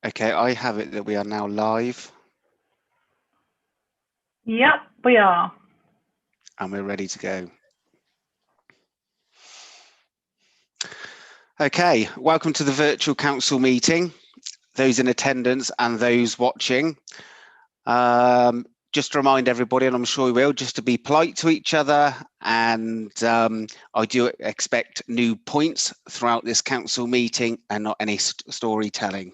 Okay, I have it that we are now live. Yep, we are. And we're ready to go. Okay, welcome to the virtual council meeting, those in attendance and those watching. Just to remind everybody, and I'm sure we will, just to be polite to each other, and I do expect new points throughout this council meeting and not any storytelling.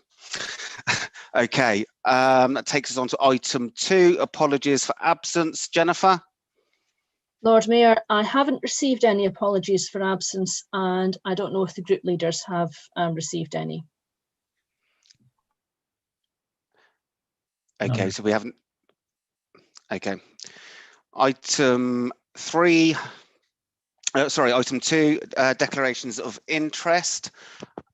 Okay, that takes us on to item 2, apologies for absence. Jennifer? Lord Mayor, I haven't received any apologies for absence, and I don't know if the group leaders have received any. Okay, No. so we haven't. Okay. Item 3, item 2, declarations of interest.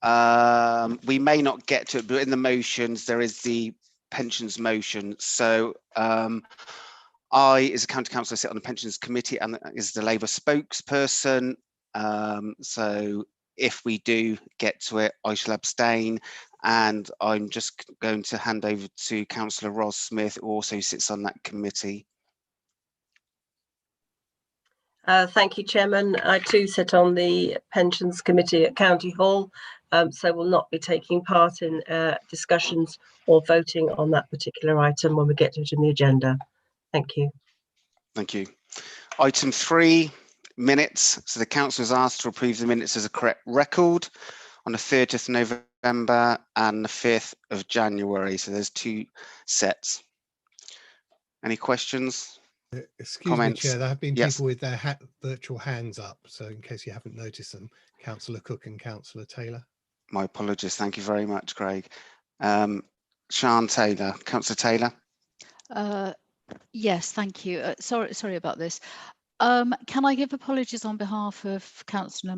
We may not get to it, but in the motions, there is the pensions motion. So I, as a county councillor, sit on the pensions committee and is the Labour spokesperson. So if we do get to it, I shall abstain. And I'm just going to hand over to Councillor Ros Smith, who also sits on that committee. Thank you, Chairman. I too sit on the Pensions Committee at County Hall, so will not be taking part in discussions or voting on that particular item when we get to it in the agenda. Thank you. Thank you. Item 3, minutes. So the council is asked to approve the minutes as a correct record on the 30th of November and the 5th of January. So there's 2 sets. Any questions? Excuse comments? me, Chair, there have been Yes. people with their virtual hands up, so in case you haven't noticed them, Councillor Cook and Councillor Taylor. My apologies. Thank you very much, Craig. Sian Taylor, Councillor Taylor. Yes, thank you. Sorry about this. Can I give apologies on behalf of Councillor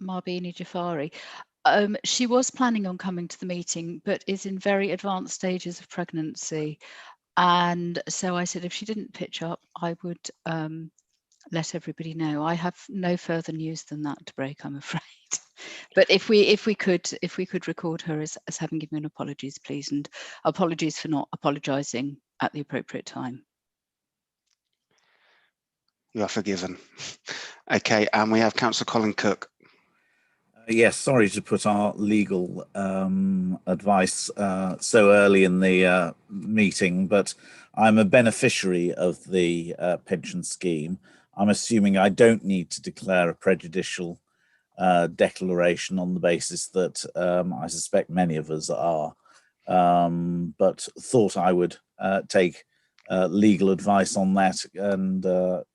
Marbini Jafari? She was planning on coming to the meeting, but is in very advanced stages of pregnancy. And so I said if she didn't pitch up, I would let everybody know. I have no further news than that to break, I'm afraid. But if we could record her as having given apologies, please, and apologies for not apologising at the appropriate time. You are forgiven. Okay, and we have Councillor Colin Cook. Yes, sorry to put our legal advice so early in the meeting, but I'm a beneficiary of the pension scheme. I'm assuming I don't need to declare a prejudicial declaration on the basis that I suspect many of us are, but thought I would take legal advice on that, and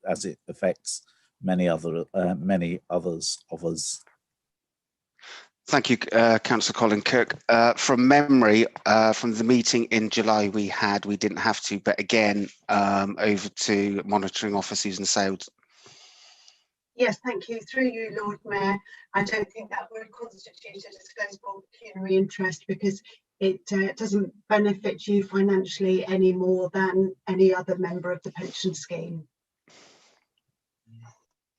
as it affects many others of us. Thank you, Councillor Colin Cook. From memory, from the meeting in July we didn't have to, but again, over to Monitoring Officer Susan Sales. Yes, thank you. Through you, Lord Mayor, I don't think that would constitute a disclosable pecuniary interest because it doesn't benefit you financially any more than any other member of the pension scheme.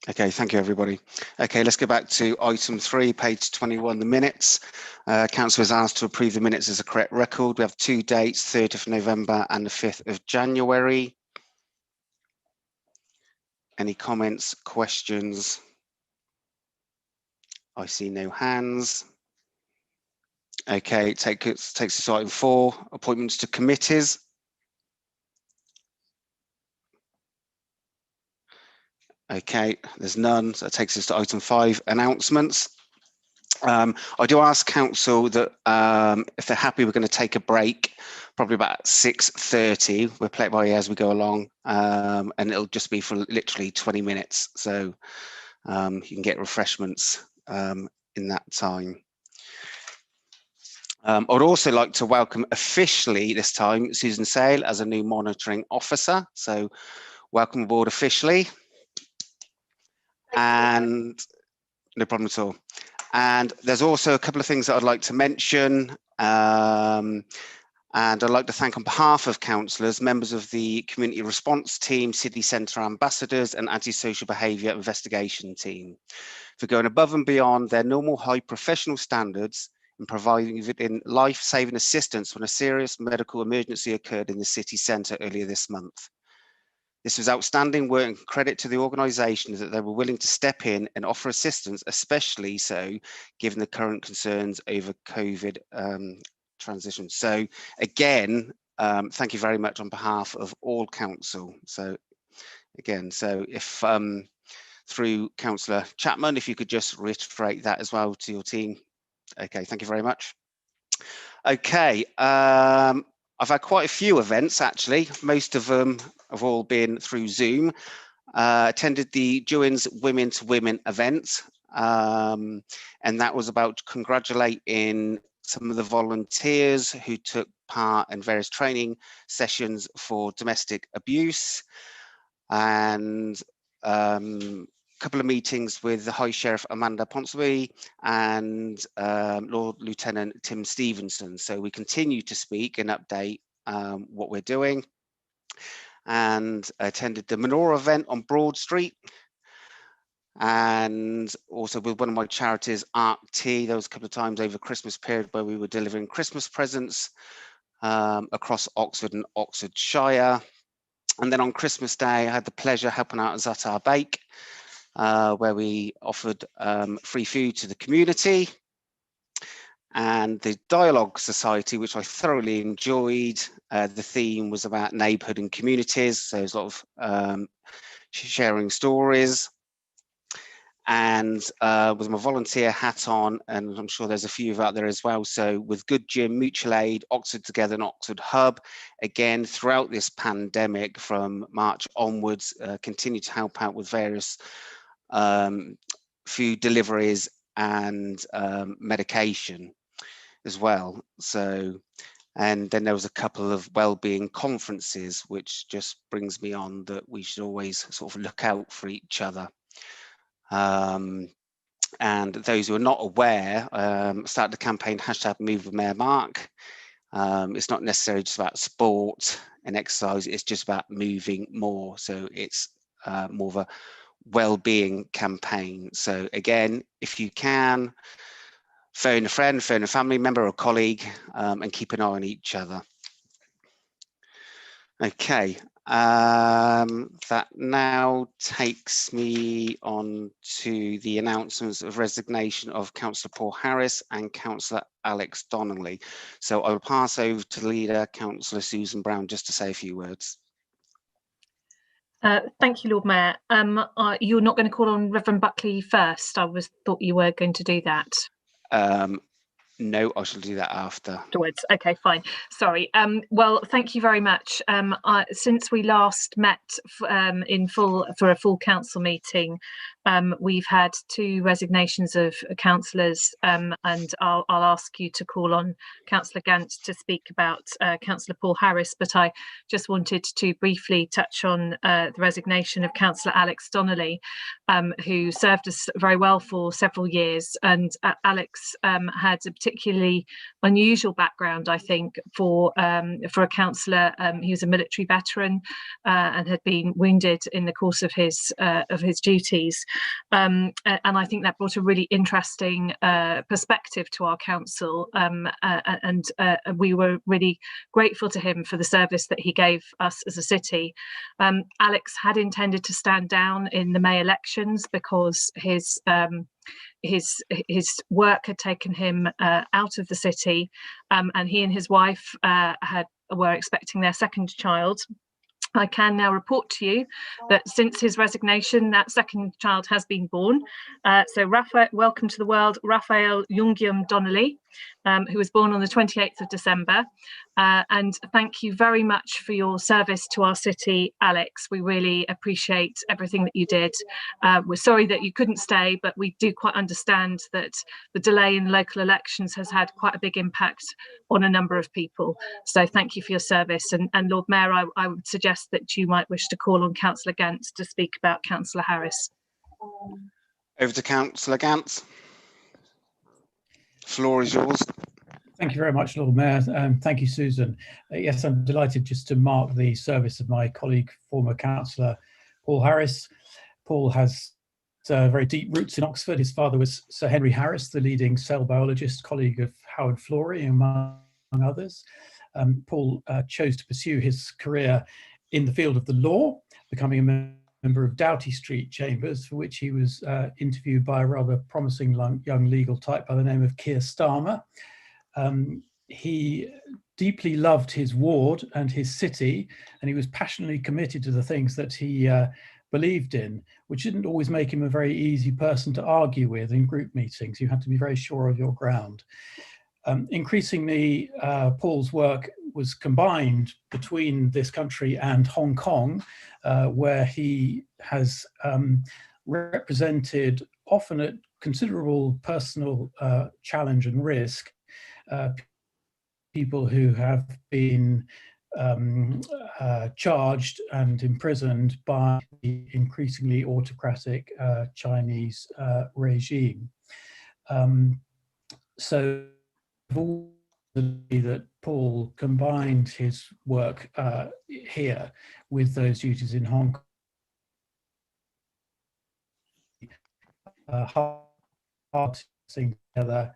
Okay, thank you, everybody. Okay, let's go back to item 3, page 21, the minutes. Council was asked to approve the minutes as a correct record. We have 2 dates, 30th of November and the 5th of January. Any comments, questions? I see no hands. Okay, takes us to item 4, appointments to committees. Okay, there's none, so that takes us to item 5, announcements. I do ask council that if they're happy, we're going to take a break, probably about 6:30. We'll play it by ear as we go along, and it'll just be for literally 20 minutes. So you can get refreshments in that time. I would also like to welcome officially this time Susan Sale as a new monitoring officer. So welcome aboard officially. And no problem at all. And there's also a couple of things that I'd like to mention. And I'd like to thank on behalf of councillors, members of the community response team, city centre ambassadors and antisocial behaviour investigation team for going above and beyond their normal high professional standards and providing life-saving assistance when a serious medical emergency occurred in the city centre earlier this month. This was outstanding work and credit to the organisation that they were willing to step in and offer assistance, especially so given the current concerns over COVID transition. So again, thank you very much on behalf of all council. So again, so if through Councillor Chapman, if you could just reiterate that as well to your team. Okay, thank you very much. Okay, I've had quite a few events actually. Most of them have all been through Zoom. Attended the Juins Women to Women event, and that was about congratulating some of the volunteers who took part in various training sessions for domestic abuse, and a couple of meetings with the High Sheriff Amanda Ponsonby and Lord Lieutenant Tim Stevenson. So we continue to speak and update what we're doing, and attended the Menorah event on Broad Street, and also with one of my charities, Arc Tea. There was a couple of times over Christmas period where we were delivering Christmas presents across Oxford and Oxfordshire. And then on Christmas Day, I had the pleasure helping out at Zatar Bake, where we offered free food to the community. And the Dialogue Society, which I thoroughly enjoyed, the theme was about neighbourhood and communities. So there's a lot of sharing stories. And with my volunteer hat on, and I'm sure there's a few out there as well. So with Good Gym, Mutual Aid, Oxford Together and Oxford Hub, again, throughout this pandemic from March onwards, continue to help out with various food deliveries and medication as well. So, and then there was a couple of wellbeing conferences, which just brings me on that we should always sort of look out for each other. And those who are not aware, started the campaign #MoveWithMayorMark. It's not necessarily just about sport and exercise, it's just about moving more. So it's more of a well-being campaign. So again, if you can, phone a friend, phone a family member or colleague, and keep an eye on each other. Okay, that now takes me on to the announcements of resignation of Councillor Paul Harris and Councillor Alex Donnelly. So I will pass over to leader Councillor Susan Brown just to say a few words. Thank you, Lord Mayor. You're not going to call on Reverend Buckley first. I thought you were going to do that. No, I shall do that afterwards. Okay, fine. Sorry. Well, thank you very much. Since we last met in full for a full council meeting, we've had 2 resignations of councillors, and I'll ask you to call on Councillor Gant to speak about Councillor Paul Harris, but I just wanted to briefly touch on the resignation of Councillor Alex Donnelly, who served us very well for several years, and Alex had a particularly unusual background, I think, for a councillor. He was a military veteran and had been wounded in the course of his duties, and I think that brought a really interesting perspective to our council, and we were really grateful to him for the service that he gave us as a city. Alex had intended to stand down in the May elections because his work had taken him out of the city, and he and his wife were expecting their 2nd child. I can now report to you that since his resignation, that 2nd child has been born. So Raphael, welcome to the world, Raphael Jungium Donnelly, who was born on the 28th of December. And thank you very much for your service to our city, Alex. We really appreciate everything that you did. We're sorry that you couldn't stay, but we do quite understand that the delay in local elections has had quite a big impact on a number of people. So thank you for your service. And Lord Mayor, I would suggest that you might wish to call on Councillor Gant to speak about Councillor Harris. Over to Councillor Gant. Floor is yours. Thank you very much, Lord Mayor. Thank you, Susan. Yes, I'm delighted just to mark the service of my colleague, former councillor Paul Harris. Paul has very deep roots in Oxford. His father was Sir Henry Harris, the leading cell biologist, colleague of Howard Florey, among others. Paul chose to pursue his career in the field of the law, becoming a member of Doughty Street Chambers, for which he was interviewed by a rather promising young legal type by the name of Keir Starmer. He deeply loved his ward and his city, and he was passionately committed to the things that he believed in, which didn't always make him a very easy person to argue with in group meetings. You had to be very sure of your ground. Increasingly, Paul's work was combined between this country and Hong Kong, where he has represented, often at considerable personal challenge and risk, people who have been charged and imprisoned by the increasingly autocratic Chinese regime. So that Paul combined his work here with those duties in Hong Kong, hard together,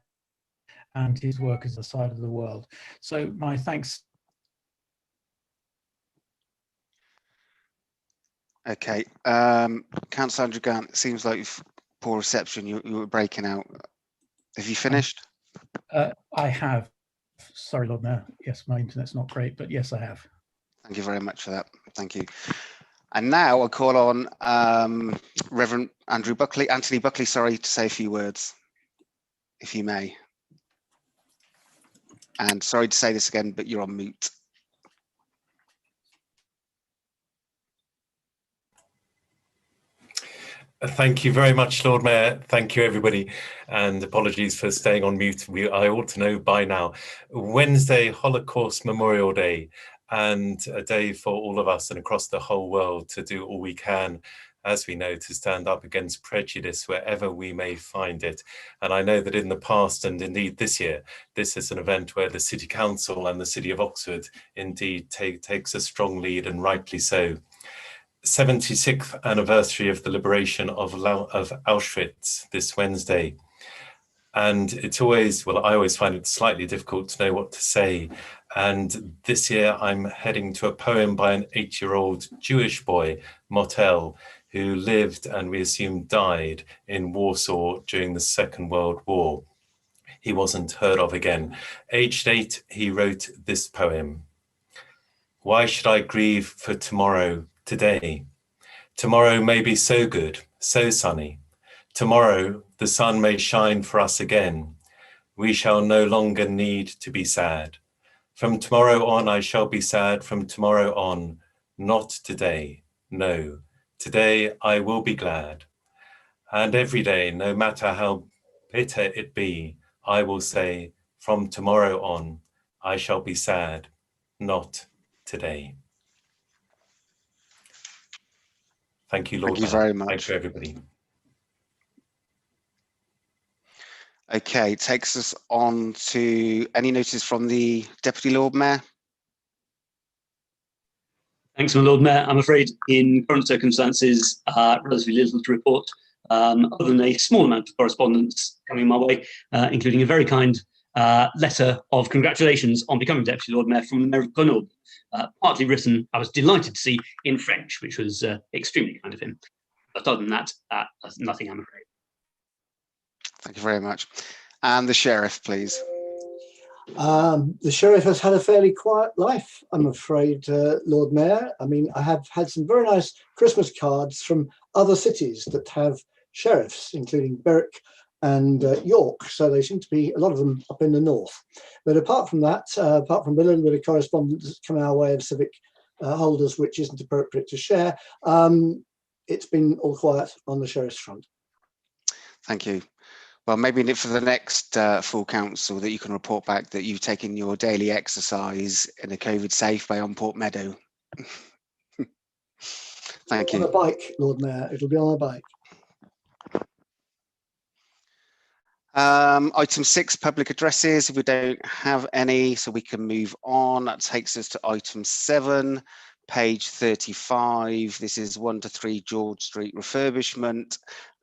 and his work as the side of the world. So my thanks. Okay, Councillor Andrew Gant, it seems like poor reception, you were breaking out. Have you finished? I have. Sorry, Lord Mayor. Yes, my internet's not great, but yes, I have. Thank you very much for that. Thank you. And now I call on Reverend Anthony Buckley, sorry, to say a few words, if you may. And sorry to say this again, but you're on mute. Thank you very much, Lord Mayor. Thank you, everybody. And apologies for staying on mute. I ought to know by now. Wednesday, Holocaust Memorial Day, and a day for all of us and across the whole world to do all we can, as we know, to stand up against prejudice wherever we may find it. And I know that in the past, and indeed this year, this is an event where the City Council and the City of Oxford indeed takes a strong lead, and rightly so. 76th anniversary of the liberation of Auschwitz this Wednesday. And it's always, well, I always find it slightly difficult to know what to say. And this year I'm heading to a poem by an 8-year-old Jewish boy, Motel, who lived and we assume died in Warsaw during the Second World War. He wasn't heard of again. Aged 8, he wrote this poem. Why should I grieve for tomorrow? Today. Tomorrow may be so good, so sunny. Tomorrow the sun may shine for us again. We shall no longer need to be sad. From tomorrow on I shall be sad, from tomorrow on, not today, no. Today I will be glad. And every day, no matter how bitter it be, I will say, from tomorrow on, I shall be sad, not today. Thank you, Lord. Thank you very much. Thank you, everybody. Okay, takes us on to any notices from the Deputy Lord Mayor. Thanks, my Lord Mayor. I'm afraid in current circumstances, relatively little to report, other than a small amount of correspondence coming my way, including a very kind letter of congratulations on becoming Deputy Lord Mayor from the Mayor of Grenoble, partly written, I was delighted to see, in French, which was extremely kind of him. But other than that, nothing, I'm afraid. Thank you very much. And the Sheriff, please. The Sheriff has had a fairly quiet life, I'm afraid, Lord Mayor. I mean, I have had some very nice Christmas cards from other cities that have sheriffs, including Berwick and York, so they seem to be a lot of them up in the north. But apart from that, apart from a little bit of correspondence that's come our way of civic holders, which isn't appropriate to share, it's been all quiet on the sheriff's front. Thank you. Well, maybe for the next full council that you can report back that you've taken your daily exercise in a COVID safe bay on Port Meadow. Thank you. On a bike, Lord Mayor, it'll be on a bike. Item 6, public addresses. We don't have any, so we can move on. That takes us to item 7, page 35. This is 1 to 3 George Street refurbishment.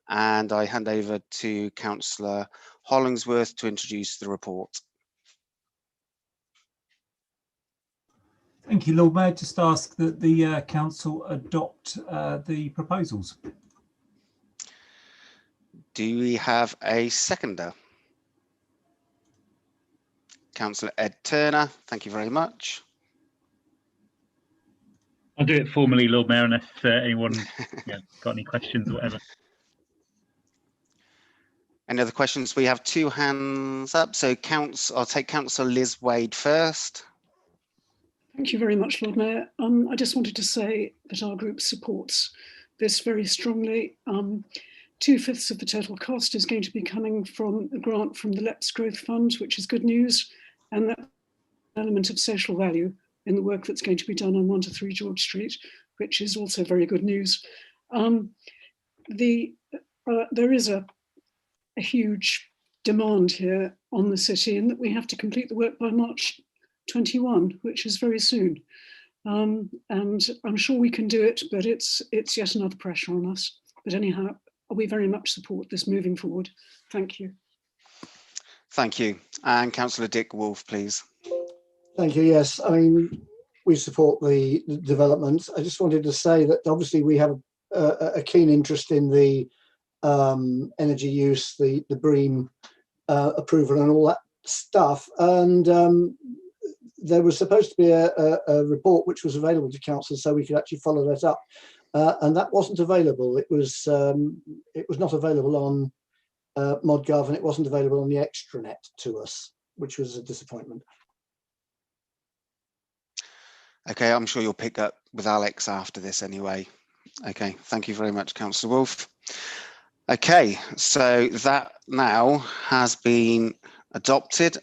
And I hand over to Councillor Hollingsworth to introduce the report. Thank you, Lord Mayor. Just ask that the council adopt the proposals. Do we have a seconder? Councillor Ed Turner, thank you very much. I'll do it formally, Lord Mayor, unless anyone got any questions or whatever. Any other questions? We have 2 hands up. So I'll take Councillor Liz Wade first. Thank you very much, Lord Mayor. I just wanted to say that our group supports this very strongly. 2/5 of the total cost is going to be coming from a grant from the LEPS Growth Fund, which is good news, and that element of social value in the work that's going to be done on 1 to 3 George Street, which is also very good news. There is a huge demand here on the city, and that we have to complete the work by March 21, which is very soon. And I'm sure we can do it, but it's yet another pressure on us. But anyhow, we very much support this moving forward. Thank you. Thank you. And Councillor Dick Wolf, please. Thank you. Yes, I mean, we support the development. I just wanted to say that obviously we have a keen interest in the energy use, the BREEAM approval and all that stuff. And there was supposed to be a report which was available to council so we could actually follow that up. And that wasn't available. It was not available on ModGov, and it wasn't available on the extranet to us, which was a disappointment. Okay, I'm sure you'll pick up with Alex after this anyway. Okay, thank you very much, Councillor Wolf. Okay, so that now has been adopted.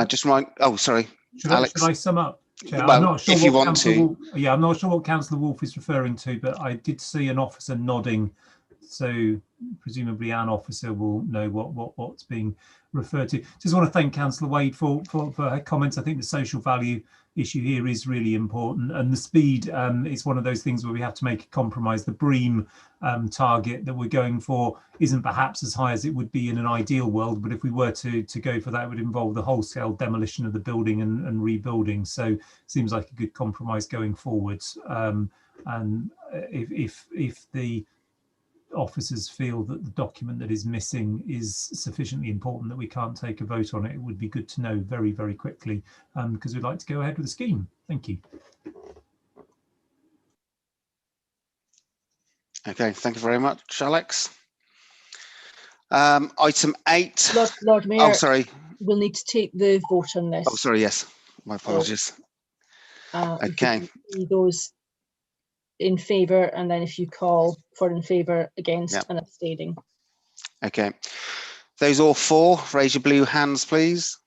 Just remind, oh, sorry, Alex. Should I sum up? Chair? Well, I'm not sure if you want to. Yeah, I'm not sure what Councillor Wolf is referring to, but I did see an officer nodding, so presumably an officer will know what's being referred to. Just want to thank Councillor Wade for her comments. I think the social value issue here is really important, and the speed is one of those things where we have to make a compromise. The BREEAM target that we're going for isn't perhaps as high as it would be in an ideal world, but if we were to go for that, it would involve the wholesale demolition of the building and rebuilding. So it seems like a good compromise going forwards. And if the officers feel that the document that is missing is sufficiently important that we can't take a vote on it, it would be good to know very, very quickly, because we'd like to go ahead with the scheme. Thank you. Okay, thank you very much, Alex. Item 8. Lord Mayor, oh, sorry. We'll need to take the vote on this. Oh, sorry, yes. My apologies. Okay. Those in favour, and then if you call for in favour, against, and abstaining. Okay. Those all for, raise your blue hands, please.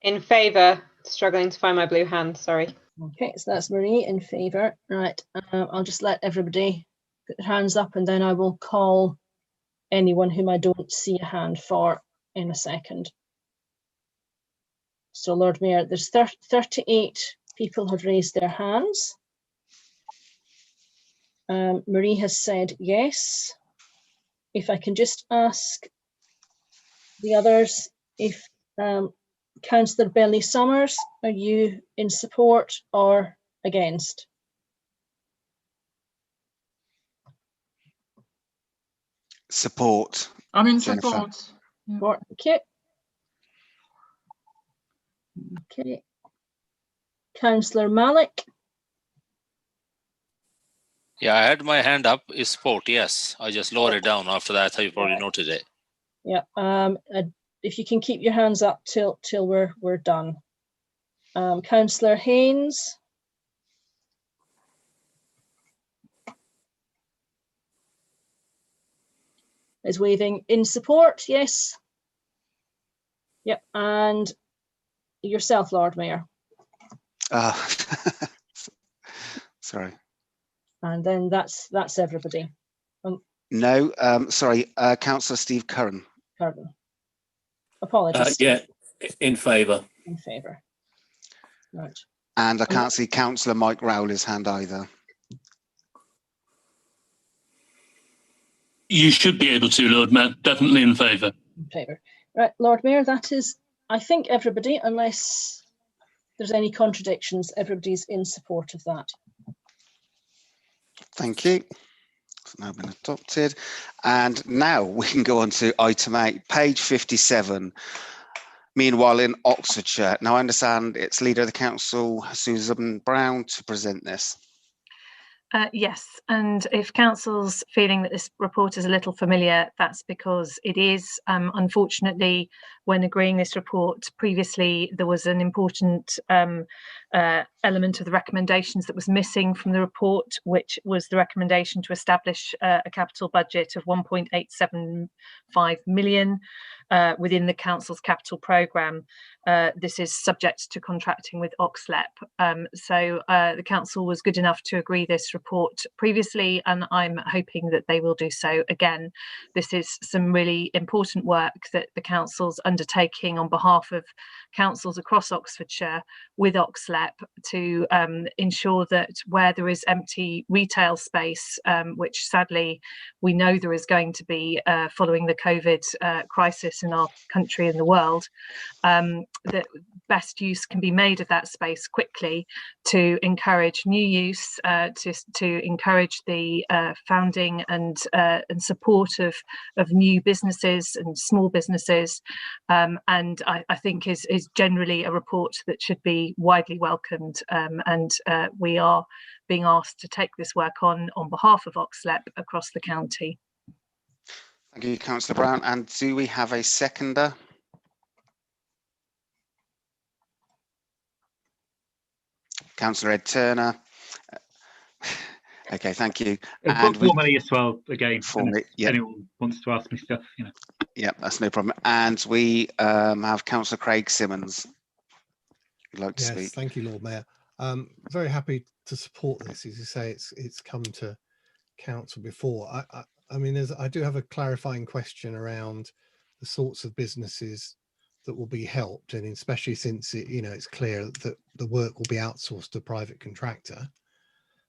In favour. Struggling to find my blue hand, sorry. Okay, so that's Marie in favour. Right, I'll just let everybody put their hands up, and then I will call anyone whom I don't see a hand for in a second. So, Lord Mayor, there's 38 people have raised their hands. Marie has said yes. If I can just ask the others, if Councillor Belly Summers, are you in support or against? Support. I'm in Jennifer. support. Support. Okay. Okay. Councillor Malik. Yeah, I had my hand up. Is support, yes. I just lowered it down after that. You probably noted it. Yeah. If you can keep your hands up till we're done. Councillor Haynes. Is waving in support, yes. Yep, and yourself, Lord Mayor. Sorry. And then that's everybody. No, sorry, Councillor Steve Curran. Curran. Apologies. Yeah, in favour. In favour. Right. And I can't see Councillor Mike Rowley's hand either. You should be able to, Lord Mayor. Definitely in favour. In favour. Right, Lord Mayor, that is, I think, everybody, unless there's any contradictions, everybody's in support of that. Thank you. It's now been adopted. And now we can go on to item 8, page 57. Meanwhile, in Oxfordshire. Now, I understand it's Leader of the Council, Susan Brown, to present this. Yes, and if Council's feeling that this report is a little familiar, that's because it is. Unfortunately, when agreeing this report previously, there was an important element of the recommendations that was missing from the report, which was the recommendation to establish a capital budget of 1.875 million within the Council's capital programme. This is subject to contracting with Oxlep. So the Council was good enough to agree this report previously, and I'm hoping that they will do so again. This is some really important work that the Council's undertaking on behalf of councils across Oxfordshire with Oxlep to ensure that where there is empty retail space, which sadly we know there is going to be following the COVID crisis in our country and the world, that best use can be made of that space quickly to encourage new use, to encourage the founding and support of new businesses and small businesses, and I think is generally a report that should be widely welcomed, and we are being asked to take this work on behalf of Oxlep across the county. Thank you, Councillor Brown. And do we have a seconder? Councillor Ed Turner. Okay, thank you. And formally as well, again, formally, yeah. Anyone wants to ask me stuff, you know. Yeah, that's no problem. And we have Councillor Craig Simmons. Would like to Yes, speak. thank you, Lord Mayor. Very happy to support this. As you say, it's come to council before. I mean, I do have a clarifying question around the sorts of businesses that will be helped, and especially since it's clear that the work will be outsourced to a private contractor.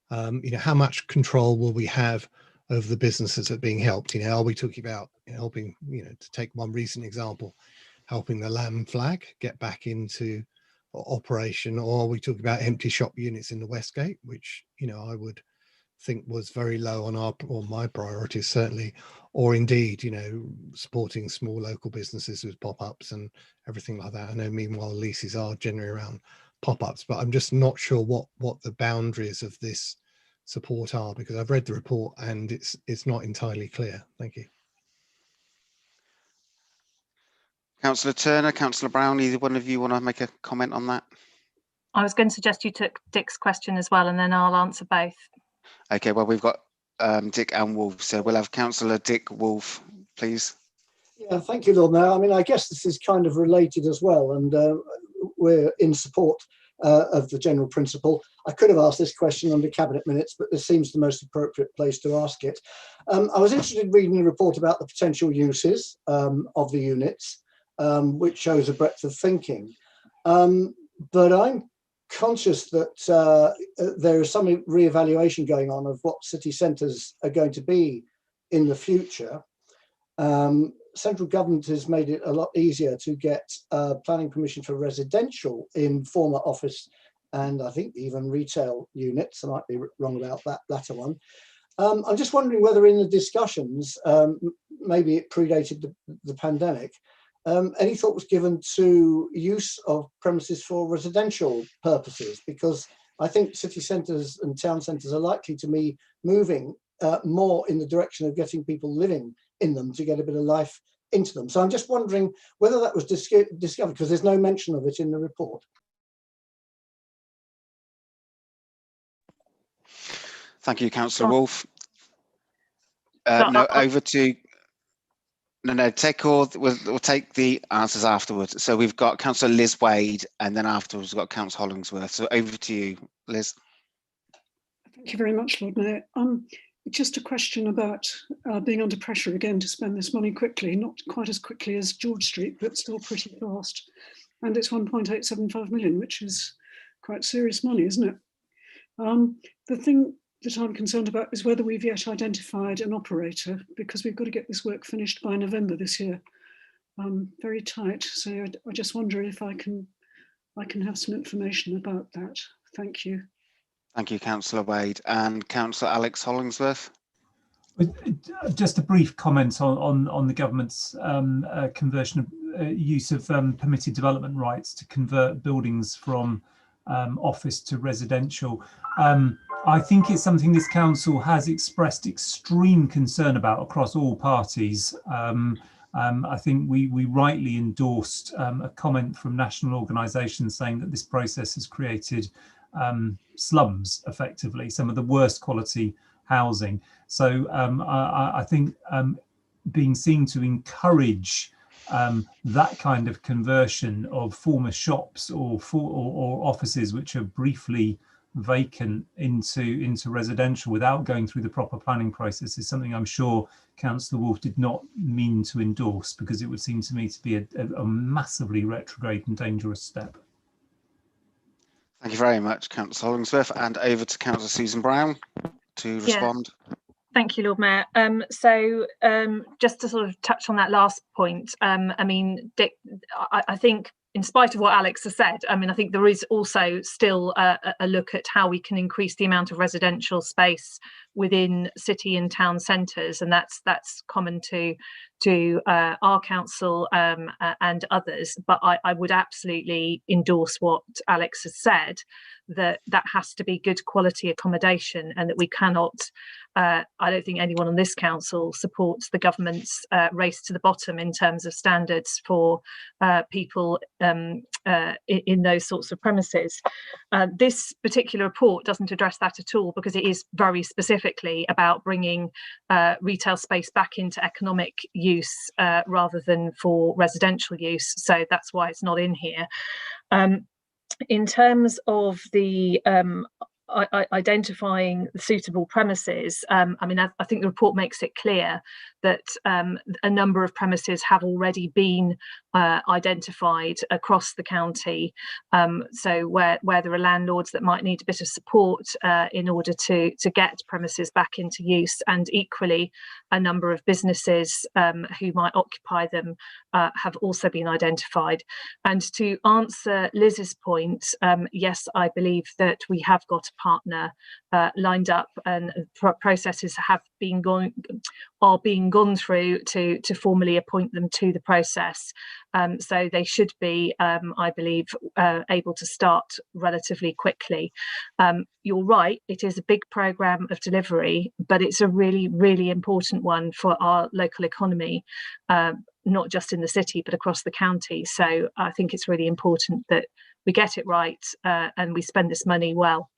How much control will we have over the businesses that are being helped? Are we talking about helping, to take one recent example, helping the Lamb Flag get back into operation, or are we talking about empty shop units in the Westgate, which I would think was very low on my priorities certainly, or indeed supporting small local businesses with pop-ups and everything like that. I know meanwhile leases are generally around pop-ups, but I'm just not sure what the boundaries of this support are, because I've read the report and it's not entirely clear. Thank you. Councillor Turner, Councillor Brown, either one of you want to make a comment on that? I was going to suggest you took Dick's question as well, and then I'll answer both. Okay, well, we've got Dick and Wolf, so we'll have Councillor Dick Wolf, please. Yeah, thank you, Lord Mayor. I mean, I guess this is kind of related as well, and we're in support of the general principle. I could have asked this question under cabinet minutes, but this seems the most appropriate place to ask it. I was interested in reading the report about the potential uses of the units, which shows a breadth of thinking. But I'm conscious that there is some re-evaluation going on of what city centres are going to be in the future. Central government has made it a lot easier to get planning permission for residential in former office and I think even retail units. I might be wrong about that latter one. I'm just wondering whether in the discussions, maybe it predated the pandemic, any thought was given to use of premises for residential purposes, because I think city centres and town centres are likely to be moving more in the direction of getting people living in them to get a bit of life into them. So I'm just wondering whether that was discovered, because there's no mention of it in the report. Thank you, Councillor Wolf. No, over to no. We'll take the answers afterwards. So we've got Councillor Liz Wade, and then afterwards we've got Councillor Hollingsworth. So over to you, Liz. Thank you very much, Lord Mayor. Just a question about being under pressure again to spend this money quickly, not quite as quickly as George Street, but still pretty fast. And it's 1.875 million, which is quite serious money, isn't it? The thing that I'm concerned about is whether we've yet identified an operator, because we've got to get this work finished by November this year. Very tight. So I just wonder if I can have some information about that. Thank you. Thank you, Councillor Wade. And Councillor Alex Hollingsworth. Just a brief comment on the government's conversion of use of permitted development rights to convert buildings from office to residential. I think it's something this council has expressed extreme concern about across all parties. I think we rightly endorsed a comment from national organisations saying that this process has created slums, effectively, some of the worst quality housing. So I think being seen to encourage that kind of conversion of former shops or offices which are briefly vacant into residential without going through the proper planning process is something I'm sure Councillor Wolf did not mean to endorse, because it would seem to me to be a massively retrograde and dangerous step. Thank you very much, Councillor Hollingsworth, and over to Councillor Susan Brown to respond. Thank you, Lord Mayor. Just to sort of touch on that last point, I mean, Dick, I think in spite of what Alex has said, I mean, I think there is also still a look at how we can increase the amount of residential space within city and town centres, and that's common to our council and others. But I would absolutely endorse what Alex has said, that has to be good quality accommodation, and that we cannot, I don't think anyone on this council supports the government's race to the bottom in terms of standards for people in those sorts of premises. This particular report doesn't address that at all, because it is very specifically about bringing retail space back into economic use rather than for residential use. So that's why it's not in here. In terms of the identifying suitable premises, I mean, I think the report makes it clear that a number of premises have already been identified across the county. So where there are landlords that might need a bit of support in order to get premises back into use, and equally a number of businesses who might occupy them have also been identified. And to answer Liz's point, yes, I believe that we have got a partner lined up, and processes are being gone through to formally appoint them to the process. So they should be, I believe, able to start relatively quickly. You're right, it is a big programme of delivery, but it's a really, really important one for our local economy, not just in the city, but across the county. So I think it's really important that we get it right and we spend this money well.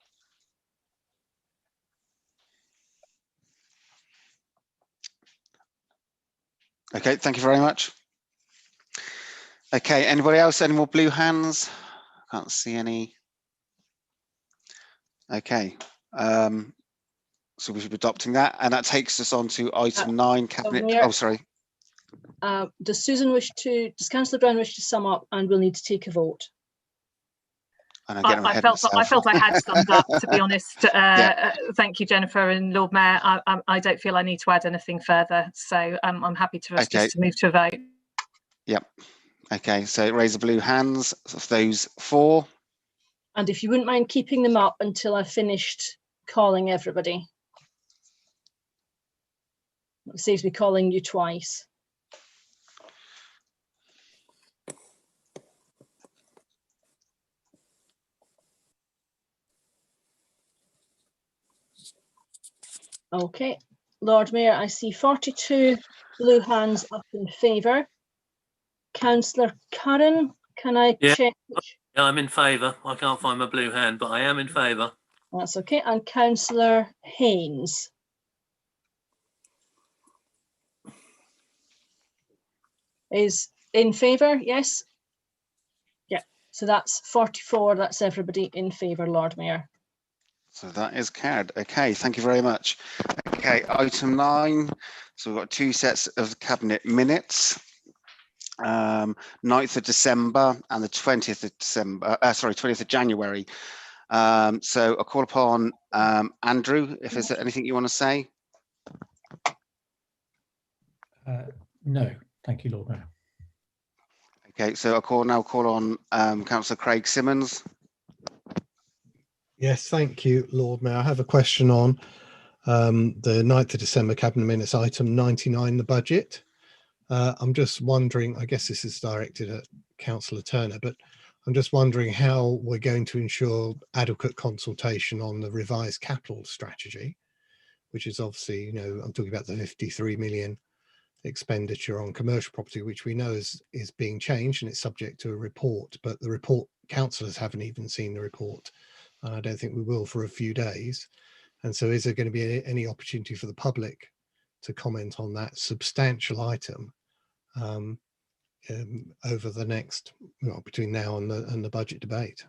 Okay, thank you very much. Okay, anybody else? Any more blue hands? Can't see any. Okay, so we should be adopting that, and that takes us on to item 9, cabinet. Oh, sorry. Does Councillor Brown wish to sum up, and we'll need to take a vote? I felt I had summed up, to be honest. Thank you, Jennifer and Lord Mayor. I don't feel I need to add anything further, so I'm happy to just to move to a vote. Yep. Okay, so raise the blue hands of those 4. And if you wouldn't mind keeping them up until I've finished calling everybody. It saves me calling you twice. Okay, Lord Mayor, I see 42 blue hands up in favour. Councillor Curran, can I check? Yeah, I'm in favour. I can't find my blue hand, but I am in favour. That's okay. And Councillor Haynes. Is in favour, yes? Yeah, so that's 44, that's everybody in favour, Lord Mayor. So that is carried. Okay, thank you very much. Okay, item 9. So we've got 2 sets of cabinet minutes. 9th of December and the 20th of December, 20th of January. So I'll call upon Andrew, if there's anything you want to say. No, thank you, Lord Mayor. Okay, so I'll now call on Councillor Craig Simmons. Yes, thank you, Lord Mayor. I have a question on the 9th of December Cabinet Minutes, item 99, the budget. I'm just wondering, I guess this is directed at Councillor Turner, but I'm just wondering how we're going to ensure adequate consultation on the revised capital strategy, which is obviously, you know, I'm talking about the 53 million expenditure on commercial property, which we know is being changed and it's subject to a report, but the report, councillors haven't even seen the report, and I don't think we will for a few days. And so is there going to be any opportunity for the public to comment on that substantial item over the next, well, between now and the budget debate?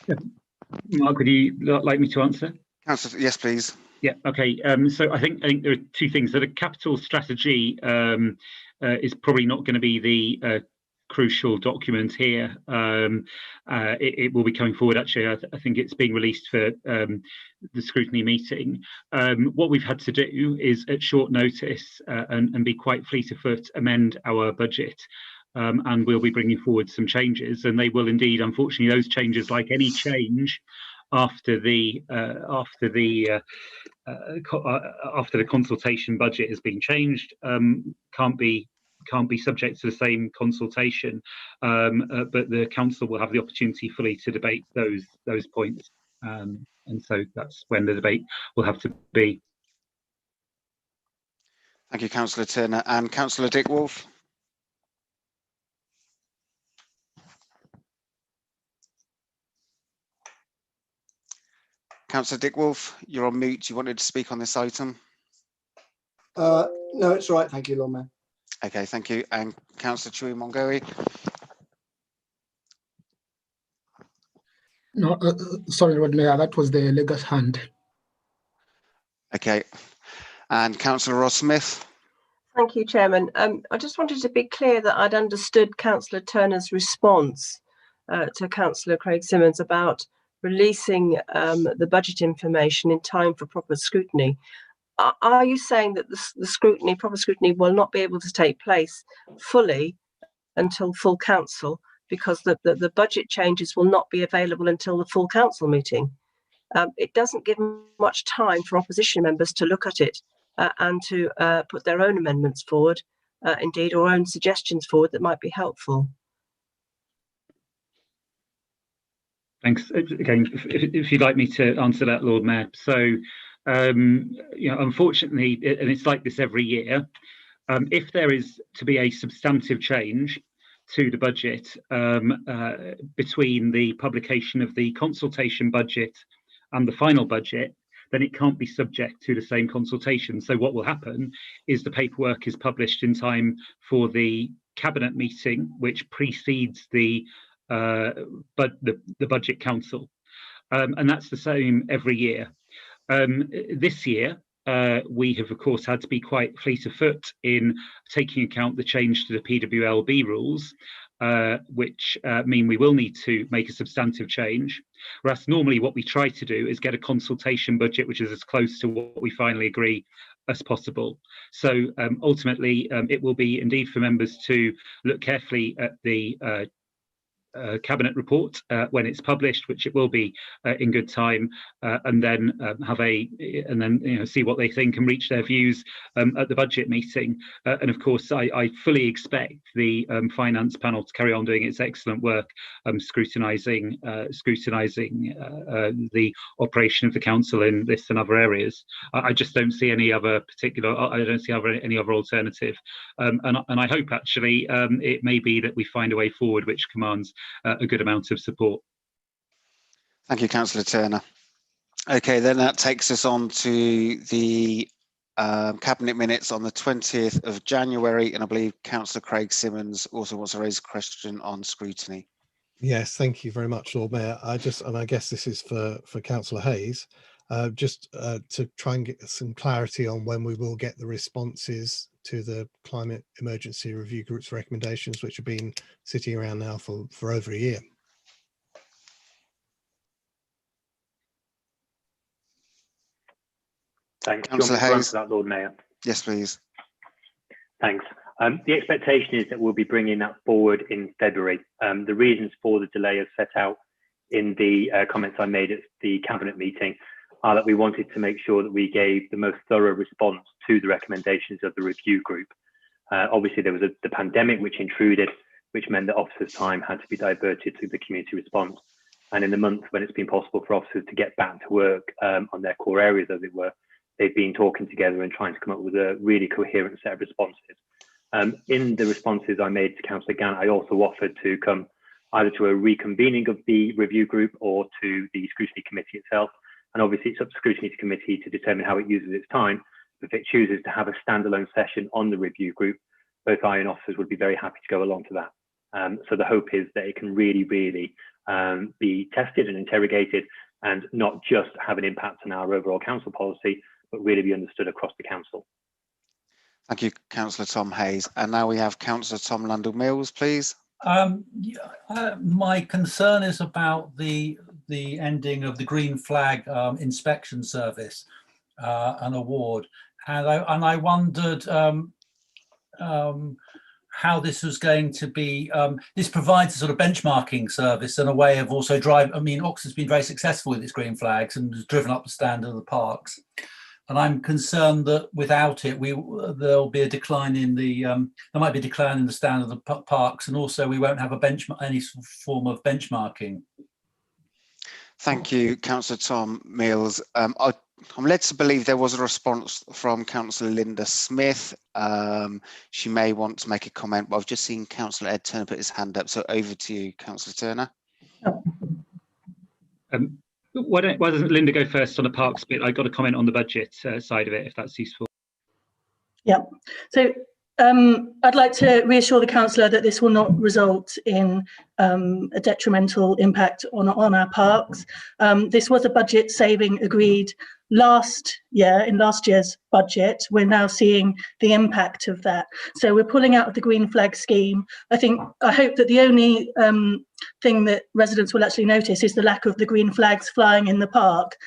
Yeah. Mark, would you like me to answer? Councillor, yes, please. Yeah. Okay. So I think there are two things. So the capital strategy is probably not going to be the crucial document here. It will be coming forward. Actually, I think it's being released for the scrutiny meeting. What we've had to do is, at short notice, and be quite fleet of foot, amend our budget. And we'll be bringing forward some changes, and they will indeed, unfortunately, those changes, like any change after the consultation budget has been changed, can't be subject to the same consultation, but the council will have the opportunity fully to debate those points, and so that's when the debate will have to be. Thank you, Councillor Turner. And Councillor Dick Wolf. Councillor Dick Wolf, you're on mute. You wanted to speak on this item? No, it's all right. Thank you, Lord Mayor. Okay, thank you. And Councillor Chui Mongoi. No, sorry, Lord Mayor, that was the legal hand. Okay. And Councillor Ross Smith. Thank you, Chairman. I just wanted to be clear that I'd understood Councillor Turner's response to Councillor Craig Simmons about releasing the budget information in time for proper scrutiny. Are you saying that the proper scrutiny will not be able to take place fully until full council, because the budget changes will not be available until the full council meeting? It doesn't give much time for opposition members to look at it and to put their own amendments forward, indeed, or own suggestions forward that might be helpful. Thanks. Again, if you'd like me to answer that, Lord Mayor. So, you know, unfortunately, and it's like this every year, if there is to be a substantive change to the budget between the publication of the consultation budget and the final budget, then it can't be subject to the same consultation. So what will happen is the paperwork is published in time for the cabinet meeting, which precedes the budget council, and that's the same every year. This year, we have, of course, had to be quite fleet of foot in taking account the change to the PWLB rules, which mean we will need to make a substantive change. Whereas normally what we try to do is get a consultation budget which is as close to what we finally agree as possible. So ultimately, it will be indeed for members to look carefully at the cabinet report when it's published, which it will be in good time, and then see what they think and reach their views at the budget meeting. And of course, I fully expect the finance panel to carry on doing its excellent work, scrutinising the operation of the council in this and other areas. I just don't see any other particular. I don't see any other alternative, and I hope actually it may be that we find a way forward which commands a good amount of support. Thank you, Councillor Turner. Okay, then that takes us on to the cabinet minutes on the 20th of January, and I believe Councillor Craig Simmons also wants to raise a question on scrutiny. Yes, thank you very much, Lord Mayor. I guess this is for Councillor Hayes. just to try and get some clarity on when we will get the responses to the Climate Emergency Review Group's recommendations, which have been sitting around now for over a year. Thanks. Do you want me to answer that, Lord Mayor? Yes, please. Thanks. The expectation is that we'll be bringing that forward in February. The reasons for the delay are set out in the comments I made at the Cabinet meeting are that we wanted to make sure that we gave the most thorough response to the recommendations of the review group. Obviously, there was the pandemic which intruded, which meant that officers' time had to be diverted to the community response. And in the month when it's been possible for officers to get back to work on their core areas, as it were, they've been talking together and trying to come up with a really coherent set of responses. In the responses I made to Councillor Gant, I also offered to come either to a reconvening of the review group or to the scrutiny committee itself. And obviously it's up to the scrutiny committee to determine how it uses its time. If it chooses to have a standalone session on the review group, both I and officers would be very happy to go along to that. So the hope is that it can really be tested and interrogated and not just have an impact on our overall council policy, but really be understood across the council. Thank you, Councillor Tom Hayes. And now we have Councillor Tom Landell-Mills, please. My concern is about the ending of the Green Flag inspection service and award, and I wondered how this was going to be. This provides a sort of benchmarking service and a way of also driving. I mean, Oxford's been very successful with its Green Flags and has driven up the standard of the parks. And I'm concerned that without it, there'll be a decline in the there might be a decline in the standard of the parks, and also we won't have any form of benchmarking. Thank you, Councillor Tom Mills. I'm led to believe there was a response from Councillor Linda Smith. She may want to make a comment, but I've just seen Councillor Ed Turner put his hand up. So over to you, Councillor Turner. Why doesn't Linda go first on the parks bit? I got a comment on the budget side of it, if that's useful. Yeah. So I'd like to reassure the councillor that this will not result in a detrimental impact on our parks. This was a budget saving agreed last year, in last year's budget. We're now seeing the impact of that. So we're pulling out of the Green Flag scheme. I hope that the only thing that residents will actually notice is the lack of the green flags flying in the park.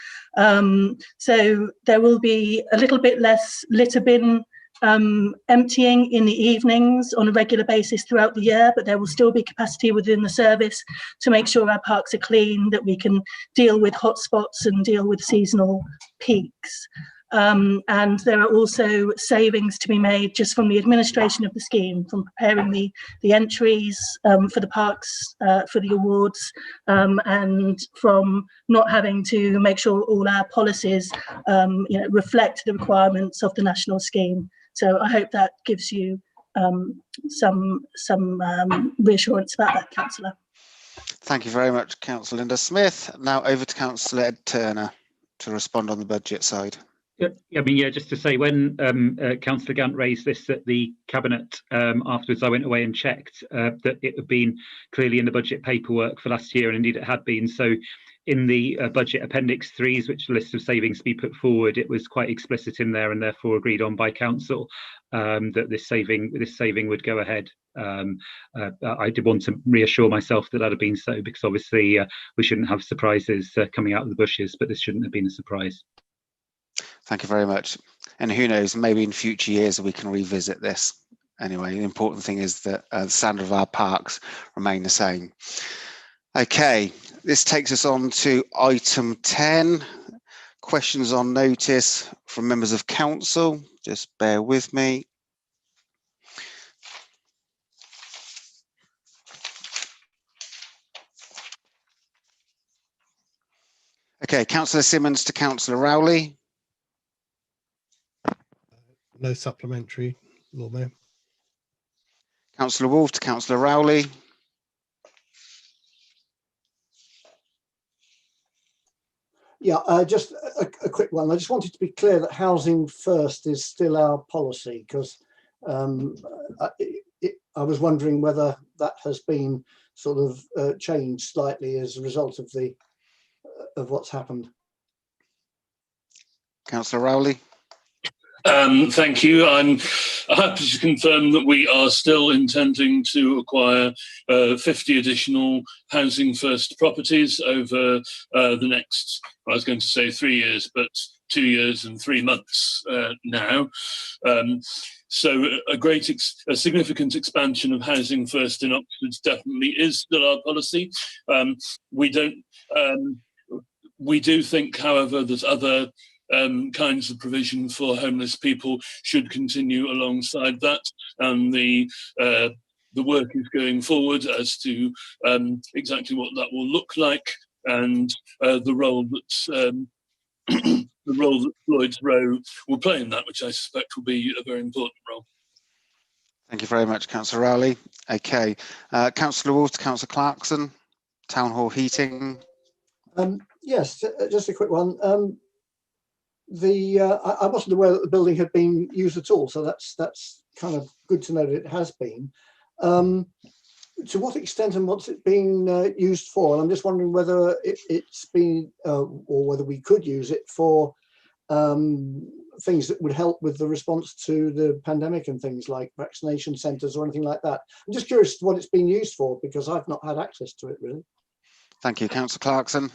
So there will be a little bit less litter bin emptying in the evenings on a regular basis throughout the year, but there will still be capacity within the service to make sure our parks are clean, that we can deal with hotspots and deal with seasonal peaks. And there are also savings to be made just from the administration of the scheme, from preparing the entries for the parks, for the awards, and from not having to make sure all our policies reflect the requirements of the national scheme. So I hope that gives you some reassurance about that, Councillor. Thank you very much, Councillor Linda Smith. Now over to Councillor Ed Turner to respond on the budget side. Yeah, I mean, yeah, just to say, when Councillor Gant raised this at the Cabinet, afterwards I went away and checked that it had been clearly in the budget paperwork for last year, and indeed it had been. So in the budget appendix 3s, which the list of savings to be put forward, it was quite explicit in there and therefore agreed on by council that this saving would go ahead. I did want to reassure myself that had been so, because obviously we shouldn't have surprises coming out of the bushes, but this shouldn't have been a surprise. Thank you very much. And who knows, maybe in future years we can revisit this. Anyway, the important thing is that the standard of our parks remain the same. Okay, this takes us on to item 10, questions on notice from members of council. Just bear with me. Okay, Councillor Simmons to Councillor Rowley. No supplementary, Lord Mayor. Councillor Wolfe to Councillor Rowley. Yeah, just a quick one. I just wanted to be clear that housing first is still our policy, because I was wondering whether that has been sort of changed slightly as a result of what's happened. Councillor Rowley. Thank you. I'm happy to confirm that we are still intending to acquire 50 additional Housing First properties over the next, I was going to say 3 years, but 2 years and 3 months now. So a significant expansion of Housing First in Oxford definitely is still our policy. We do think, however, that other kinds of provision for homeless people should continue alongside that, and the work is going forward as to exactly what that will look like, and the role that the role that Lloyd's Row will play in that, which I suspect will be a very important role. Thank you very much, Councillor Rowley. Okay, Councillor Wolf to Councillor Clarkson, Town Hall heating. Yes, just a quick one. I wasn't aware that the building had been used at all, so that's kind of good to know that it has been. To what extent and what's it been used for? And I'm just wondering whether it's been, or whether we could use it for things that would help with the response to the pandemic and things like vaccination centres or anything like that. I'm just curious what it's been used for, because I've not had access to it really. Thank you, Councillor Clarkson.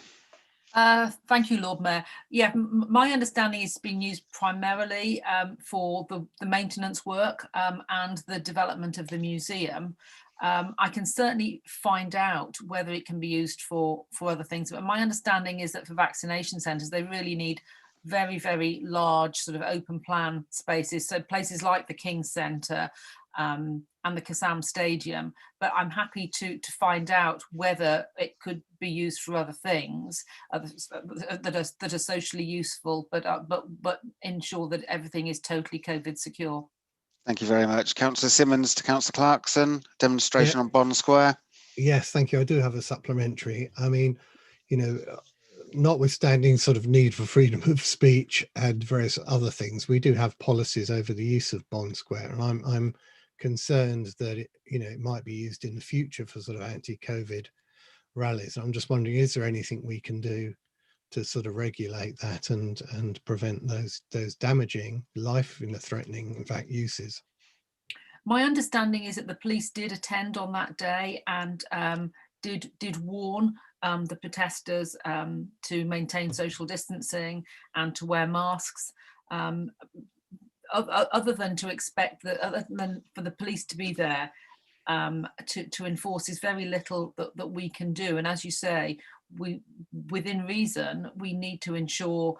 Thank you, Lord Mayor. Yeah, my understanding is being used primarily for the maintenance work and the development of the museum. I can certainly find out whether it can be used for other things, but my understanding is that for vaccination centres, they really need very, very large sort of open plan spaces. So places like the King's Centre and the Kassam Stadium, but I'm happy to find out whether it could be used for other things that are socially useful, but ensure that everything is totally COVID secure. Thank you very much. Councillor Simmons to Councillor Clarkson, demonstration on Bond Square. Yes, thank you. I do have a supplementary. I mean, you know, notwithstanding sort of need for freedom of speech and various other things, we do have policies over the use of Bond Square, and I'm concerned that it might be used in the future for sort of anti-COVID rallies. I'm just wondering, is there anything we can do to sort of regulate that and prevent those damaging, life-threatening, in fact, uses? My understanding is that the police did attend on that day and did warn the protesters to maintain social distancing and to wear masks. Other than to expect that, other than for the police to be there to enforce, is very little that we can do. And as you say, within reason, we need to ensure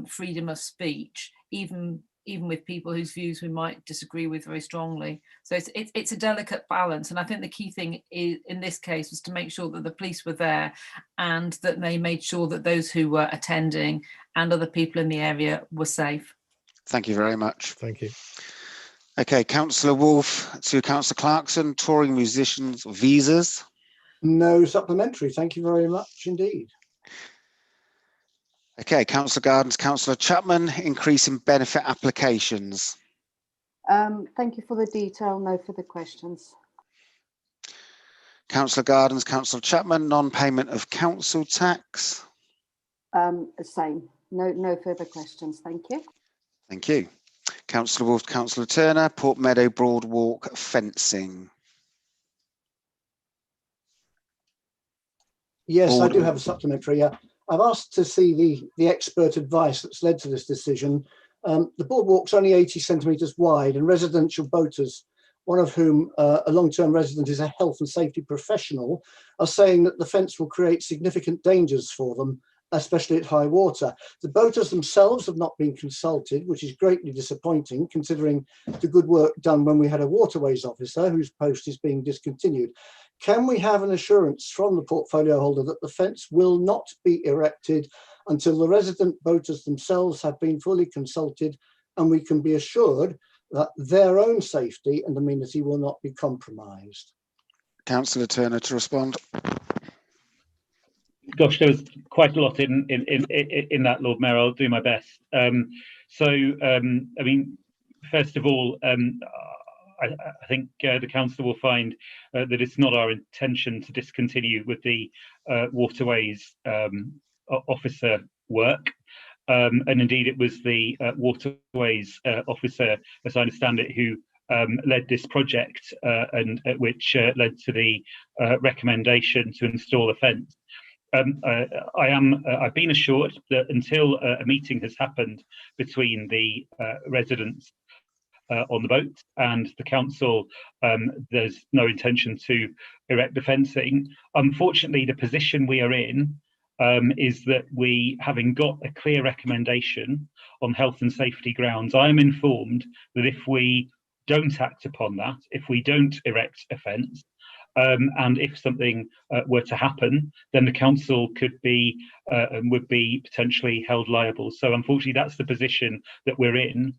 freedom of speech, even with people whose views we might disagree with very strongly. So it's a delicate balance, and I think the key thing is, in this case, was to make sure that the police were there and that they made sure that those who were attending and other people in the area were safe. Thank you very much. Thank you. Okay, Councillor Wolf to Councillor Clarkson, touring musicians visas. No supplementary. Thank you very much indeed. Okay, Councillor Gardens, Councillor Chapman, increase in benefit applications. Thank you for the detail. No further questions. Councillor Gardens, Councillor Chapman, non-payment of council tax. Same. No further questions. Thank you. Thank you. Councillor Wolf, Councillor Turner, Port Meadow Broadwalk fencing. Yes, I do have a supplementary. I've asked to see the expert advice that's led to this decision. The boardwalk's only 80 centimetres wide, and residential boaters, one of whom a long-term resident is a health and safety professional, are saying that the fence will create significant dangers for them, especially at high water. The boaters themselves have not been consulted, which is greatly disappointing considering the good work done when we had a waterways officer whose post is being discontinued. Can we have an assurance from the portfolio holder that the fence will not be erected until the resident boaters themselves have been fully consulted, and we can be assured that their own safety and amenity will not be compromised? Councillor Turner to respond. Gosh, there was quite a lot in that, Lord Mayor. I'll do my best. I mean, first of all, I think the council will find that it's not our intention to discontinue with the waterways officer work. and indeed it was the waterways officer, as I understand it, who led this project, and which led to the recommendation to install a fence. I've been assured that until a meeting has happened between the residents on the boat and the council, there's no intention to erect the fencing. Unfortunately, the position we are in is that we, having got a clear recommendation on health and safety grounds, I am informed that if we don't act upon that, if we don't erect a fence, and if something were to happen, then the council could be and would be potentially held liable. So unfortunately, that's the position that we're in.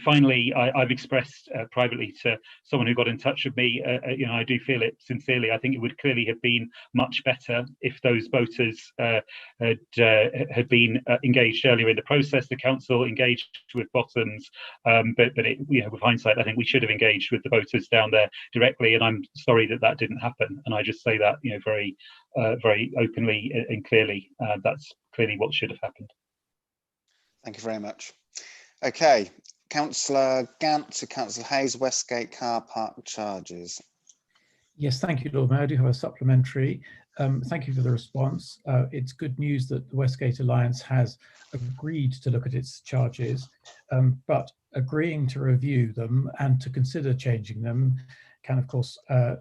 Finally, I've expressed privately to someone who got in touch with me, I do feel it sincerely. I think it would clearly have been much better if those voters had been engaged earlier in the process. The council engaged with Bottoms, but with hindsight, I think we should have engaged with the voters down there directly. And I'm sorry that didn't happen. And I just say that very, very openly and clearly. That's clearly what should have happened. Thank you very much. Okay, Councillor Gant to Councillor Hayes, Westgate car park charges. Yes, thank you, Lord Mayor. I do have a supplementary. Thank you for the response. It's good news that the Westgate Alliance has agreed to look at its charges, but agreeing to review them and to consider changing them can, of course,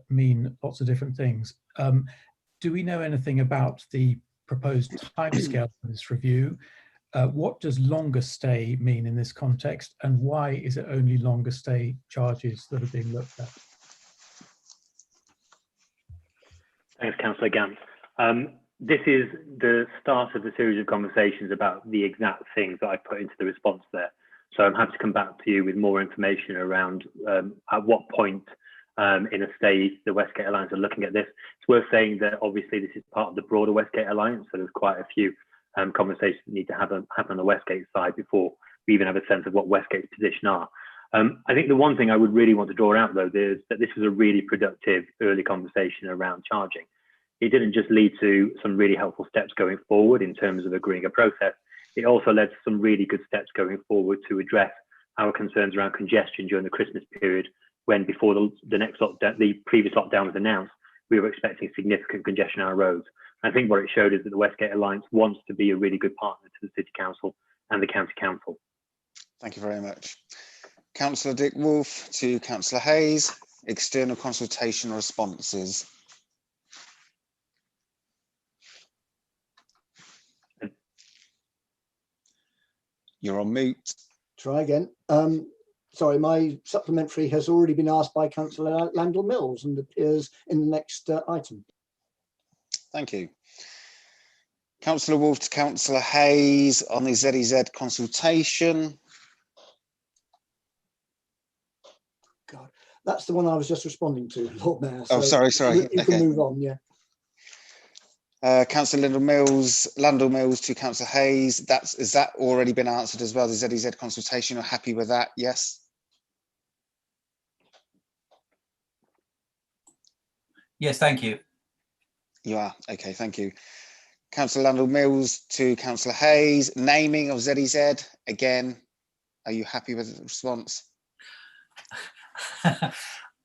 mean lots of different things. Do we know anything about the proposed timescale for this review? What does longer stay mean in this context, and why is it only longer stay charges that are being looked at? Thanks, Councillor Gant. This is the start of a series of conversations about the exact things that I put into the response there. So I'm happy to come back to you with more information around at what point in a stage the Westgate Alliance are looking at this. It's worth saying that obviously this is part of the broader Westgate Alliance, so there's quite a few conversations that need to happen on the Westgate side before we even have a sense of what Westgate's position are. I think the one thing I would really want to draw out, though, is that this was a really productive early conversation around charging. It didn't just lead to some really helpful steps going forward in terms of agreeing a process. It also led to some really good steps going forward to address our concerns around congestion during the Christmas period, when before the next lockdown, the previous lockdown was announced, we were expecting significant congestion on our roads. I think what it showed is that the Westgate Alliance wants to be a really good partner to the City Council and the County Council. Thank you very much. Councillor Dick Wolf to Councillor Hayes, external consultation responses. You're on mute. Try again. Sorry, my supplementary has already been asked by Councillor Landell Mills and appears in the next item. Thank you. Councillor Wolf to Councillor Hayes on the ZEZ consultation. God, that's the one I was just responding to, Lord Mayor. So sorry. You can move on, yeah. Councillor Landell Mills to Councillor Hayes. Is that already been answered as well? The ZEZ consultation, you're happy with that? Yes. Yes, thank you. You are okay. Thank you. Councillor Landell Mills to Councillor Hayes. Naming of ZEZ again. Are you happy with the response?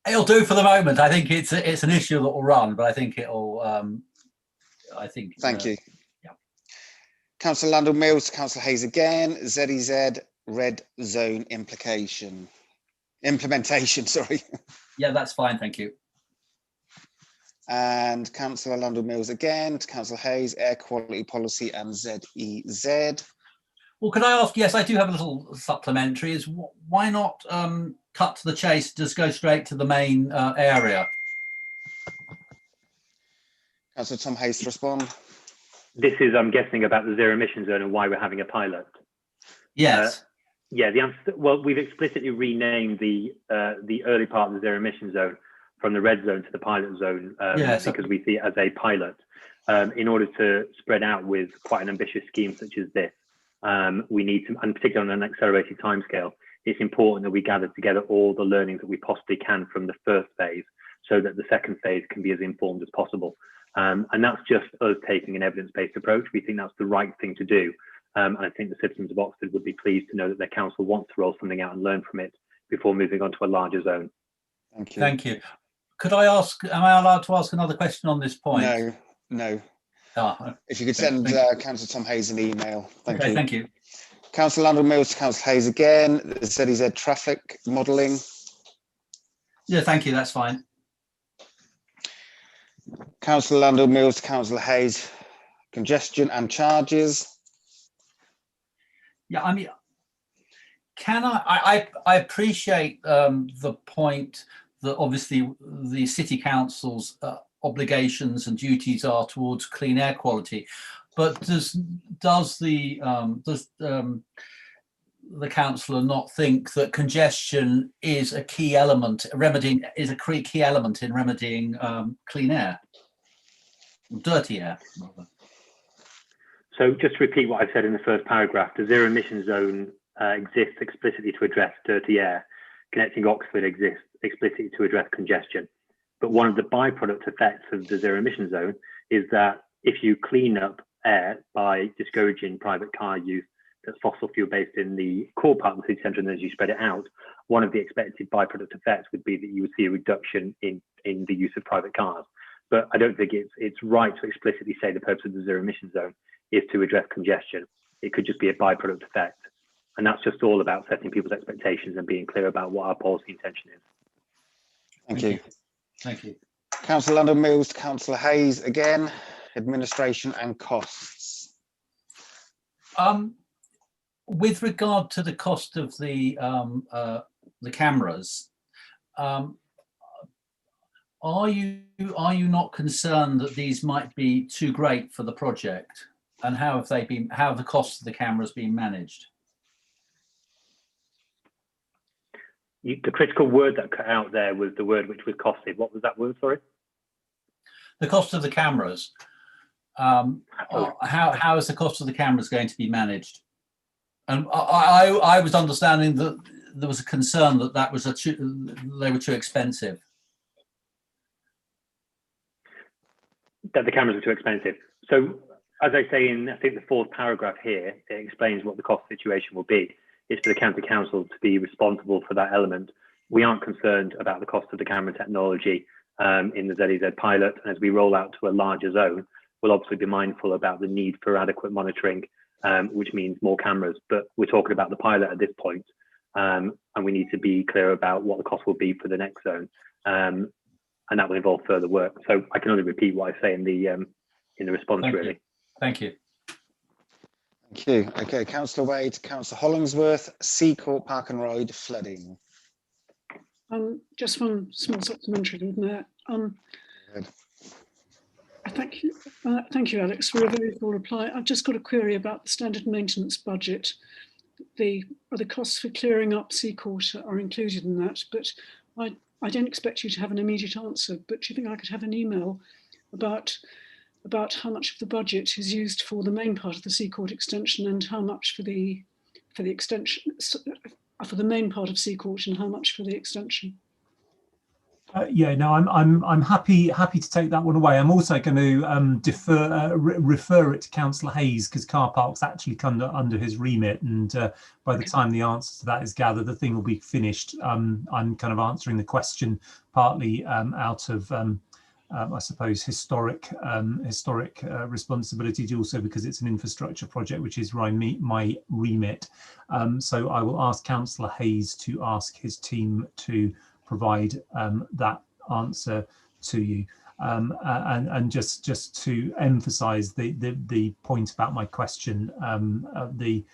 It'll do for the moment. I think it's an issue that will run, but I think it'll. Thank you. Yeah. Councillor Landell Mills to Councillor Hayes again. ZEZ red zone implementation. Sorry. Yeah, that's fine. Thank you. And Councillor Landell Mills again to Councillor Hayes, air quality policy and ZEZ. Well, can I ask? Yes, I do have a little supplementary. Is why not cut to the chase? Just go straight to the main area. Councillor Tom Hayes to respond. This is, I'm guessing, about the zero emission zone and why we're having a pilot. Yes. Yeah. The answer. Well, we've explicitly renamed the early part of the zero emission zone from the red zone to the pilot zone because we see it as a pilot. In order to spread out with quite an ambitious scheme such as this, we need to, and particularly on an accelerated timescale, it's important that we gather together all the learnings that we possibly can from the first phase so that the second phase can be as informed as possible. And that's just us taking an evidence-based approach. We think that's the right thing to do. And I think the citizens of Oxford would be pleased to know that their council wants to roll something out and learn from it before moving on to a larger zone. Thank you. Thank you. Could I ask, am I allowed to ask another question on this point? No, no. Ah, if you could send Councillor Tom Hayes an email. Thank okay, you. thank you. Councillor Landell Mills to Councillor Hayes again. The ZEZ traffic modelling. Yeah, thank you, that's fine. Councillor Landell Mills to Councillor Hayes. Congestion and charges. Yeah, I mean, can I appreciate the point that obviously the City Council's obligations and duties are towards clean air quality, but does the councillor not think that congestion is a key element, key element in remedying clean air, dirty air rather? So just to repeat what I said in the first paragraph, the zero emission zone exists explicitly to address dirty air. Connecting Oxford exists explicitly to address congestion. But one of the byproduct effects of the zero emission zone is that if you clean up air by discouraging private car use that's fossil fuel based in the core part of the city centre, and as you spread it out, one of the expected byproduct effects would be that you would see a reduction in the use of private cars. But I don't think it's right to explicitly say the purpose of the zero emission zone is to address congestion. It could just be a byproduct effect. And that's just all about setting people's expectations and being clear about what our policy intention is. Thank you. Thank you. Councillor Landell Mills to Councillor Hayes again. Administration and costs. With regard to the cost of the cameras, are you not concerned that these might be too great for the project? And how have the costs of the cameras been managed? The critical word that cut out there was the word which was costly. What was that word, sorry? The cost of the cameras. How is the cost of the cameras going to be managed? And I was understanding that there was a concern that they were too expensive. That the cameras are too expensive. So as I say in, I think, the fourth paragraph here, it explains what the cost situation will be. It's for the county council to be responsible for that element. We aren't concerned about the cost of the camera technology in the ZEZ pilot. And as we roll out to a larger zone, we'll obviously be mindful about the need for adequate monitoring, which means more cameras. But we're talking about the pilot at this point, and we need to be clear about what the cost will be for the next zone. And that will involve further work. So I can only repeat what I say in the response. Thank really. You. Thank you. Thank you. Okay, Councillor Wade, Councillor Hollingsworth, Seacourt Park and Ride flooding. Just one small supplementary, Lord Mayor. Thank you, Alex, for a very full reply. I've just got a query about the standard maintenance budget. The costs for clearing up Seacourt are included in that, but I don't expect you to have an immediate answer. But do you think I could have an email about how much of the budget is used for the main part of the Seacourt extension and how much for the extension, for the main part of Seacourt and how much for the extension? Yeah, no, I'm happy to take that one away. I'm also going to refer it to Councillor Hayes because car parks actually come under his remit, and by the time the answer to that is gathered, the thing will be finished. I'm kind of answering the question partly out of I suppose historic responsibility, also because it's an infrastructure project which is my remit. So I will ask Councillor Hayes to ask his team to provide that answer to you. And just to emphasize the point about my question, the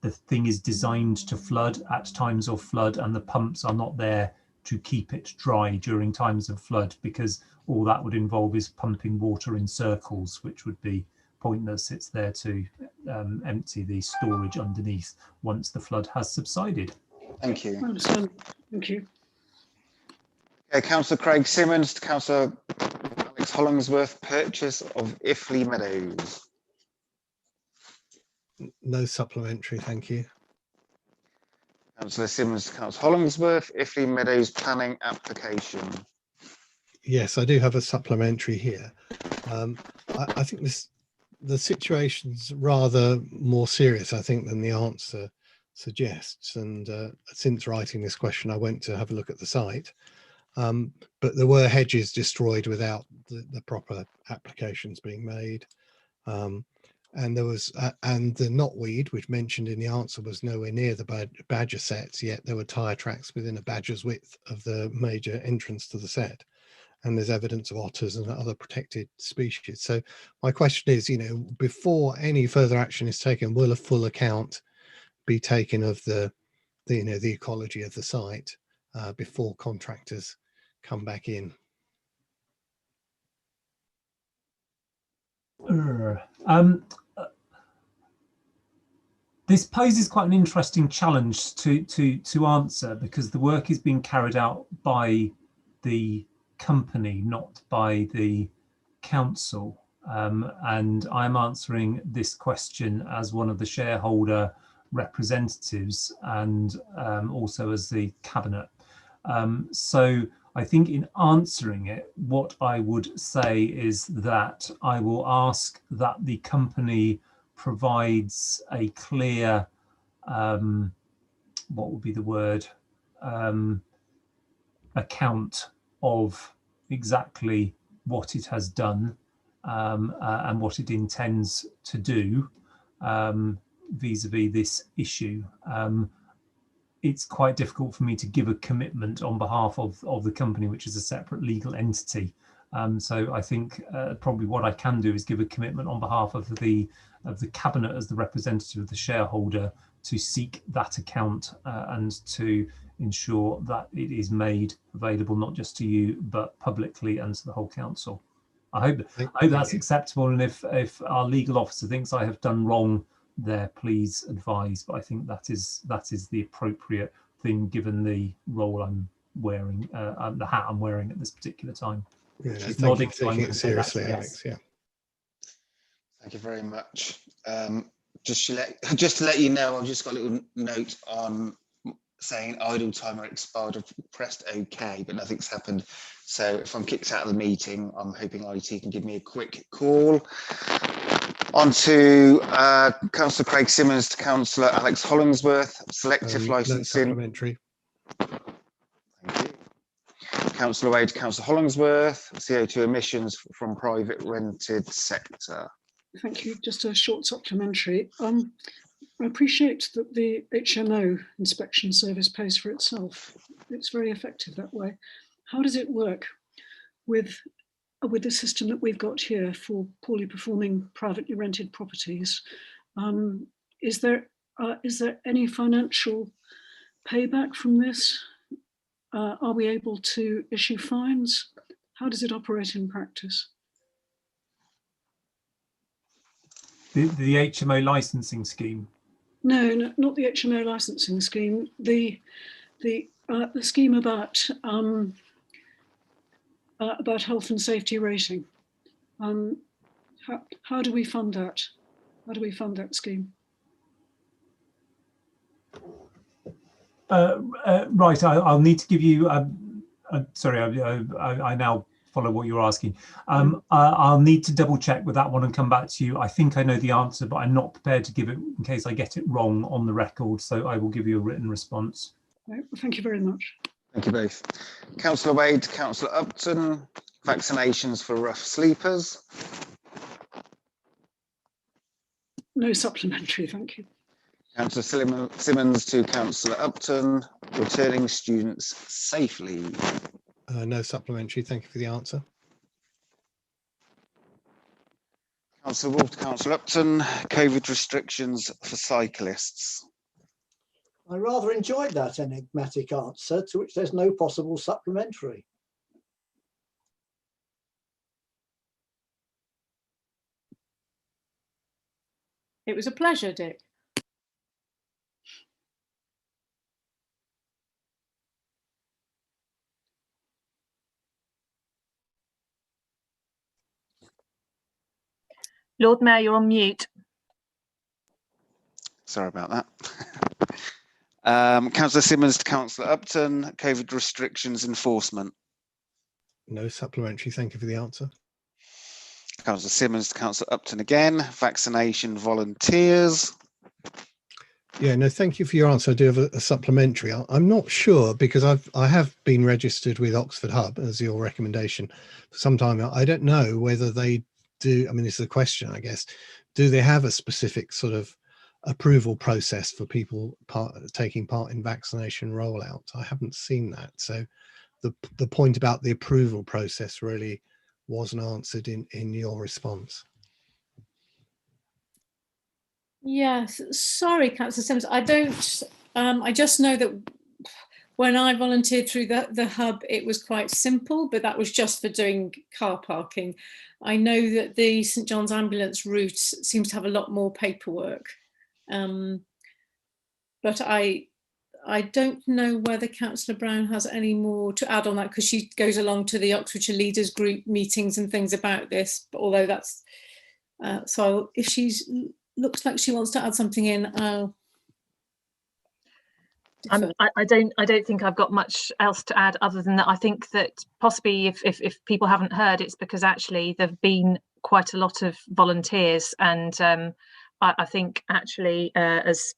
thing is designed to flood at times of flood, and the pumps are not there to keep it dry during times of flood, because all that would involve is pumping water in circles, which would be pointless. It's there to empty the storage underneath once the flood has subsided. Thank you. I understand. Thank you. Okay, Councillor Craig Simmons to Councillor Alex Hollingsworth, purchase of Iffley Meadows. No supplementary, thank you. Councillor Simmons to Councillor Hollingsworth, Iffley Meadows planning application. Yes, I do have a supplementary here. I think the situation's rather more serious, I think, than the answer suggests. And since writing this question, I went to have a look at the site. But there were hedges destroyed without the proper applications being made. And there was, and the knotweed, which mentioned in the answer, was nowhere near the badger sets, yet there were tyre tracks within a badger's width of the major entrance to the set. And there's evidence of otters and other protected species. So my question is, you know, before any further action is taken, will a full account be taken of the ecology of the site before contractors come back in? This poses quite an interesting challenge to answer, because the work is being carried out by the company, not by the council. And I'm answering this question as one of the shareholder representatives and also as the cabinet. So I think in answering it, what I would say is that I will ask that the company provides a clear, what would be the word, account of exactly what it has done and what it intends to do vis-a-vis this issue. It's quite difficult for me to give a commitment on behalf of the company, which is a separate legal entity. So I think probably what I can do is give a commitment on behalf of the cabinet as the representative of the shareholder to seek that account and to ensure that it is made available not just to you but publicly and to the whole council. I hope that's acceptable, and if our legal officer thinks I have done wrong there, please advise. But I think that is the appropriate thing given the role I'm wearing, the hat I'm wearing at this particular time. Yeah, thank you for taking it seriously, Alex. Yeah. Thank you very much. Just to let you know, I've just got a little note on saying idle timer expired. I've pressed OK, but nothing's happened. So if I'm kicked out of the meeting, I'm hoping IT can give me a quick call. On to Councillor Craig Simmons to Councillor Alex Hollingsworth, selective licensing. Supplementary. Thank you. Councillor Wade to Councillor Hollingsworth, CO2 emissions from private rented sector. Thank you. Just a short supplementary. I appreciate that the HMO inspection service pays for itself. It's very effective that way. How does it work with the system that we've got here for poorly performing privately rented properties? Is there any financial payback from this? Are we able to issue fines? How does it operate in practice? The HMO licensing scheme? No, not the HMO licensing scheme. The scheme about health and safety rating. How do we fund that? How do we fund that scheme? Right, I'll need to give you. Sorry, I now follow what you're asking. I'll need to double check with that one and come back to you. I think I know the answer, but I'm not prepared to give it in case I get it wrong on the record. So I will give you a written response. Right, well, thank you very much. Thank you both. Councillor Wade, Councillor Upton, vaccinations for rough sleepers. No supplementary, thank you. Councillor Simmons to Councillor Upton, returning students safely. No supplementary, thank you for the answer. Councillor Wolf to Councillor Upton, COVID restrictions for cyclists. I rather enjoyed that enigmatic answer, to which there's no possible supplementary. It was a pleasure, Dick. Lord Mayor, you're on mute. Sorry about that. Councillor Simmons to Councillor Upton, COVID restrictions enforcement. No supplementary, thank you for the answer. Councillor Simmons to Councillor Upton again. Vaccination volunteers. Yeah, no, thank you for your answer. I do have a supplementary. I'm not sure because I have been registered with Oxford Hub as your recommendation for some time. I don't know whether they do. I mean, this is a question, I guess. Do they have a specific sort of approval process for people taking part in vaccination rollout? I haven't seen that. So the point about the approval process really wasn't answered in your response. Yes, sorry, Councillor Sims. I don't. I just know that when I volunteered through the hub, it was quite simple, but that was just for doing car parking. I know that the St John's ambulance route seems to have a lot more paperwork, but I don't know whether Councillor Brown has any more to add on that, because she goes along to the Oxfordshire Leaders Group meetings and things about this. But although that's so, if she's looks like she wants to add something in, I don't think I've got much else to add other than that. I think that possibly if people haven't heard, it's because actually there've been quite a lot of volunteers, and I think actually as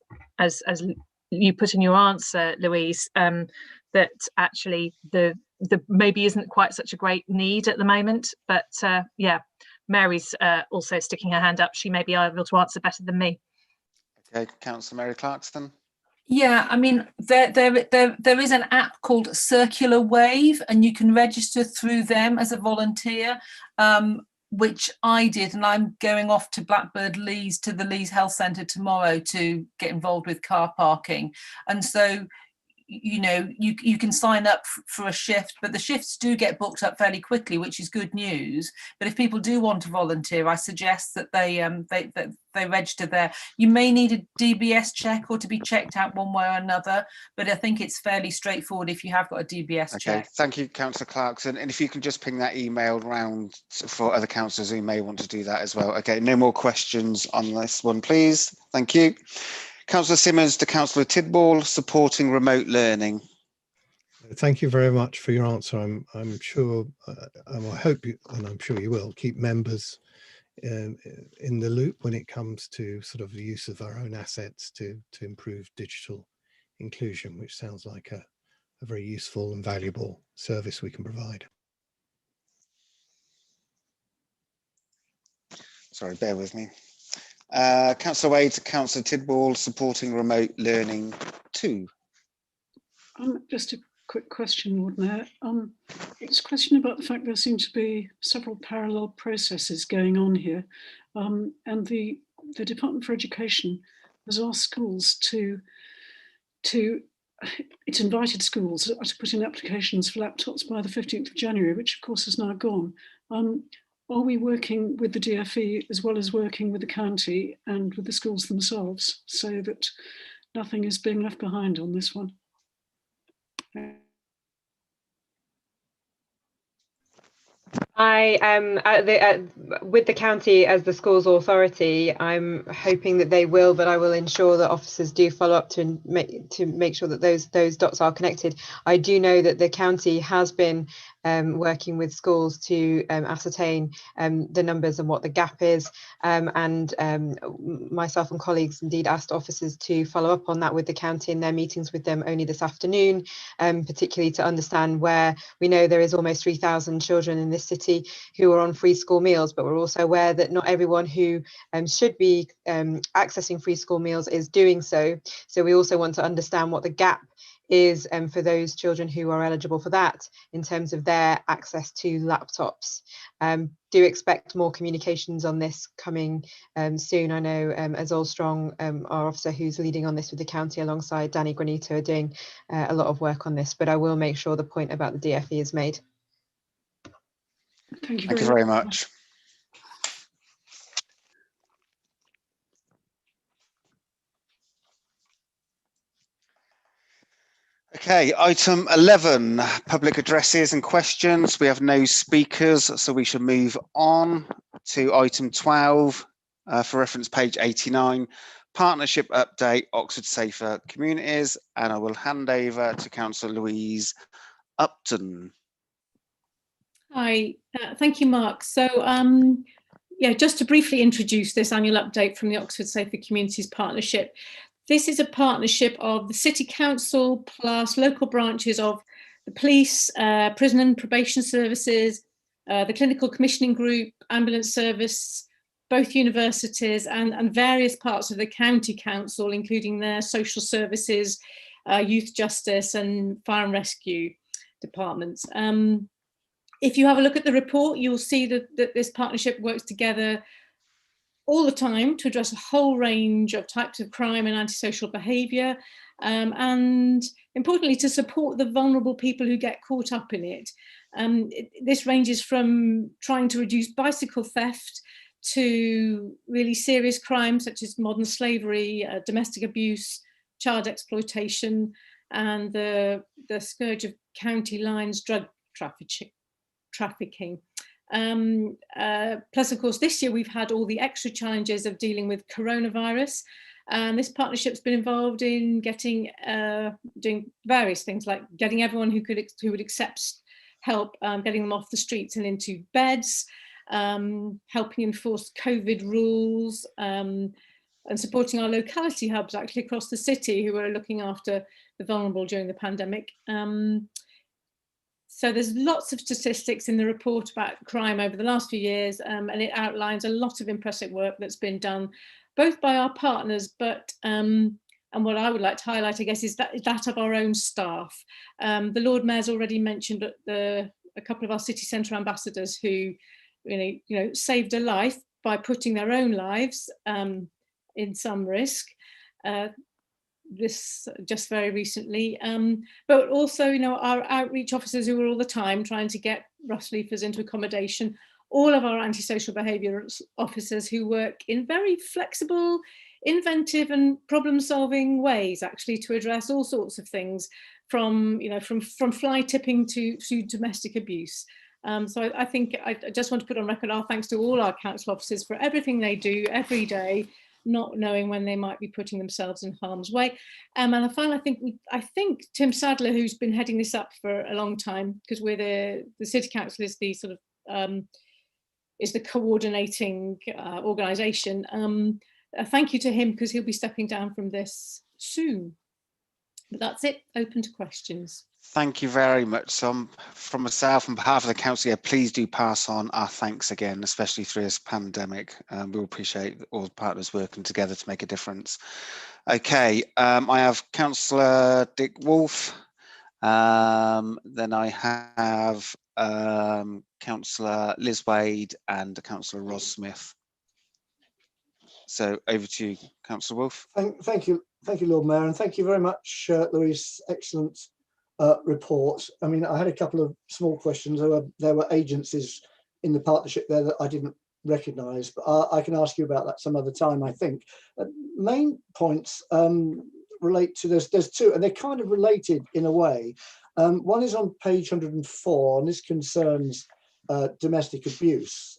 you put in your answer, Louise, that actually the maybe isn't quite such a great need at the moment. But yeah, Mary's also sticking her hand up. She may be able to answer better than me. Okay, Councillor Mary Clarkston. Yeah, I mean, there is an app called Circular Wave, and you can register through them as a volunteer, which I did, and I'm going off to Blackbird Leys to the Leys Health Centre tomorrow to get involved with car parking. And so, you know, you can sign up for a shift, but the shifts do get booked up fairly quickly, which is good news. But if people do want to volunteer, I suggest that they register there. You may need a DBS check or to be checked out one way or another, but I think it's fairly straightforward if you have got a DBS check. Okay, thank you, Councillor Clarkson. And if you can just ping that email round for other councillors who may want to do that as well. Okay, no more questions on this one, please. Thank you. Councillor Simmons to Councillor Tidball, supporting remote learning. Thank you very much for your answer. I'm sure, I hope you, and I'm sure you will, keep members in the loop when it comes to sort of the use of our own assets to improve digital inclusion, which sounds like a very useful and valuable service we can provide. Sorry, bear with me. Councillor Wade to Councillor Tidball, supporting remote learning 2. Just a quick question, Lord Mayor. It's a question about the fact there seem to be several parallel processes going on here, and the Department for Education has asked schools it's invited schools to put in applications for laptops by the 15th of January, which of course has now gone. Are we working with the DFE as well as working with the county and with the schools themselves so that nothing is being left behind on this one? With the county as the schools authority, I'm hoping that they will, but I will ensure that officers do follow up to make sure that those dots are connected. I do know that the county has been working with schools to ascertain the numbers and what the gap is, and myself and colleagues indeed asked officers to follow up on that with the county in their meetings with them only this afternoon, particularly to understand where we know there is almost 3,000 children in this city who are on free school meals, but we're also aware that not everyone who should be accessing free school meals is doing so. So we also want to understand what the gap is for those children who are eligible for that in terms of their access to laptops. Do expect more communications on this coming soon. I know Azol Strong, our officer who's leading on this with the county alongside Danny Granito, are doing a lot of work on this, but I will make sure the point about the DFE is made. Thank you very much. Okay, item 11, public addresses and questions. We have no speakers, so we should move on to item 12, for reference page 89, partnership update, Oxford Safer Communities, and I will hand over to Councillor Louise Upton. Hi, thank you, Mark. So yeah, just to briefly introduce this annual update from the Oxford Safer Communities Partnership. This is a partnership of the City Council plus local branches of the police, prison and probation services, the clinical commissioning group, ambulance service, both universities and various parts of the county council, including their social services, youth justice and fire and rescue departments. If you have a look at the report, you'll see that this partnership works together all the time to address a whole range of types of crime and antisocial behaviour, and importantly to support the vulnerable people who get caught up in it. This ranges from trying to reduce bicycle theft to really serious crimes such as modern slavery, domestic abuse, child exploitation, and the scourge of county lines drug trafficking. Plus, of course, this year we've had all the extra challenges of dealing with coronavirus, and this partnership's been involved in getting doing various things like getting everyone who would accept help, getting them off the streets and into beds, helping enforce COVID rules, and supporting our locality hubs actually across the city who are looking after the vulnerable during the pandemic. So there's lots of statistics in the report about crime over the last few years, and it outlines a lot of impressive work that's been done, both by our partners, but and what I would like to highlight, I guess, is that of our own staff. The Lord Mayor's already mentioned a couple of our city centre ambassadors who, you know, saved a life by putting their own lives in some risk. This just very recently, but also, you know, our outreach officers who are all the time trying to get rough sleepers into accommodation, all of our antisocial behaviour officers who work in very flexible, inventive and problem-solving ways actually to address all sorts of things, from, you know, from fly tipping to domestic abuse. So I think I just want to put on record our thanks to all our council officers for everything they do every day, not knowing when they might be putting themselves in harm's way. And finally, I think Tim Sadler, who's been heading this up for a long time, because we're the City Council is the sort of is the coordinating organisation. Thank you to him, because he'll be stepping down from this soon. But that's it, open to questions. Thank you very much. So from myself, on behalf of the council, yeah, please do pass on our thanks again, especially through this pandemic. We'll appreciate all the partners working together to make a difference. Okay, I have Councillor Dick Wolf. Then I have Councillor Liz Wade and Councillor Ros Smith. So over to you, Councillor Wolf. Thank you, Lord Mayor, and thank you very much, Louise. Excellent report. I mean, I had a couple of small questions. There were agencies in the partnership there that I didn't recognise, but I can ask you about that some other time, I think. Main points relate to, there's two, and they're kind of related in a way. One is on page 104, and this concerns domestic abuse.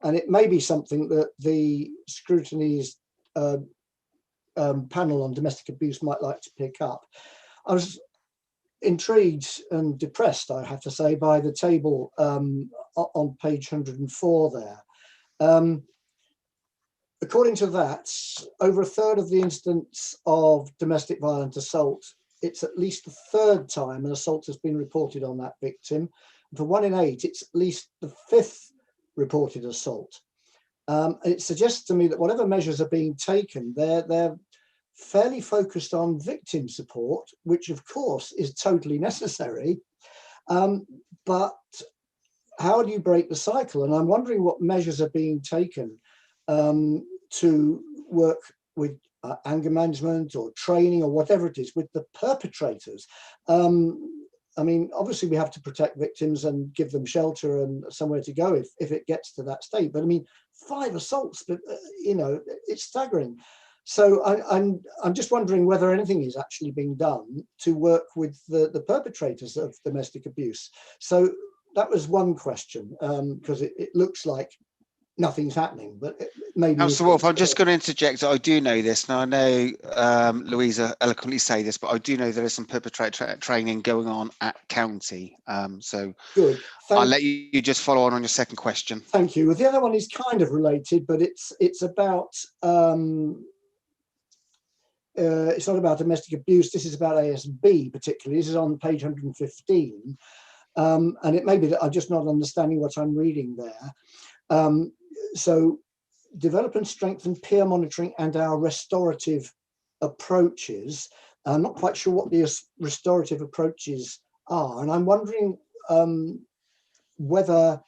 And it may be something that the scrutiny's panel on domestic abuse might like to pick up. I was intrigued and depressed, I have to say, by the table on page 104 there. According to that, over a third of the incidents of domestic violent assault, it's at least the third time an assault has been reported on that victim. And for 1 in 8, it's at least the 5th reported assault. It suggests to me that whatever measures are being taken, they're fairly focused on victim support, which of course is totally necessary. But how do you break the cycle? And I'm wondering what measures are being taken to work with anger management or training or whatever it is with the perpetrators. I mean, obviously we have to protect victims and give them shelter and somewhere to go if it gets to that state. But I mean, 5 assaults, but you know, it's staggering. So I'm just wondering whether anything is actually being done to work with the perpetrators of domestic abuse. So that was one question, because it looks like nothing's happening, but maybe. Councillor Wolf, I'm just going to interject. I do know this, and I know Louisa eloquently say this, but I do know there is some perpetrator training going on at county. So good. I'll let you just follow on your second question. Thank you. Well, the other one is kind of related, but it's about it's not about domestic abuse. This is about ASB particularly. This is on page 115, and it may be that I'm just not understanding what I'm reading there. So develop and strengthen peer monitoring and our restorative approaches. I'm not quite sure what the restorative approaches are, and I'm wondering whether,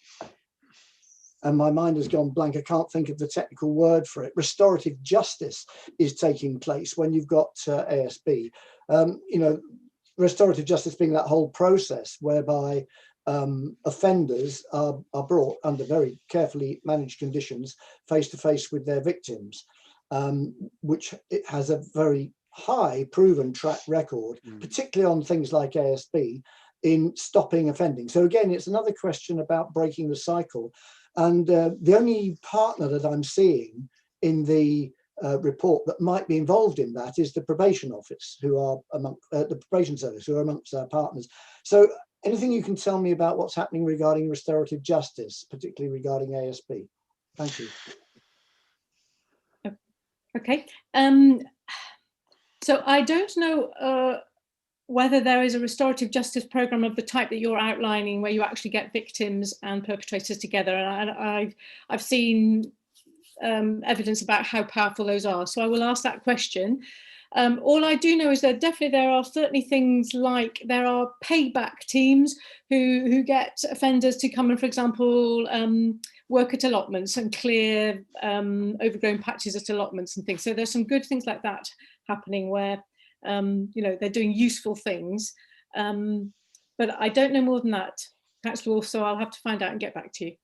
and my mind has gone blank, I can't think of the technical word for it, restorative justice is taking place when you've got ASB. You know, restorative justice being that whole process whereby offenders are brought under very carefully managed conditions face to face with their victims, which it has a very high proven track record, particularly on things like ASB, in stopping offending. So again, it's another question about breaking the cycle. And the only partner that I'm seeing in the report that might be involved in that is the probation office, who are among the probation service, who are amongst our partners. So anything you can tell me about what's happening regarding restorative justice, particularly regarding ASB? Thank you. Okay. So I don't know whether there is a restorative justice program of the type that you're outlining, where you actually get victims and perpetrators together. And I've seen evidence about how powerful those are. So I will ask that question. All I do know is that definitely there are certainly things like there are payback teams who get offenders to come and, for example, work at allotments and clear overgrown patches at allotments and things. So there's some good things like that happening where you know, they're doing useful things. But I don't know more than that, Councillor Wolf, so I'll have to find out and get back to you.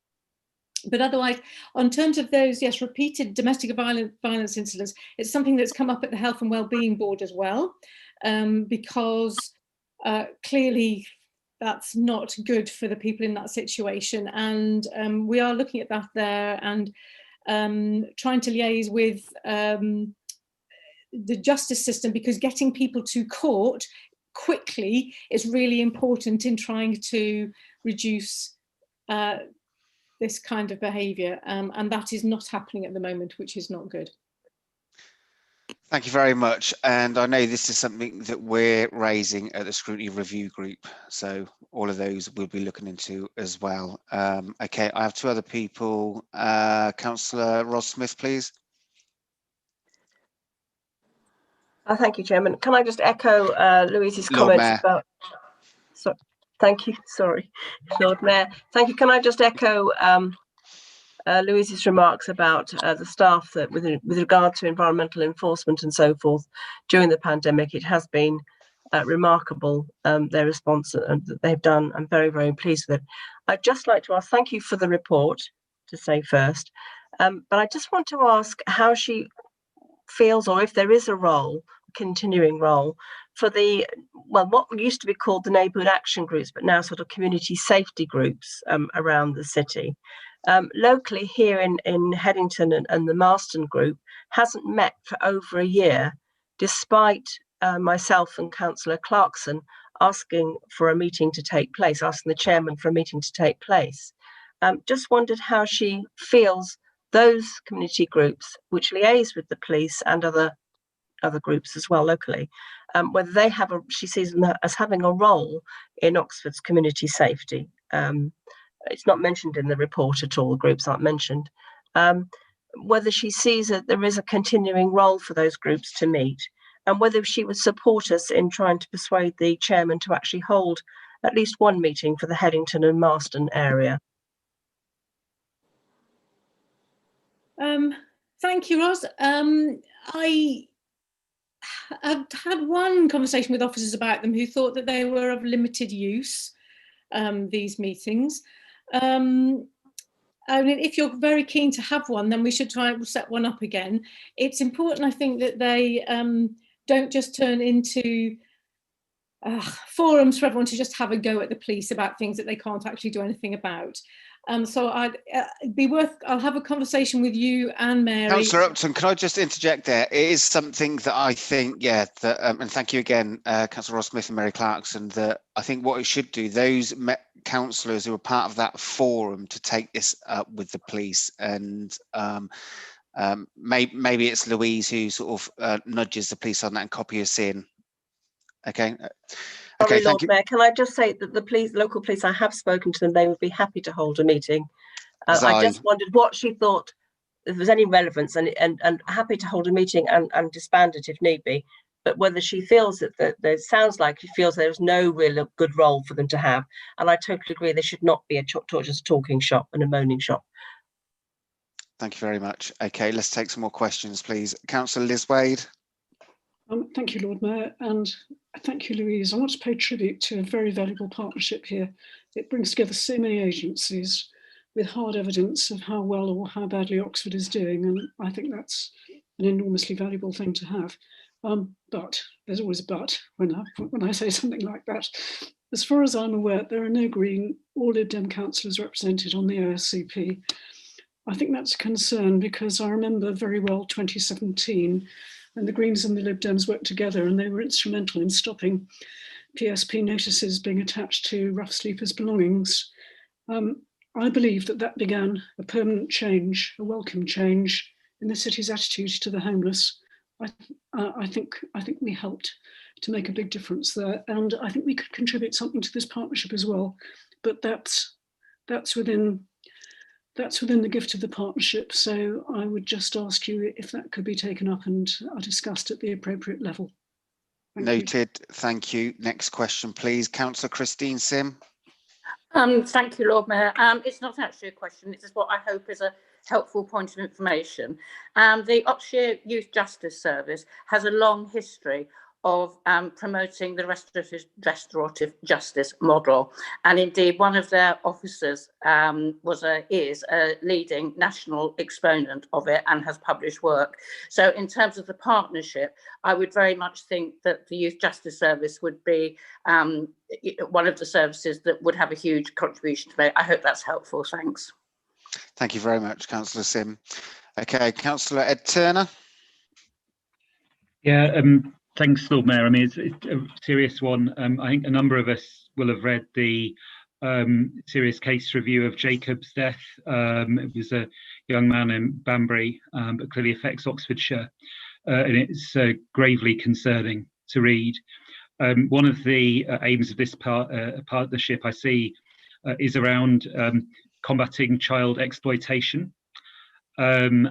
But otherwise, on terms of those, yes, repeated domestic violence incidents, it's something that's come up at the Health and Wellbeing Board as well, because clearly that's not good for the people in that situation. And we are looking at that there and trying to liaise with the justice system, because getting people to court quickly is really important in trying to reduce this kind of behaviour, and that is not happening at the moment, which is not good. Thank you very much. And I know this is something that we're raising at the Scrutiny Review Group, so all of those we'll be looking into as well. Okay, I have two other people. Councillor Ross Smith, please. Thank you, Chairman. Can I just echo Louise's Lord comments Mayor. about... Thank you. Sorry, Lord Mayor. Thank you. Can I just echo Louise's remarks about the staff that, with regard to environmental enforcement and so forth during the pandemic, it has been remarkable, their response that they've done. I'm very, very pleased with it. I'd just like to ask, thank you for the report, to say first, but I just want to ask how she feels, or if there is a role, continuing role, for the, well, what used to be called the neighbourhood action groups, but now sort of community safety groups around the city. Locally here in Headington and the Marston group hasn't met for over a year, despite myself and Councillor Clarkson asking for a meeting to take place, asking the chairman for a meeting to take place. Just wondered how she feels those community groups, which liaise with the police and other groups as well locally, whether they have she sees them as having a role in Oxford's community safety. It's not mentioned in the report at all, the groups aren't mentioned. Whether she sees that there is a continuing role for those groups to meet, and whether she would support us in trying to persuade the chairman to actually hold at least one meeting for the Headington and Marston area. Thank you, Ros. I've had one conversation with officers about them who thought that they were of limited use, these meetings. I mean, if you're very keen to have one, then we should try and set one up again. It's important, I think, that they don't just turn into forums for everyone to just have a go at the police about things that they can't actually do anything about. So it'd be worth, I'll have a conversation with you and Mary. Councillor Upton, can I just interject there? It is something that I think, yeah, that, and thank you again, Councillor Ross Smith and Mary Clarkson, that I think what it should do, those councillors who are part of that forum to take this up with the police, and maybe it's Louise who sort of nudges the police on that and copy us in. Okay. Sorry, Okay, Lord Mayor, can I just say that the police, local police, I have spoken to them, they would be happy to hold a meeting. I just wondered what she thought, if there was any relevance, and happy to hold a meeting and disband it if need be, but whether she feels that it sounds like she feels there's no real good role for them to have. And I totally agree, there should not be just a talking shop and a moaning shop. Thank you very much. Okay, let's take some more questions, please. Councillor Liz Wade. Thank you, Lord Mayor, and thank you, Louise. I want to pay tribute to a very valuable partnership here. It brings together so many agencies with hard evidence of how well or how badly Oxford is doing, and I think that's an enormously valuable thing to have. But there's always a but when I say something like that. As far as I'm aware, there are no Green or Lib Dem councillors represented on the OSCP. I think that's a concern because I remember very well 2017, and the Greens and the Lib Dems worked together and they were instrumental in stopping PSP notices being attached to rough sleepers' belongings. I believe that began a permanent change, a welcome change in the city's attitude to the homeless. I think we helped to make a big difference there, and I think we could contribute something to this partnership as well. But that's within the gift of the partnership. So I would just ask you if that could be taken up and discussed at the appropriate level. Noted. Thank you. Next question, please. Councillor Christine Sim. Thank you, Lord Mayor. It's not actually a question. This is what I hope is a helpful point of information. The Oxfordshire Youth Justice Service has a long history of promoting the restorative justice model, and indeed one of their officers is a leading national exponent of it and has published work. So in terms of the partnership, I would very much think that the Youth Justice Service would be one of the services that would have a huge contribution to make. I hope that's helpful. Thanks. Thank you very much, Councillor Sim. Okay, Councillor Ed Turner. Yeah, thanks, Lord Mayor. I mean, it's a serious one. I think a number of us will have read the serious case review of Jacob's death. It was a young man in Banbury, but clearly affects Oxfordshire, and it's gravely concerning to read. One of the aims of this partnership I see is around combating child exploitation. This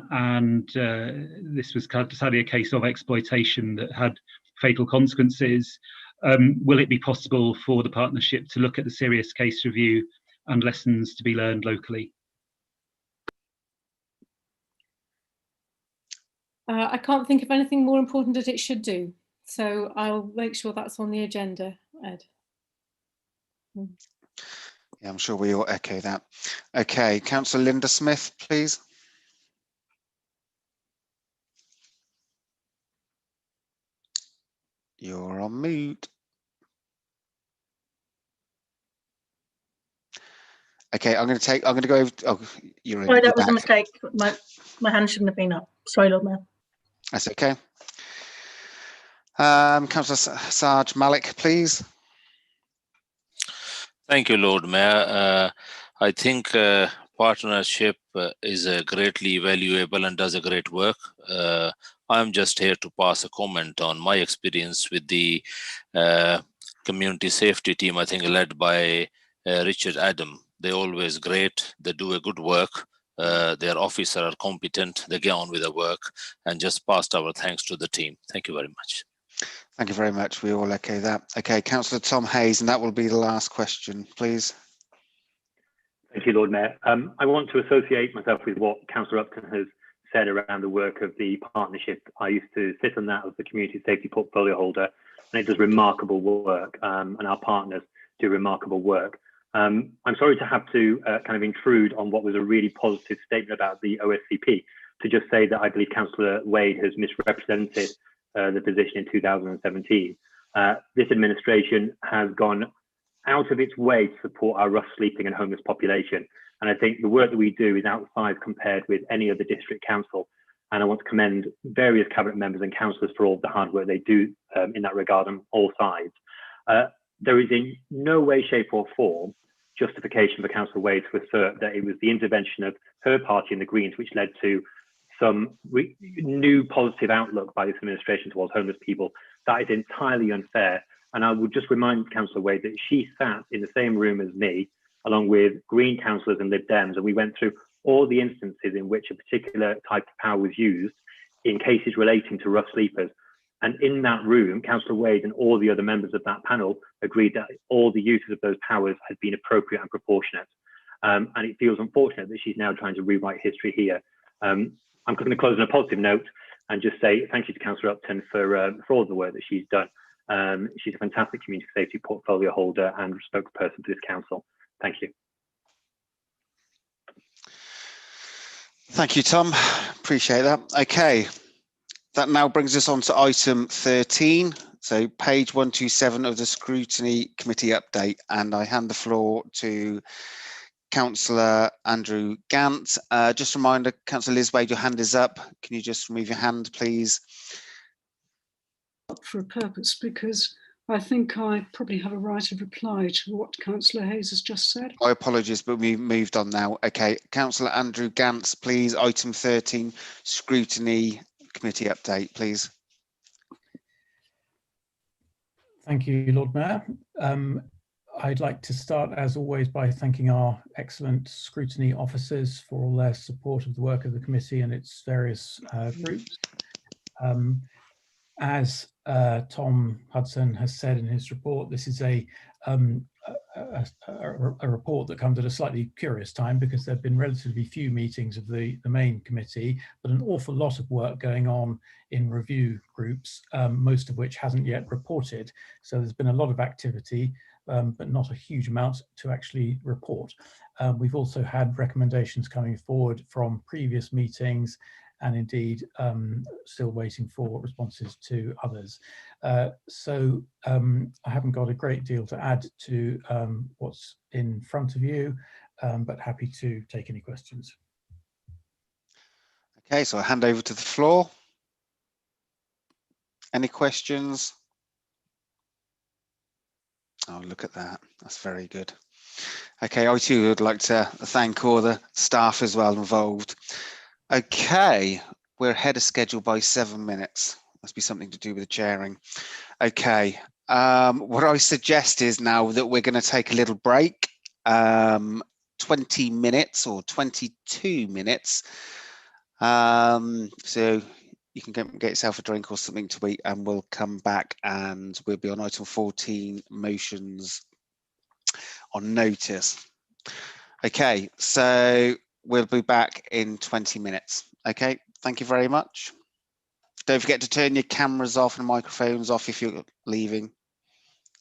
was sadly a case of exploitation that had fatal consequences. Will it be possible for the partnership to look at the serious case review and lessons to be learned locally? I can't think of anything more important that it should do, so I'll make sure that's on the agenda, Ed. Yeah, I'm sure we all echo that. Okay, Councillor Linda Smith, please. You're on mute. Okay, I'm going to go over. Oh, you're in. Sorry, that you're was back. a mistake. My hand shouldn't have been up. Sorry, Lord Mayor. That's okay. Councillor Sarge Malik, please. Thank you, Lord Mayor. I think partnership is greatly valuable and does a great work. I'm just here to pass a comment on my experience with the community safety team, I think led by Richard Adam. They're always great. They do a good work. Their officers are competent. They get on with the work, and just passed our thanks to the team. Thank you very much. Thank you very much. We all echo that. Okay, Councillor Tom Hayes, and that will be the last question, please. Thank you, Lord Mayor. I want to associate myself with what Councillor Upton has said around the work of the partnership. I used to sit on that as the community safety portfolio holder, and it does remarkable work, and our partners do remarkable work. I'm sorry to have to kind of intrude on what was a really positive statement about the OSCP, to just say that I believe Councillor Wade has misrepresented the position in 2017. This administration has gone out of its way to support our rough sleeping and homeless population. And I think the work that we do is outsized compared with any other district council. And I want to commend various cabinet members and councillors for all the hard work they do in that regard on all sides. There is in no way, shape or form justification for Councillor Wade to assert that it was the intervention of her party and the Greens which led to some new positive outlook by this administration towards homeless people. That is entirely unfair. And I would just remind Councillor Wade that she sat in the same room as me, along with Green councillors and Lib Dems, and we went through all the instances in which a particular type of power was used in cases relating to rough sleepers. And in that room, Councillor Wade and all the other members of that panel agreed that all the uses of those powers had been appropriate and proportionate. And it feels unfortunate that she's now trying to rewrite history here. I'm going to close on a positive note and just say thank you to Councillor Upton for all the work that she's done. She's a fantastic community safety portfolio holder and spokesperson for this council. Thank you. Thank you, Tom. Appreciate that. Okay, that now brings us on to item 13. So page 127 of the Scrutiny Committee update, and I hand the floor to Councillor Andrew Gant. Just a reminder, Councillor Liz Wade, your hand is up. Can you just remove your hand, please? For a purpose, because I think I probably have a right of reply to what Councillor Hayes has just said. My apologies, but we moved on now. Okay, Councillor Andrew Gant, please, item 13, Scrutiny Committee update, please. Thank you, Lord Mayor. I'd like to start, as always, by thanking our excellent scrutiny officers for all their support of the work of the committee and its various groups. As Tom Hudson has said in his report, this is a report that comes at a slightly curious time because there have been relatively few meetings of the main committee, but an awful lot of work going on in review groups, most of which hasn't yet reported. So there's been a lot of activity, but not a huge amount to actually report. We've also had recommendations coming forward from previous meetings, and indeed still waiting for responses to others. So I haven't got a great deal to add to what's in front of you, but happy to take any questions. Okay, so I'll hand over to the floor. Any questions? Oh, look at that. That's very good. Okay, I too would like to thank all the staff as well involved. Okay, we're ahead of schedule by 7 minutes. Must be something to do with the chairing. Okay, what I suggest is now that we're going to take a little break, 20 minutes or 22 minutes. So you can get yourself a drink or something to eat, and we'll come back and we'll be on item 14, motions on notice. Okay, so we'll be back in 20 minutes. Okay, thank you very much. Don't forget to turn your cameras off and microphones off if you're leaving,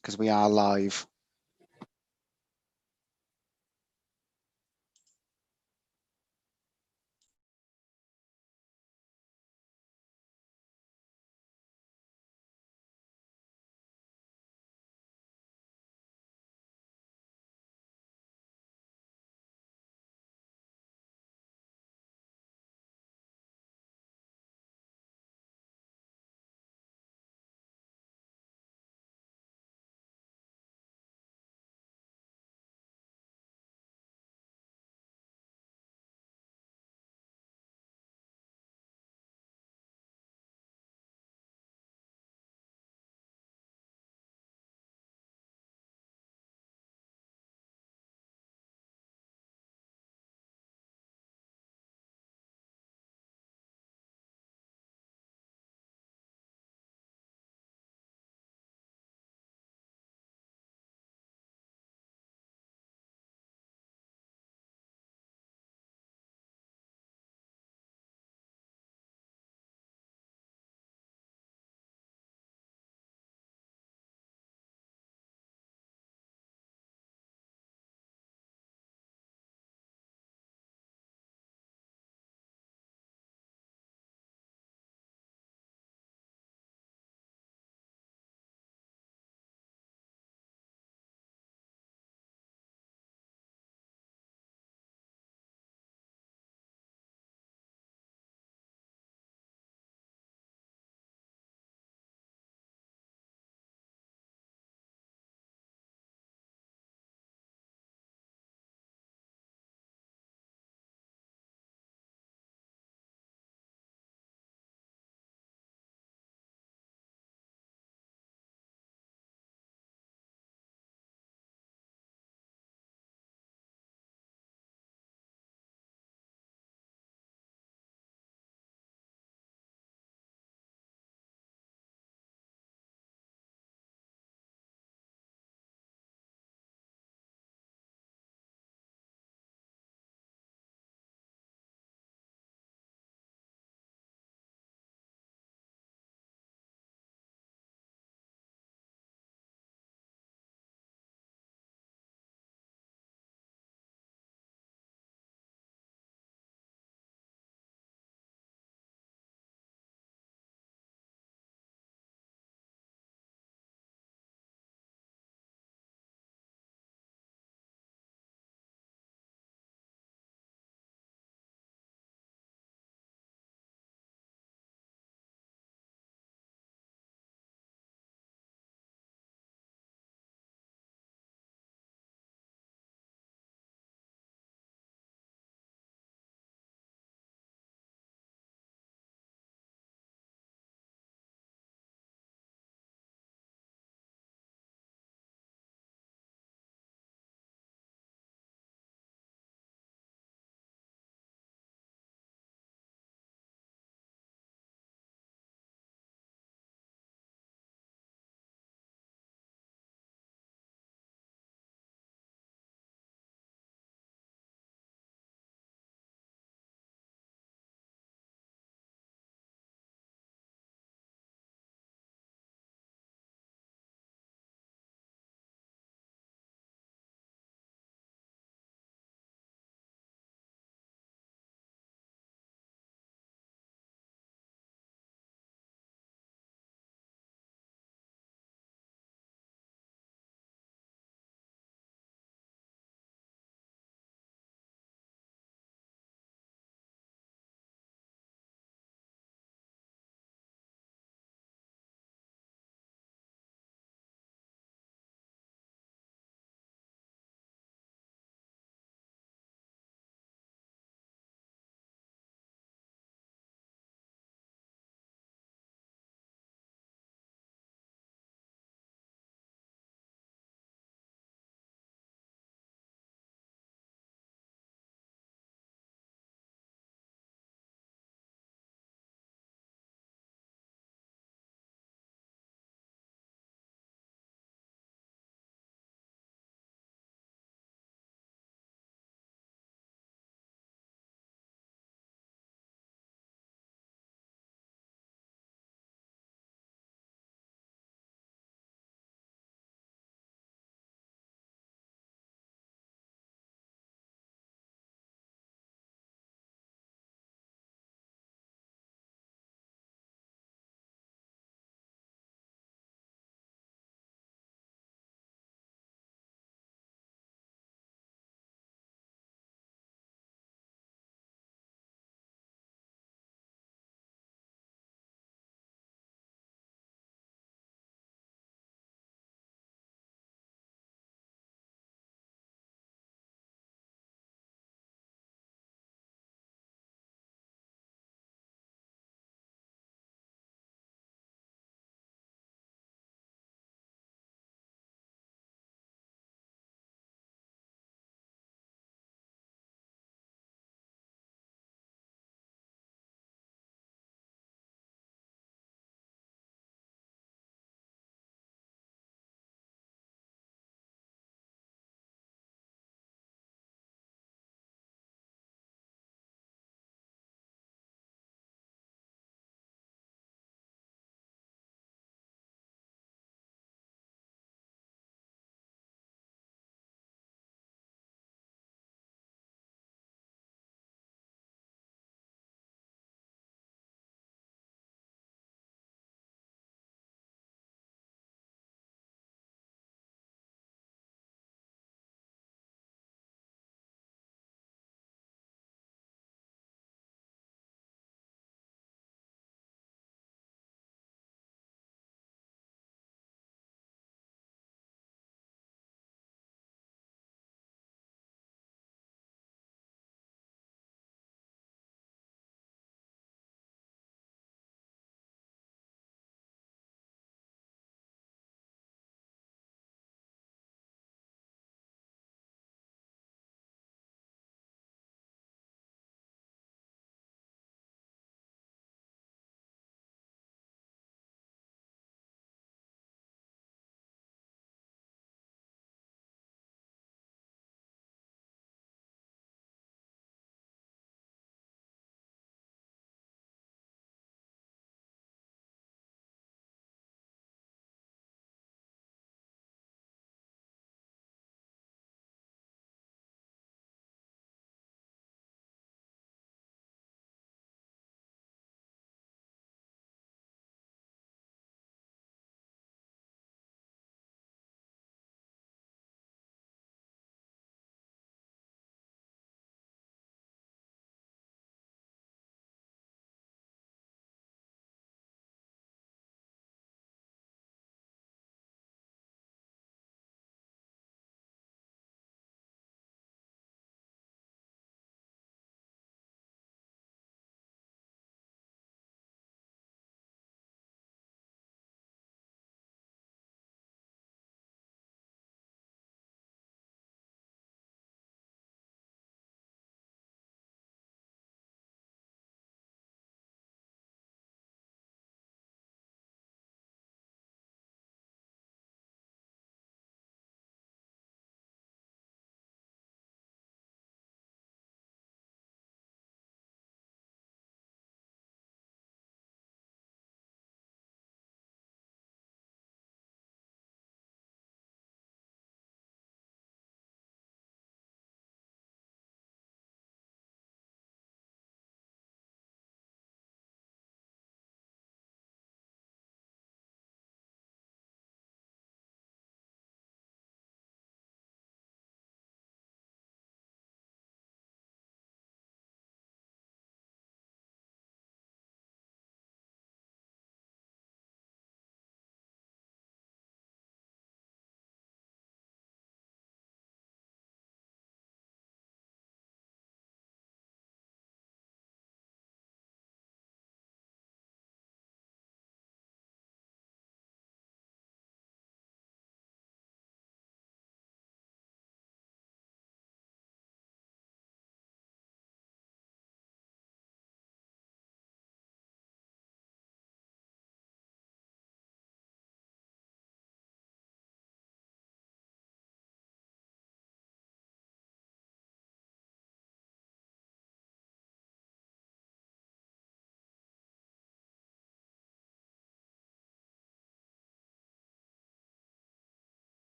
because we are live.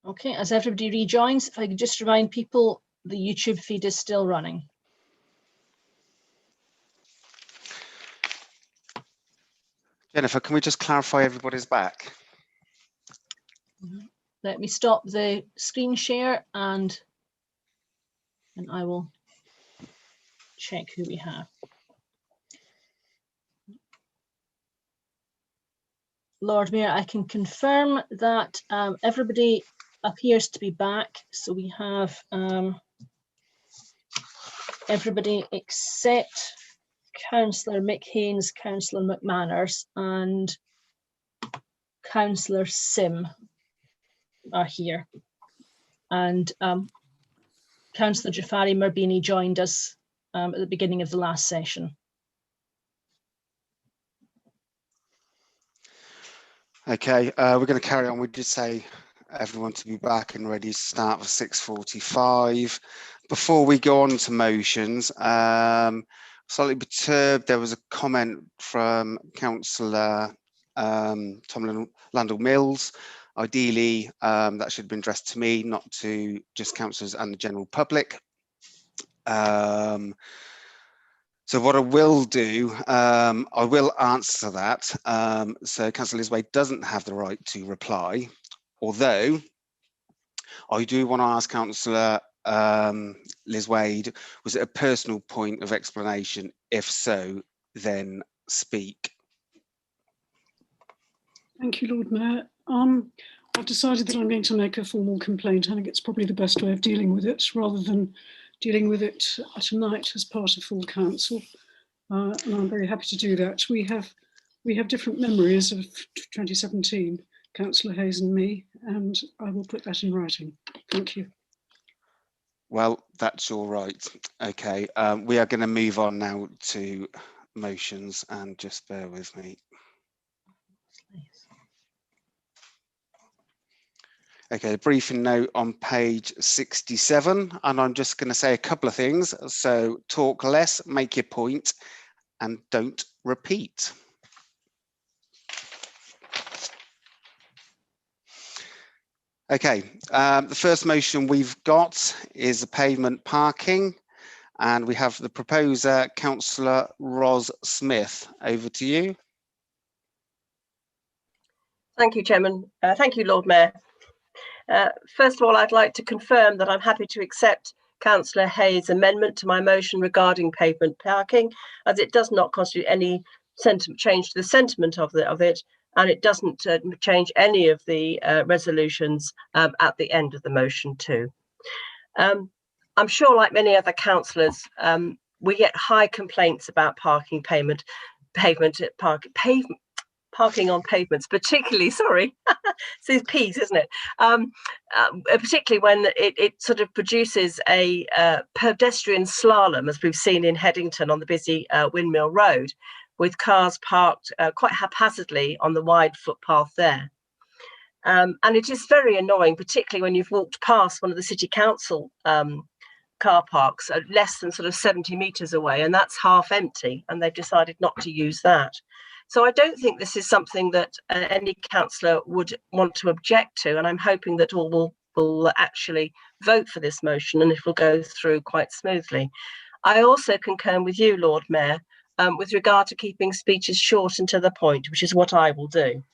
Okay, as everybody rejoins, if I could just remind people the YouTube feed is still running. Jennifer, can we just clarify everybody's back? Let me stop the screen share and I will check who we have. Lord Mayor, I can confirm that everybody appears to be back. So we have everybody except Councillor Mick Haynes, Councillor McManus and Councillor Sim are here. And Councillor Jafari Marbini joined us at the beginning of the last session. Okay, we're going to carry on. We did say everyone to be back and ready to start for 6:45. Before we go on to motions, slightly perturbed, there was a comment from Councillor Tom Landell Mills. Ideally, that should have been addressed to me, not to just councillors and the general public. So what I will do, I will answer that. So Councillor Liz Wade doesn't have the right to reply, although I do want to ask Councillor Liz Wade, was it a personal point of explanation? If so, then speak. Thank you, Lord Mayor. I've decided that I'm going to make a formal complaint. I think it's probably the best way of dealing with it, rather than dealing with it tonight as part of full council. And I'm very happy to do that. We have different memories of 2017, Councillor Hayes and me, and I will put that in writing. Thank you. Well, that's all right. Okay, we are going to move on now to motions, and just bear with me. Okay, a briefing note on page 67, and I'm just going to say a couple of things. So talk less, make your point, and don't repeat. Okay, the first motion we've got is the pavement parking, and we have the proposer, Councillor Ros Smith. Over to you. Thank you, Chairman. Thank you, Lord Mayor. First of all, I'd like to confirm that I'm happy to accept Councillor Hayes' amendment to my motion regarding pavement parking, as it does not constitute any change to the sentiment of it, and it doesn't change any of the resolutions at the end of the motion too. I'm sure, like many other councillors, we get high complaints about parking parking on pavements, particularly, sorry, it's P's, isn't it? Particularly when it sort of produces a pedestrian slalom, as we've seen in Headington on the busy Windmill Road, with cars parked quite haphazardly on the wide footpath there. And it is very annoying, particularly when you've walked past one of the City Council car parks less than sort of 70 metres away, and that's half empty, and they've decided not to use that. So I don't think this is something that any councillor would want to object to, and I'm hoping that all will actually vote for this motion and it will go through quite smoothly. I also concur with you, Lord Mayor, with regard to keeping speeches short and to the point, which is what I will do.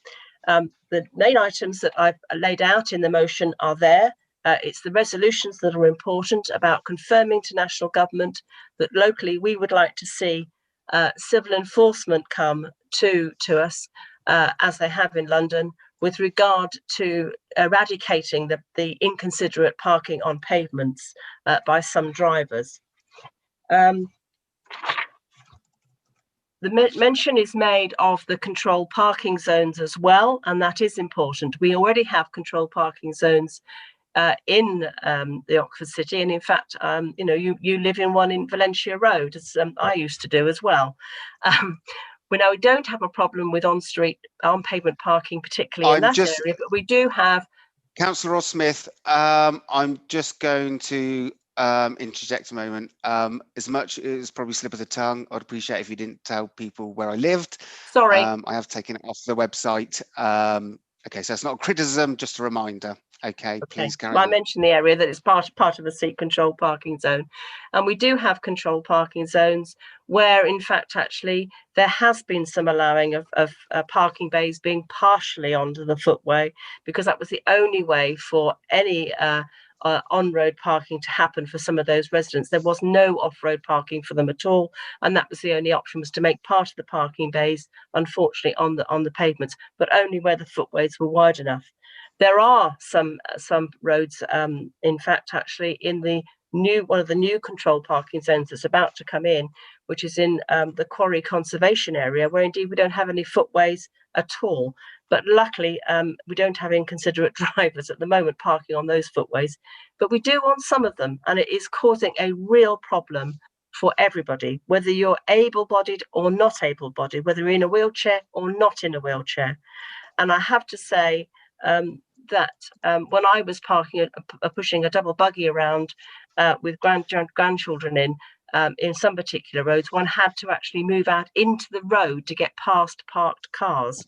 The main items that I've laid out in the motion are there. It's the resolutions that are important about confirming to national government that locally we would like to see civil enforcement come to us, as they have in London, with regard to eradicating the inconsiderate parking on pavements by some drivers. The mention is made of the controlled parking zones as well, and that is important. We already have controlled parking zones in the Oxford City, and in fact, you know, you live in one in Valentia Road, as I used to do as well. We don't have a problem with on-street, on-pavement parking, particularly in that area, but we do have. Councillor Ross Smith, I'm just going to interject a moment. As much as probably slip of the tongue, I'd appreciate if you didn't tell people where I lived. Sorry. I have taken it off the website. Okay, so it's not a criticism, just a reminder. Okay, Okay, please carry well, I on. mentioned the area that is part of a seat controlled parking zone, and we do have controlled parking zones where, in fact, actually there has been some allowing of parking bays being partially onto the footway, because that was the only way for any on-road parking to happen for some of those residents. There was no off-road parking for them at all, and that was the only option, was to make part of the parking bays, unfortunately, on the pavements, but only where the footways were wide enough. There are some roads, in fact, actually in the one of the new controlled parking zones that's about to come in, which is in the Quarry Conservation Area, where indeed we don't have any footways at all. But luckily, we don't have inconsiderate drivers at the moment parking on those footways, but we do on some of them, and it is causing a real problem for everybody, whether you're able-bodied or not able-bodied, whether you're in a wheelchair or not in a wheelchair. And I have to say, that when I was pushing a double buggy around with grandchildren in some particular roads, one had to actually move out into the road to get past parked cars.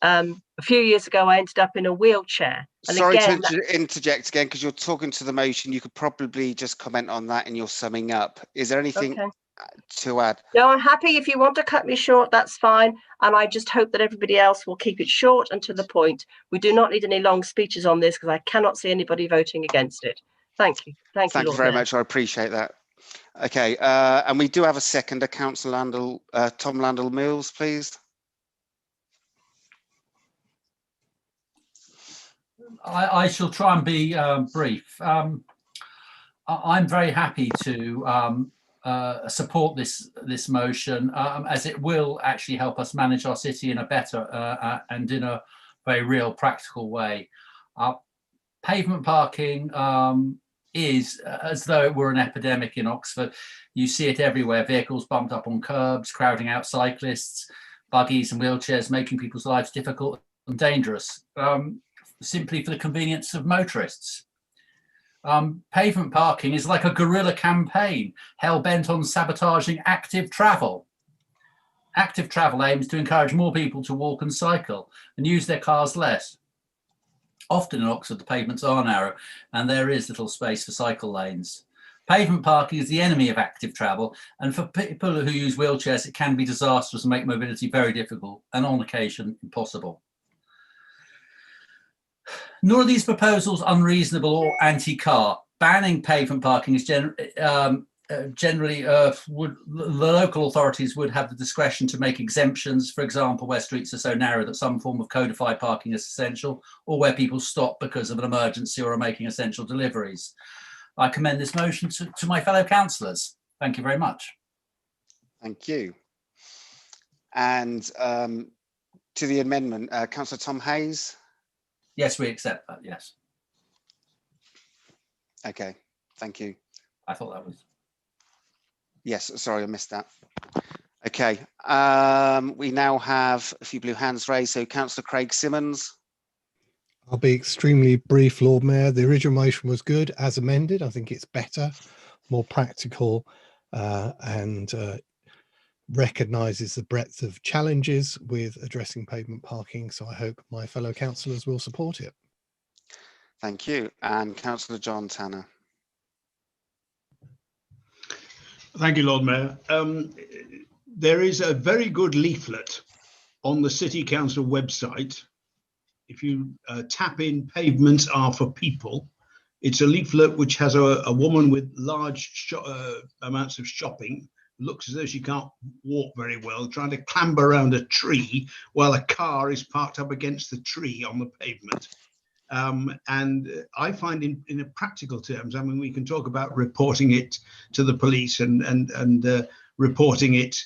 A few years ago, I ended up in a wheelchair. And Sorry again, to interject again, because you're talking to the motion. You could probably just comment on that in your summing up. Is there anything to add? No, I'm happy. If you want to cut me short, that's fine. And I just hope that everybody else will keep it short and to the point. We do not need any long speeches on this, because I cannot see anybody voting against it. Thank you. Thank you, Thank you very much. I appreciate that. Okay, and we do have a seconder, Councillor Landell, Tom Landell-Mills, please. I shall try and be brief. I'm very happy to support this motion, as it will actually help us manage our city in a better and in a very real practical way. Pavement parking is as though it were an epidemic in Oxford. You see it everywhere, vehicles bumped up on curbs, crowding out cyclists, buggies and wheelchairs, making people's lives difficult and dangerous, simply for the convenience of motorists. Pavement parking is like a guerrilla campaign hell-bent on sabotaging active travel. Active travel aims to encourage more people to walk and cycle and use their cars less. Often in Oxford, the pavements are narrow and there is little space for cycle lanes. Pavement parking is the enemy of active travel, and for people who use wheelchairs, it can be disastrous and make mobility very difficult and on occasion impossible. Nor are these proposals unreasonable or anti-car. Banning pavement parking is generally the local authorities would have the discretion to make exemptions, for example, where streets are so narrow that some form of codified parking is essential, or where people stop because of an emergency or are making essential deliveries. I commend this motion to my fellow councillors. Thank you very much. Thank you. And to the amendment, Councillor Tom Hayes. Yes, we accept that, yes. Okay, thank you. I thought that was... Yes, sorry, I missed that. Okay, we now have a few blue hands raised. So Councillor Craig Simmons. I'll be extremely brief, Lord Mayor. The original motion was good as amended. I think it's better, more practical, and recognises the breadth of challenges with addressing pavement parking. So I hope my fellow councillors will support it. Thank you. And Councillor John Tanner. Thank you, Lord Mayor. There is a very good leaflet on the City Council website. If you tap in "Pavements are for people," it's a leaflet which has a woman with large amounts of shopping, looks as though she can't walk very well, trying to clamber around a tree while a car is parked up against the tree on the pavement. And I find in a practical terms, I mean, we can talk about reporting it to the police and reporting it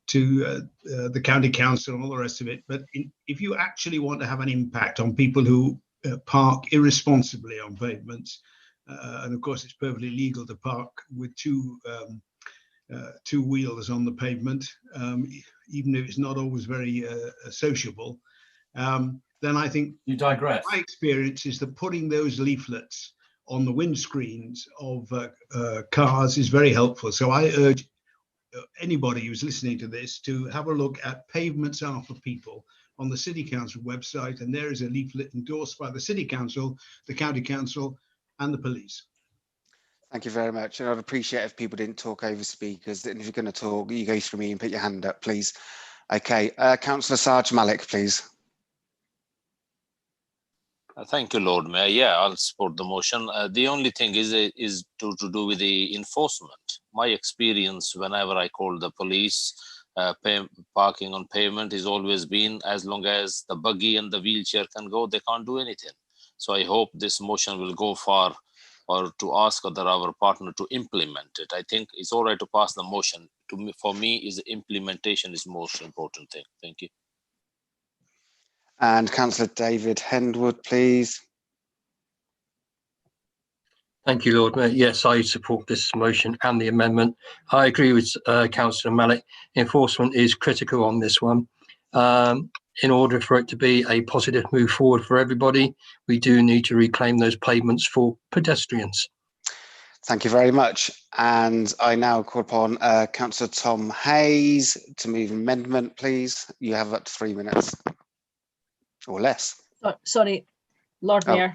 to the county council and all the rest of it. But if you actually want to have an impact on people who park irresponsibly on pavements, and of course it's perfectly legal to park with two wheels on the pavement, even if it's not always very sociable, then I think you digress. My experience is that putting those leaflets on the windscreens of cars is very helpful. So I urge anybody who's listening to this to have a look at "Pavements Are for People," on the City Council website, and there is a leaflet endorsed by the City Council, the County Council and the police. Thank you very much. And I'd appreciate if people didn't talk over speakers. And if you're going to talk, you go through me and put your hand up, please. Okay, Councillor Sarge Malik, please. Thank you, Lord Mayor. Yeah, I'll support the motion. The only thing is to do with the enforcement. My experience, whenever I call the police, parking on pavement has always been, as long as the buggy and the wheelchair can go, they can't do anything. So I hope this motion will go far, or to ask our partner to implement it. I think it's all right to pass the motion. For me, is implementation is most important thing. Thank you. And Councillor David Hendwood, please. Thank you, Lord Mayor. Yes, I support this motion and the amendment. I agree with Councillor Malik. Enforcement is critical on this one. In order for it to be a positive move forward for everybody, we do need to reclaim those pavements for pedestrians. Thank you very much. And I now call upon Councillor Tom Hayes to move amendment, please. You have up to 3 minutes or less. Sorry, Lord Mayor.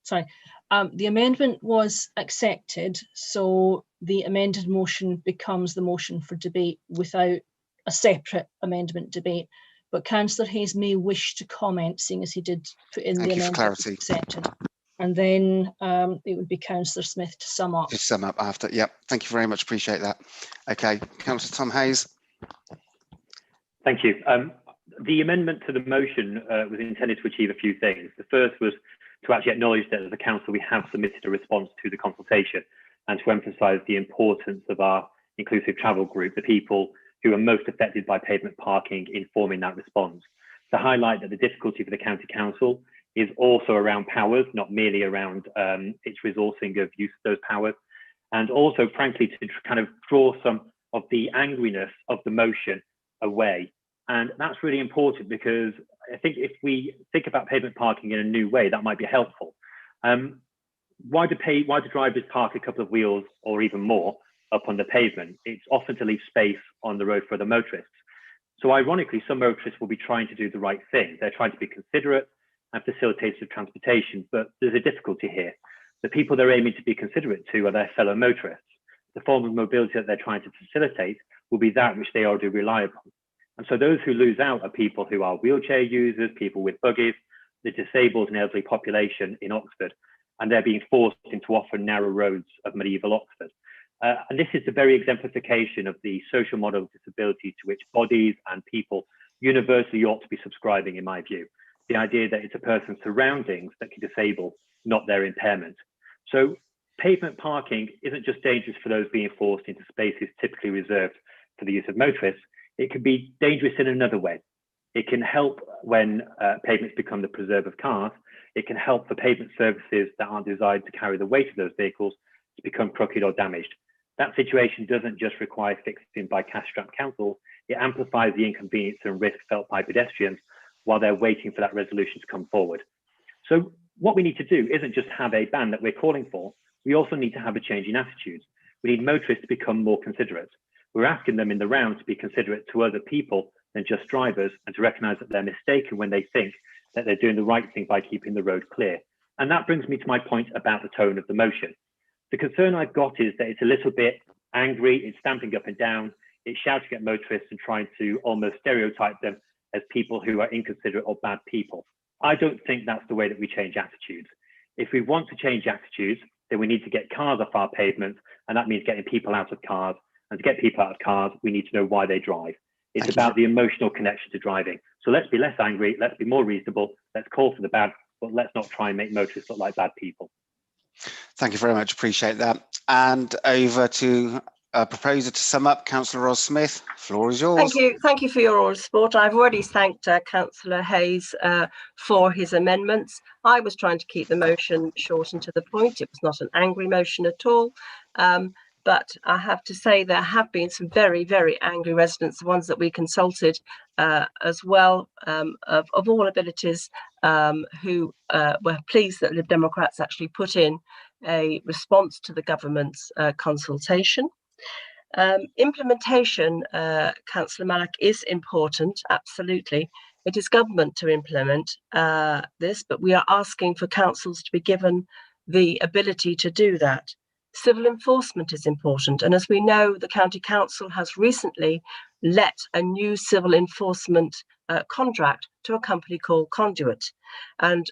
Sorry. The amendment was accepted, so the amended motion becomes the motion for debate without a separate amendment debate. But Councillor Hayes may wish to comment, seeing as he did put in the amendment accepted. And then it would be Councillor Smith to sum up. To sum up after, yep. Thank you very much, appreciate that. Okay, Councillor Tom Hayes. Thank you. The amendment to the motion was intended to achieve a few things. The first was to actually acknowledge that as a council we have submitted a response to the consultation, and to emphasise the importance of our inclusive travel group, the people who are most affected by pavement parking, in forming that response. To highlight that the difficulty for the County Council is also around powers, not merely around its resourcing of use of those powers, and also frankly to kind of draw some of the angriness of the motion away. And that's really important, because I think if we think about pavement parking in a new way, that might be helpful. Why do drivers park a couple of wheels or even more up on the pavement? It's often to leave space on the road for the motorists. So ironically, some motorists will be trying to do the right thing. They're trying to be considerate and facilitators of transportation, but there's a difficulty here. The people they're aiming to be considerate to are their fellow motorists. The form of mobility that they're trying to facilitate will be that which they already rely upon. And so those who lose out are people who are wheelchair users, people with buggies, the disabled and elderly population in Oxford, and they're being forced into often narrow roads of medieval Oxford. And this is the very exemplification of the social model of disability to which bodies and people universally ought to be subscribing, in my view. The idea that it's a person's surroundings that can disable, not their impairment. So pavement parking isn't just dangerous for those being forced into spaces typically reserved for the use of motorists. It can be dangerous in another way. It can help when pavements become the preserve of cars. It can help for pavement services that aren't designed to carry the weight of those vehicles to become crooked or damaged. That situation doesn't just require fixing by cash-strapped councils. It amplifies the inconvenience and risk felt by pedestrians while they're waiting for that resolution to come forward. So what we need to do isn't just have a ban that we're calling for. We also need to have a change in attitudes. We need motorists to become more considerate. We're asking them in the round to be considerate to other people than just drivers, and to recognise that they're mistaken when they think that they're doing the right thing by keeping the road clear. And that brings me to my point about the tone of the motion. The concern I've got is that it's a little bit angry, it's stamping up and down, it's shouting at motorists and trying to almost stereotype them as people who are inconsiderate or bad people. I don't think that's the way that we change attitudes. If we want to change attitudes, then we need to get cars off our pavements, and that means getting people out of cars. And to get people out of cars, we need to know why they drive. It's about the emotional connection to driving. So let's be less angry, let's be more reasonable, let's call for the bad, but let's not try and make motorists look like bad people. Thank you very much, appreciate that. And over to a proposer to sum up, Councillor Ros Smith, floor is yours. Thank you for your oral support. I've already thanked Councillor Hayes for his amendments. I was trying to keep the motion short and to the point. It was not an angry motion at all. But I have to say there have been some very, very angry residents, the ones that we consulted as well, of all abilities, who were pleased that Lib Democrats actually put in a response to the government's consultation. Implementation, Councillor Malik, is important, absolutely. It is government to implement this, but we are asking for councils to be given the ability to do that. Civil enforcement is important, and as we know, the County Council has recently let a new civil enforcement contract to a company called Conduit. And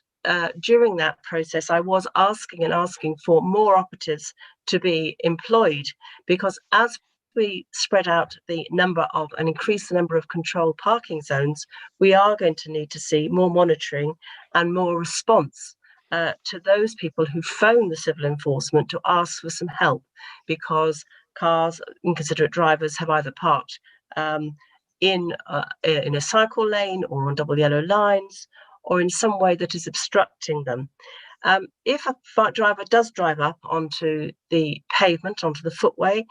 during that process, I was asking for more operatives to be employed, because as we spread out the number of and increase the number of controlled parking zones, we are going to need to see more monitoring and more response to those people who phone the civil enforcement to ask for some help, because cars, inconsiderate drivers, have either parked in a cycle lane or on double yellow lines, or in some way that is obstructing them. If a driver does drive up onto the pavement, onto the footway,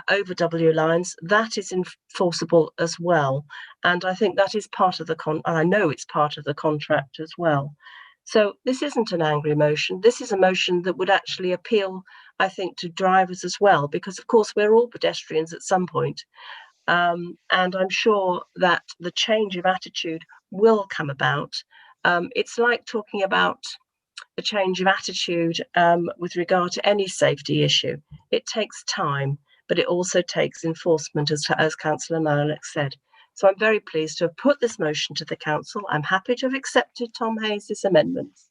over W lines, that is enforceable as well. And I think that is part of the I know it's part of the contract as well. So this isn't an angry motion. This is a motion that would actually appeal, I think, to drivers as well, because of course we're all pedestrians at some point. And I'm sure that the change of attitude will come about. It's like talking about a change of attitude with regard to any safety issue. It takes time, but it also takes enforcement, as Councillor Malik said. So I'm very pleased to have put this motion to the council. I'm happy to have accepted Tom Hayes' amendments,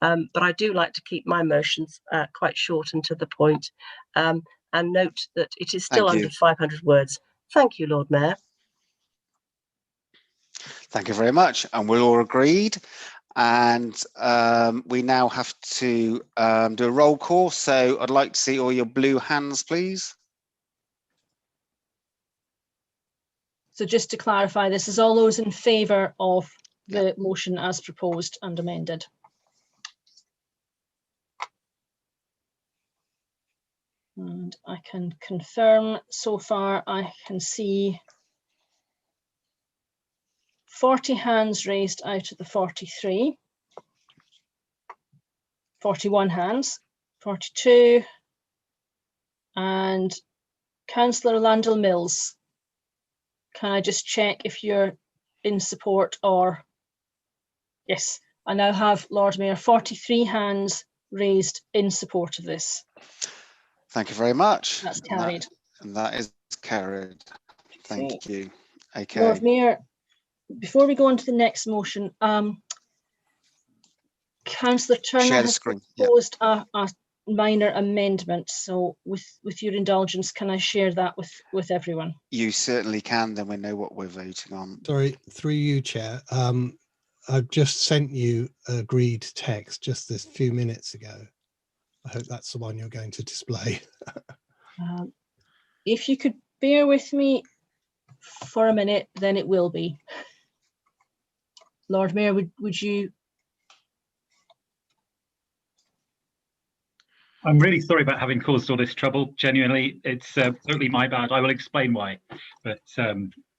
but I do like to keep my motions quite short and to the point, and note that it is still under 500 words. Thank you, Lord Mayor. Thank you very much, and we're all agreed. And we now have to do a roll call. So I'd like to see all your blue hands, please. So just to clarify, this is all those in favour of the motion as proposed and amended. And I can confirm so far I can see 40 hands raised out of the 43, 41 hands, 42, and Councillor Landell Mills. Can I just check if you're in support or? Yes, I now have, Lord Mayor, 43 hands raised in support of this. Thank you very much. That's carried. And that is carried. Thank you. Okay. Lord Mayor, before we go on to the next motion, Councillor Turner has proposed a minor amendment. So with your indulgence, can I share that with everyone? You certainly can, then we know what we're voting on. Sorry, through you, Chair. I've just sent you agreed text just this few minutes ago. I hope that's the one you're going to display. If you could bear with me for a minute, then it will be. Lord Mayor, would you? I'm really sorry about having caused all this trouble. Genuinely, it's totally my bad. I will explain why. But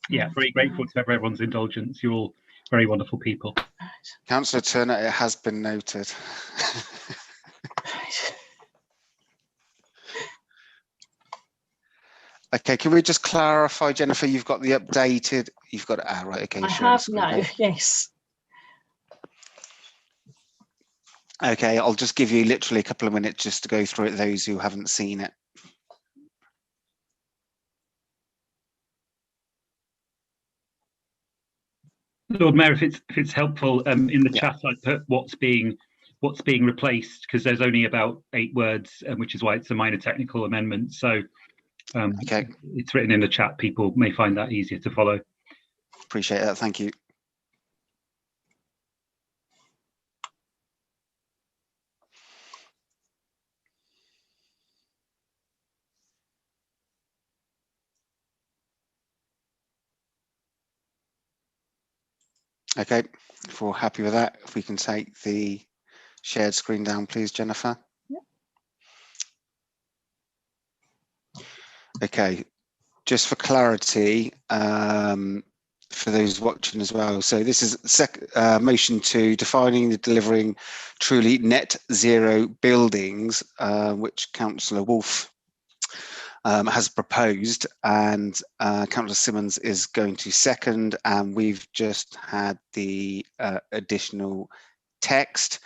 yeah, very grateful to everyone's indulgence. You're all very wonderful people. Councillor Turner, it has been noted. Okay, can we just clarify, Jennifer, you've got the updated, you've got it, right, okay. I have now, yes. Okay, I'll just give you literally a couple of minutes just to go through it, those who haven't seen it. Lord Mayor, if it's helpful, in the chat I put what's being replaced, because there's only about 8 words, which is why it's a minor technical amendment. So okay, it's written in the chat. People may find that easier to follow. Appreciate that. Thank you. Okay, if we're happy with that, if we can take the shared screen down, please, Jennifer. Yep. Okay, just for clarity, for those watching as well. So this is motion 2, defining and delivering truly net zero buildings, which Councillor Wolf has proposed, and Councillor Simmons is going to second, and we've just had the additional text.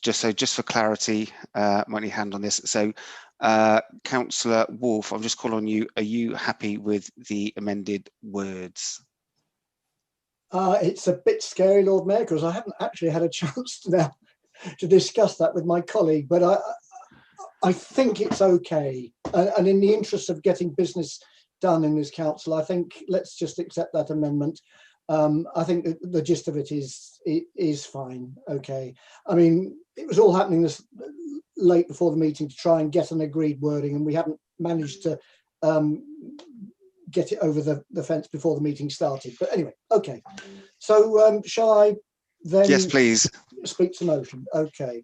Just for clarity, might need a hand on this. So, Councillor Wolf, I'm just calling on you. Are you happy with the amended words? It's a bit scary, Lord Mayor, because I haven't actually had a chance to discuss that with my colleague, but I think it's okay. And in the interest of getting business done in this council, I think let's just accept that amendment. I think the gist of it is fine. Okay. I mean, it was all happening this late before the meeting to try and get an agreed wording, and we haven't managed to get it over the fence before the meeting started. But anyway, okay. So shall I then? Yes, please. Speak to motion. Okay.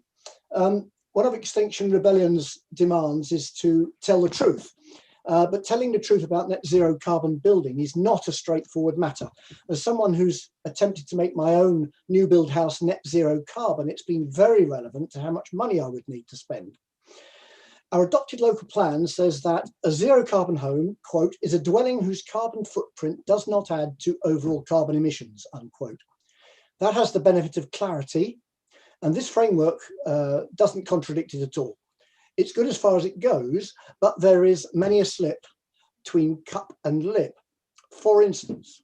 One of Extinction Rebellion's demands is to tell the truth. But telling the truth about net zero carbon building is not a straightforward matter. As someone who's attempted to make my own new build house net zero carbon, it's been very relevant to how much money I would need to spend. Our adopted local plan says that a zero carbon home, quote, is a dwelling whose carbon footprint does not add to overall carbon emissions, unquote. That has the benefit of clarity, and this framework doesn't contradict it at all. It's good as far as it goes, but there is many a slip between cup and lip. For instance,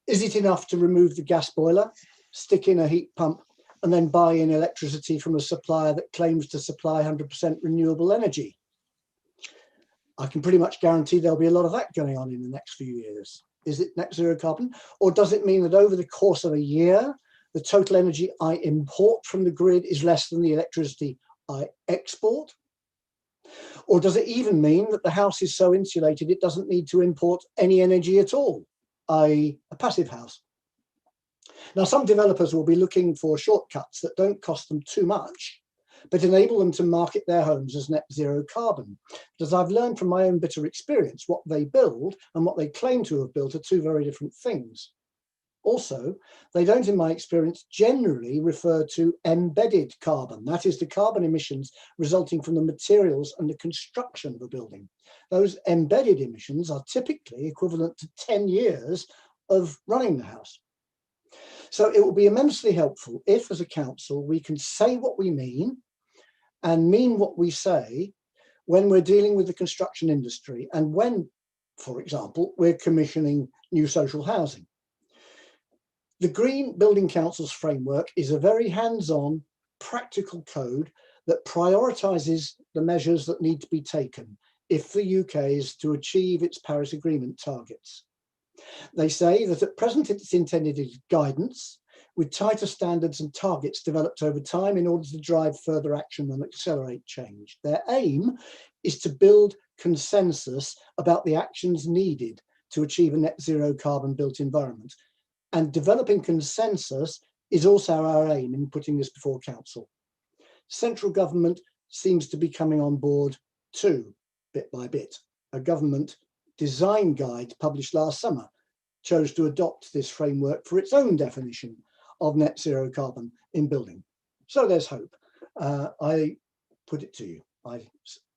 is it enough to remove the gas boiler, stick in a heat pump, and then buy in electricity from a supplier that claims to supply 100% renewable energy? I can pretty much guarantee there'll be a lot of that going on in the next few years. Is it net zero carbon? Or does it mean that over the course of a year, the total energy I import from the grid is less than the electricity I export? Or does it even mean that the house is so insulated it doesn't need to import any energy at all, i.e. a passive house? Now, some developers will be looking for shortcuts that don't cost them too much, but enable them to market their homes as net zero carbon. But as I've learned from my own bitter experience, what they build and what they claim to have built are two very different things. Also, they don't, in my experience, generally refer to embedded carbon. That is the carbon emissions resulting from the materials and the construction of a building. Those embedded emissions are typically equivalent to 10 years of running the house. So it will be immensely helpful if, as a council, we can say what we mean and mean what we say when we're dealing with the construction industry and when, for example, we're commissioning new social housing. The Green Building Council's framework is a very hands-on, practical code that prioritises the measures that need to be taken if the UK is to achieve its Paris Agreement targets. They say that at present it's intended as guidance, with tighter standards and targets developed over time in order to drive further action and accelerate change. Their aim is to build consensus about the actions needed to achieve a net zero carbon built environment. And developing consensus is also our aim in putting this before council. Central government seems to be coming on board too, bit by bit. A government design guide published last summer chose to adopt this framework for its own definition of net zero carbon in building. So there's hope. I put it to you. I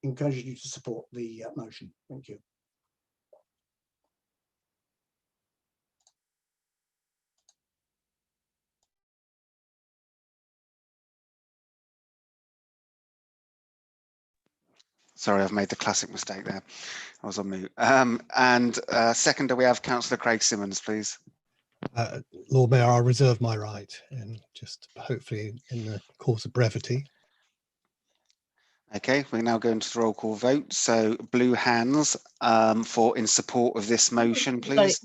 encourage you to support the motion. Thank you. Sorry, I've made the classic mistake there. I was on mute. Seconder, we have Councillor Craig Simmons, please. Lord Mayor, I'll reserve my right, and just hopefully in the course of brevity. Okay, we're now going to the roll call vote. So blue hands in support of this motion, please.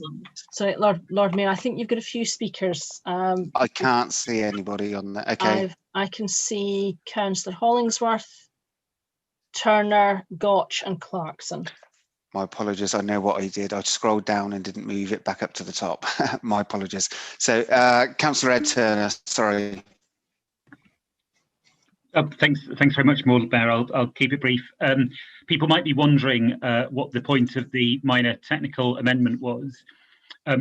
Sorry, Lord Mayor, I think you've got a few speakers. I can't see anybody on that. Okay. I can see Councillor Hollingsworth, Turner, Gotch and Clarkson. My apologies. I know what I did. I scrolled down and didn't move it back up to the top. My apologies. So Councillor Ed Turner, sorry. Thanks very much, Lord Mayor. I'll keep it brief. People might be wondering what the point of the minor technical amendment was.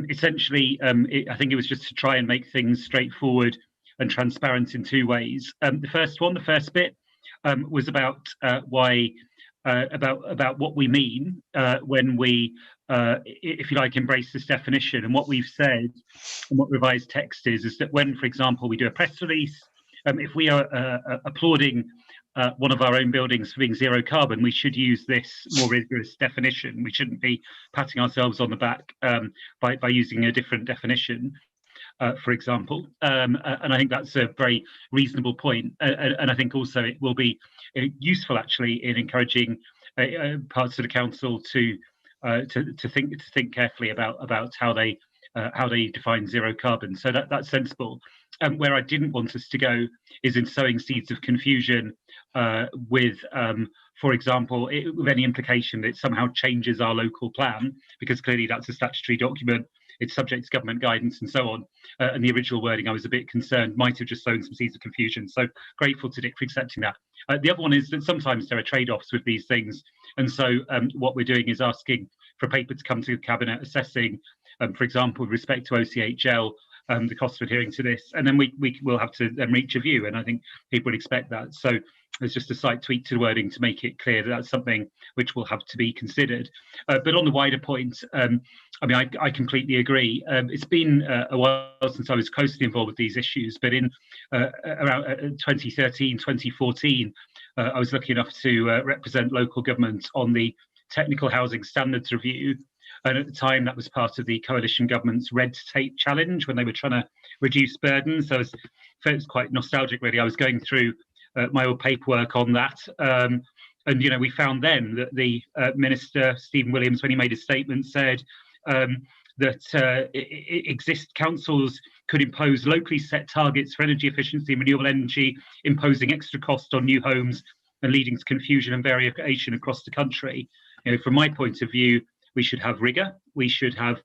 Essentially, I think it was just to try and make things straightforward and transparent in two ways. The first bit was about why about what we mean when we, if you like, embrace this definition. And what we've said and what revised text is that when, for example, we do a press release, if we are applauding one of our own buildings for being zero carbon, we should use this more rigorous definition. We shouldn't be patting ourselves on the back by using a different definition, for example. And I think that's a very reasonable point. And I think also it will be useful actually in encouraging parts of the council to think carefully about how they define zero carbon. So that's sensible. Where I didn't want us to go is in sowing seeds of confusion with, for example, with any implication that it somehow changes our local plan, because clearly that's a statutory document. It's subject to government guidance and so on. And the original wording, I was a bit concerned, might have just sown some seeds of confusion. So grateful to Dick for accepting that. The other one is that sometimes there are trade-offs with these things. And so what we're doing is asking for a paper to come to the Cabinet assessing, for example, with respect to OCHL, the cost of adhering to this, and then we will have to then reach a view, and I think people would expect that. So there's just a slight tweak to the wording to make it clear that that's something which will have to be considered. But on the wider point, I mean, I completely agree. It's been a while since I was closely involved with these issues, but in around 2013, 2014, I was lucky enough to represent local government on the Technical Housing Standards Review. And at the time, that was part of the coalition government's red tape challenge when they were trying to reduce burdens. So it's quite nostalgic, really. I was going through my old paperwork on that. And, you know, we found then that the Minister, Stephen Williams, when he made a statement, said that councils could impose locally set targets for energy efficiency and renewable energy, imposing extra cost on new homes and leading to confusion and variation across the country. You know, from my point of view, we should have rigour, we should have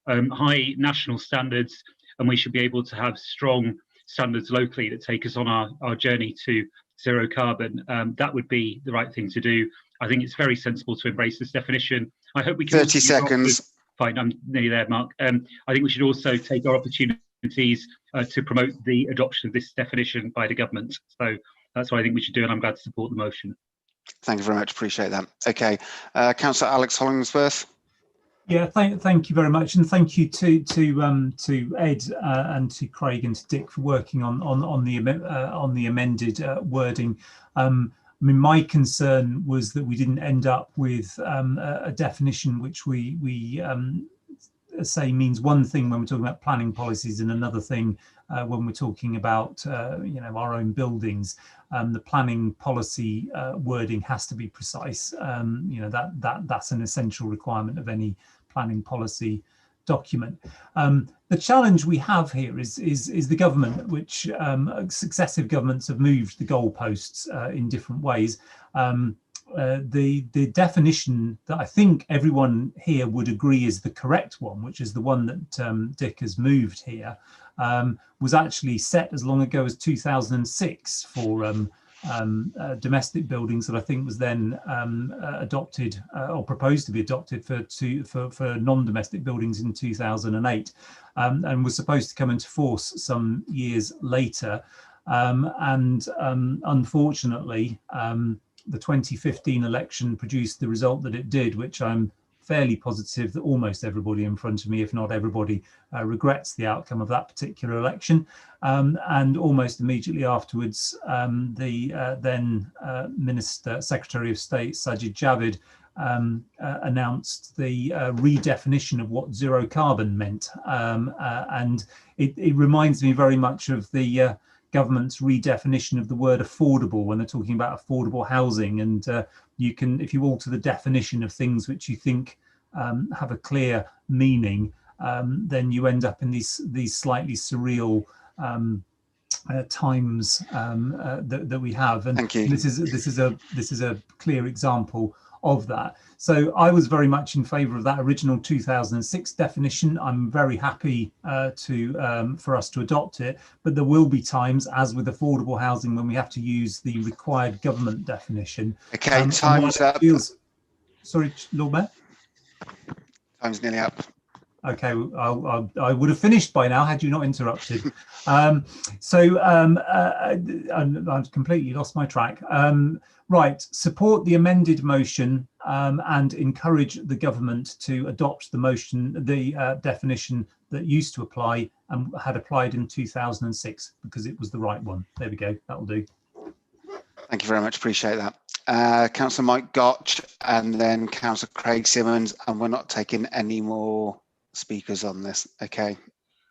high national standards, and we should be able to have strong standards locally that take us on our journey to zero carbon. That would be the right thing to do. I think it's very sensible to embrace this definition. I hope we can— 30 seconds. Fine, I'm nearly there, Mark. I think we should also take our opportunities to promote the adoption of this definition by the government. So that's what I think we should do, and I'm glad to support the motion. Thank you very much. Appreciate that. Okay, Councillor Alex Hollingsworth. Yeah, thank you very much, and thank you to Ed and to Craig and to Dick for working on the amended wording. I mean, my concern was that we didn't end up with a definition which we say means one thing when we're talking about planning policies and another thing when we're talking about you know, our own buildings. The planning policy wording has to be precise. You know, that's an essential requirement of any planning policy document. The challenge we have here is the government, which successive governments have moved the goalposts in different ways. The definition that I think everyone here would agree is the correct one, which is the one that Dick has moved here, was actually set as long ago as 2006 for domestic buildings, that I think was then adopted or proposed to be adopted for non-domestic buildings in 2008, and was supposed to come into force some years later. Unfortunately, the 2015 election produced the result that it did, which I'm fairly positive that almost everybody in front of me, if not everybody, regrets the outcome of that particular election. And almost immediately afterwards, the then Secretary of State Sajid Javid announced the redefinition of what zero carbon meant. And it reminds me very much of the government's redefinition of the word affordable when they're talking about affordable housing. And you can, if you alter the definition of things which you think have a clear meaning, then you end up in these slightly surreal times that we have. And thank you. This is a clear example of that. So I was very much in favour of that original 2006 definition. I'm very happy for us to adopt it, but there will be times, as with affordable housing, when we have to use the required government definition. Okay, time's up. Sorry, Lord Mayor. Time's nearly up. Okay, I would have finished by now had you not interrupted. I've completely lost my track. Right, support the amended motion and encourage the government to adopt the motion, the definition that used to apply and had applied in 2006 because it was the right one. There we go, that'll do. Thank you very much, appreciate that. Councillor Mike Gotch and then Councillor Craig Simmons, and we're not taking any more speakers on this. Okay.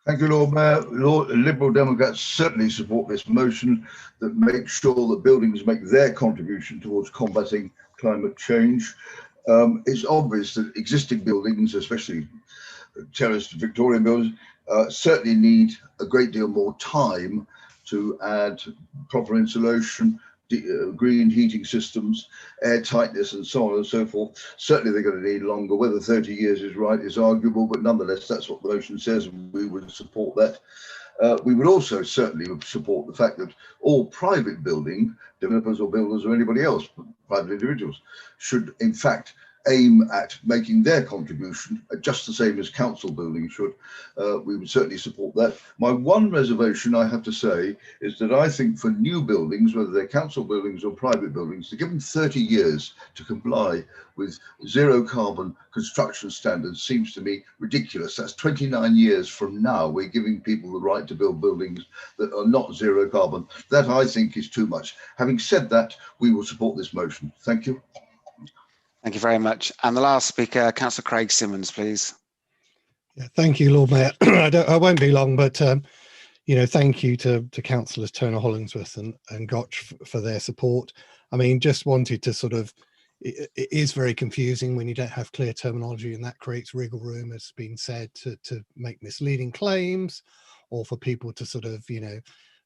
Thank you, Lord Mayor. Liberal Democrats certainly support this motion that makes sure that buildings make their contribution towards combating climate change. It's obvious that existing buildings, especially terraced Victorian buildings, certainly need a great deal more time to add proper insulation, green heating systems, air tightness, and so on and so forth. Certainly they're going to need longer. Whether 30 years is right is arguable, but nonetheless, that's what the motion says, and we would support that. We would also certainly support the fact that all private building developers or builders or anybody else, private individuals, should in fact aim at making their contribution just the same as council buildings should. We would certainly support that. My one reservation, I have to say, is that I think for new buildings, whether they're council buildings or private buildings, to give them 30 years to comply with zero carbon construction standards seems to me ridiculous. That's 29 years from now. We're giving people the right to build buildings that are not zero carbon. That I think is too much. Having said that, we will support this motion. Thank you. Thank you very much. And the last speaker, Councillor Craig Simmons, please. Yeah, thank you, Lord Mayor. I won't be long, but thank you to Councillors Turner, Hollingsworth and Gotch for their support. I mean, just wanted to sort of, it is very confusing when you don't have clear terminology, and that creates wriggle room, as has been said, to make misleading claims, or for people to sort of,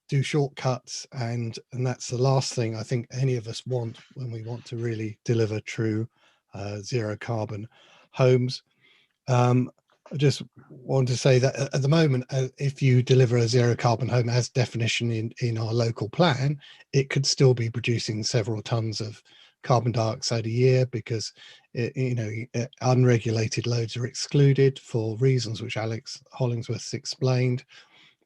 do shortcuts, and that's the last thing I think any of us want when we want to really deliver true zero carbon homes. I just want to say that at the moment, if you deliver a zero carbon home as definition in our local plan, it could still be producing several tons of carbon dioxide a year, because unregulated loads are excluded for reasons which Alex Hollingsworth explained.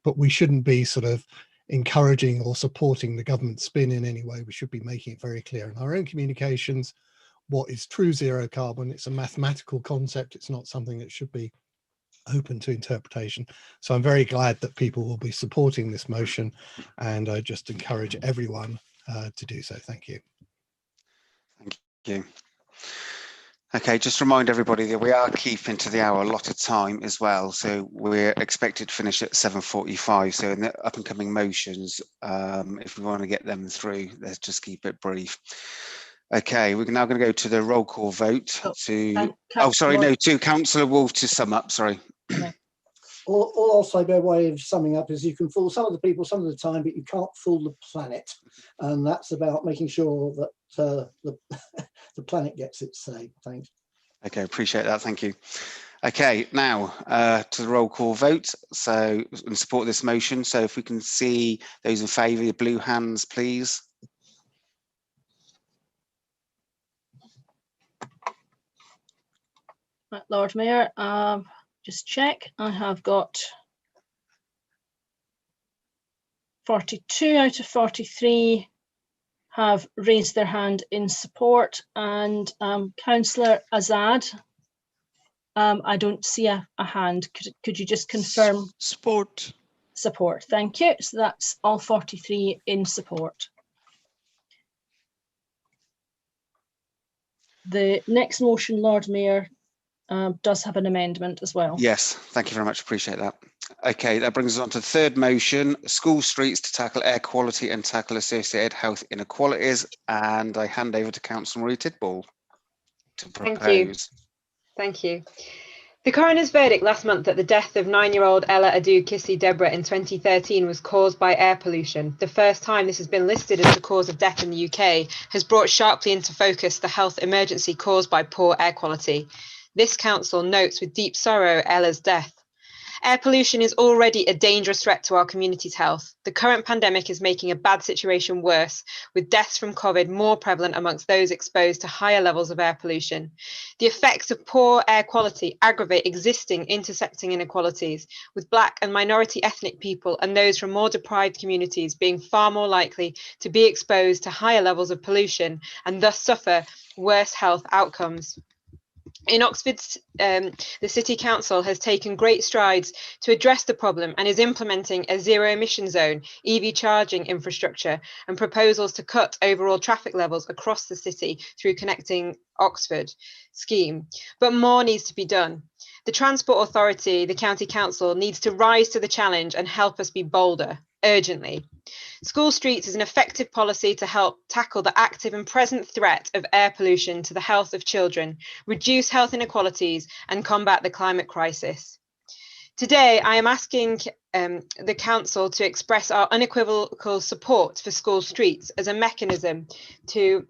But we shouldn't be sort of encouraging or supporting the government spin in any way. We should be making it very clear in our own communications what is true zero carbon. It's a mathematical concept. It's not something that should be open to interpretation. So I'm very glad that people will be supporting this motion, and I just encourage everyone to do so. Thank you. Thank you. Okay, just remind everybody that we are keeping to the hour allotted time as well. So we're expected to finish at 7:45. So in the up and coming motions, if we want to get them through, let's just keep it brief. Okay, we're now going to go to the roll call vote to Councillor Wolfe to sum up, sorry. All I'll say by way of summing up is you can fool some of the people some of the time, but you can't fool the planet. And that's about making sure that the planet gets its say. Thanks. Okay, appreciate that. Thank you. Okay, now to the roll call vote. So in support of this motion. So if we can see those in favour, your blue hands, please. Right, Lord Mayor, just check. I have got 42 out of 43 have raised their hand in support, and Councillor Azad, I don't see a hand. Could you just confirm? Support. Support, thank you. So that's all 43 in support. The next motion, Lord Mayor, does have an amendment as well. Yes, thank you very much, appreciate that. Okay, that brings us on to the third motion, school streets to tackle air quality and tackle associated health inequalities. And I hand over to Councillor Marie Tidball to propose. Thank you. The coroner's verdict last month that the death of 9-year-old Ella Adu Kissi Deborah in 2013 was caused by air pollution, the first time this has been listed as the cause of death in the UK, has brought sharply into focus the health emergency caused by poor air quality. This council notes with deep sorrow Ella's death. Air pollution is already a dangerous threat to our community's health. The current pandemic is making a bad situation worse, with deaths from COVID more prevalent amongst those exposed to higher levels of air pollution. The effects of poor air quality aggravate existing intersecting inequalities, with Black and minority ethnic people and those from more deprived communities being far more likely to be exposed to higher levels of pollution and thus suffer worse health outcomes. In Oxford, the City Council has taken great strides to address the problem and is implementing a zero emission zone, EV charging infrastructure, and proposals to cut overall traffic levels across the city through Connecting Oxford scheme. But more needs to be done. The Transport Authority, the County Council, needs to rise to the challenge and help us be bolder, urgently. School Streets is an effective policy to help tackle the active and present threat of air pollution to the health of children, reduce health inequalities, and combat the climate crisis. Today, I am asking the Council to express our unequivocal support for School Streets as a mechanism to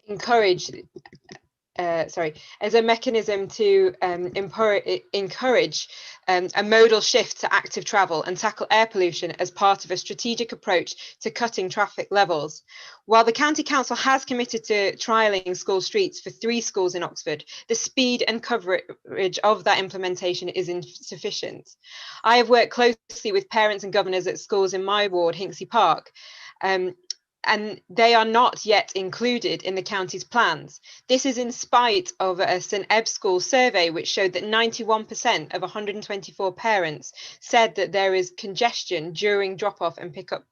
encourage encourage a modal shift to active travel and tackle air pollution as part of a strategic approach to cutting traffic levels. While the County Council has committed to trialling School Streets for 3 schools in Oxford, the speed and coverage of that implementation is insufficient. I have worked closely with parents and governors at schools in my ward, Hinksey Park, and they are not yet included in the county's plans. This is in spite of a St Ebb's School survey, which showed that 91% of 124 parents said that there is congestion during drop-off and pick-up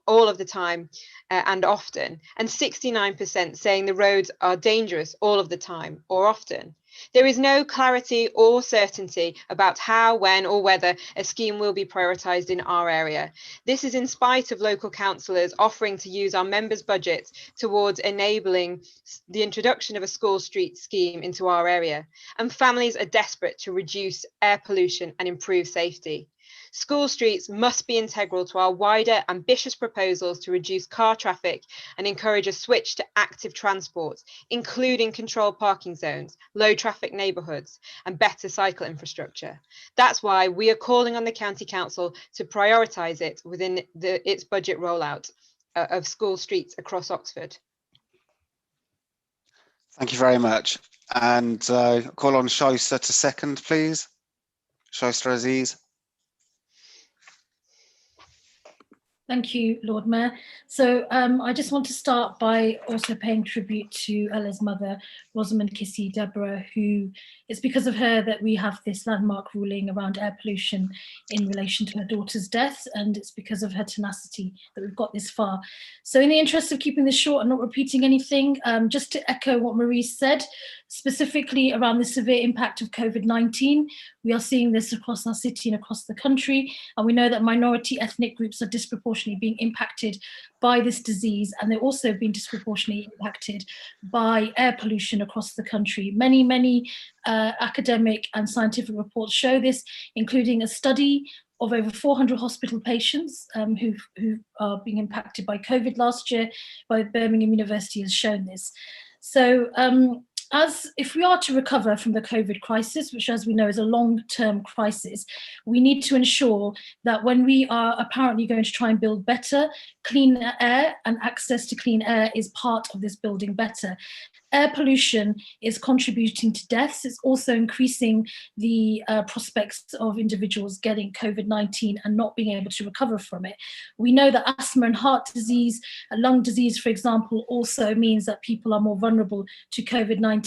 all of the time and often, and 69% saying the roads are dangerous all of the time or often. There is no clarity or certainty about how, when, or whether a scheme will be prioritised in our area. This is in spite of local councillors offering to use our members' budgets towards enabling the introduction of a School Street scheme into our area. And families are desperate to reduce air pollution and improve safety. School Streets must be integral to our wider, ambitious proposals to reduce car traffic and encourage a switch to active transport, including controlled parking zones, low traffic neighbourhoods, and better cycle infrastructure. That's why we are calling on the County Council to prioritise it within its budget rollout of School Streets across Oxford. Thank you very much. And call on Shaista to second, please. Shaista Aziz. Thank you, Lord Mayor. So I just want to start by also paying tribute to Ella's mother, Rosamond Kissy Deborah, who it's because of her that we have this landmark ruling around air pollution in relation to her daughter's death, and it's because of her tenacity that we've got this far. So in the interest of keeping this short and not repeating anything, just to echo what Marie said, specifically around the severe impact of COVID-19, we are seeing this across our city and across the country, and we know that minority ethnic groups are disproportionately being impacted by this disease, and they're also being disproportionately impacted by air pollution across the country. Many academic and scientific reports show this, including a study of over 400 hospital patients who are being impacted by COVID last year by Birmingham University has shown this. So if we are to recover from the COVID crisis, which as we know is a long-term crisis, we need to ensure that when we are apparently going to try and build better, clean air, and access to clean air is part of this building better. Air pollution is contributing to deaths. It's also increasing the prospects of individuals getting COVID-19 and not being able to recover from it. We know that asthma and heart disease, lung disease, for example, also means that people are more vulnerable to COVID-19.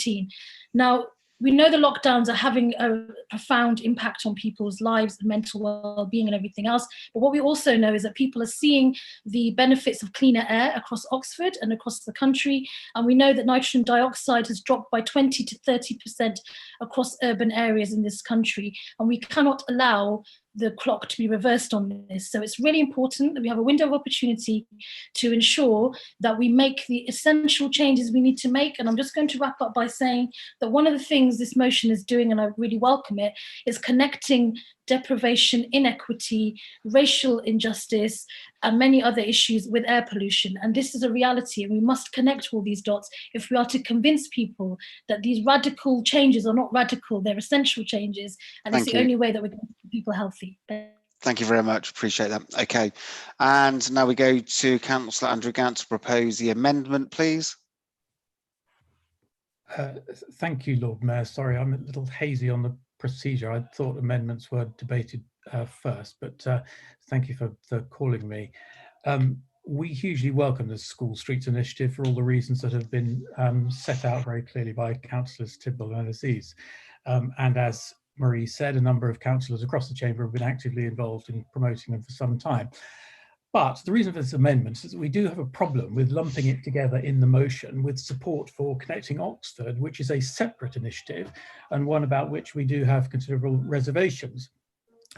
Now, we know the lockdowns are having a profound impact on people's lives, mental well-being and everything else. But what we also know is that people are seeing the benefits of cleaner air across Oxford and across the country. And we know that nitrogen dioxide has dropped by 20 to 30% across urban areas in this country. And we cannot allow the clock to be reversed on this. So it's really important that we have a window of opportunity to ensure that we make the essential changes we need to make. And I'm just going to wrap up by saying that one of the things this motion is doing, and I really welcome it, is connecting deprivation, inequity, racial injustice, and many other issues with air pollution. And this is a reality, and we must connect all these dots if we are to convince people that these radical changes are not radical, they're essential changes, and it's the only way that we're going to keep people healthy. Thank you very much, appreciate that. Okay, and now we go to Councillor Andrew Gant to propose the amendment, please. Thank you, Lord Mayor. Sorry, I'm a little hazy on the procedure. I thought amendments were debated first, but thank you for calling me. We hugely welcome the School Streets initiative for all the reasons that have been set out very clearly by Councillors Tidball and Aziz. And as Marie said, a number of councillors across the chamber have been actively involved in promoting them for some time. But the reason for this amendment is that we do have a problem with lumping it together in the motion with support for Connecting Oxford, which is a separate initiative and one about which we do have considerable reservations.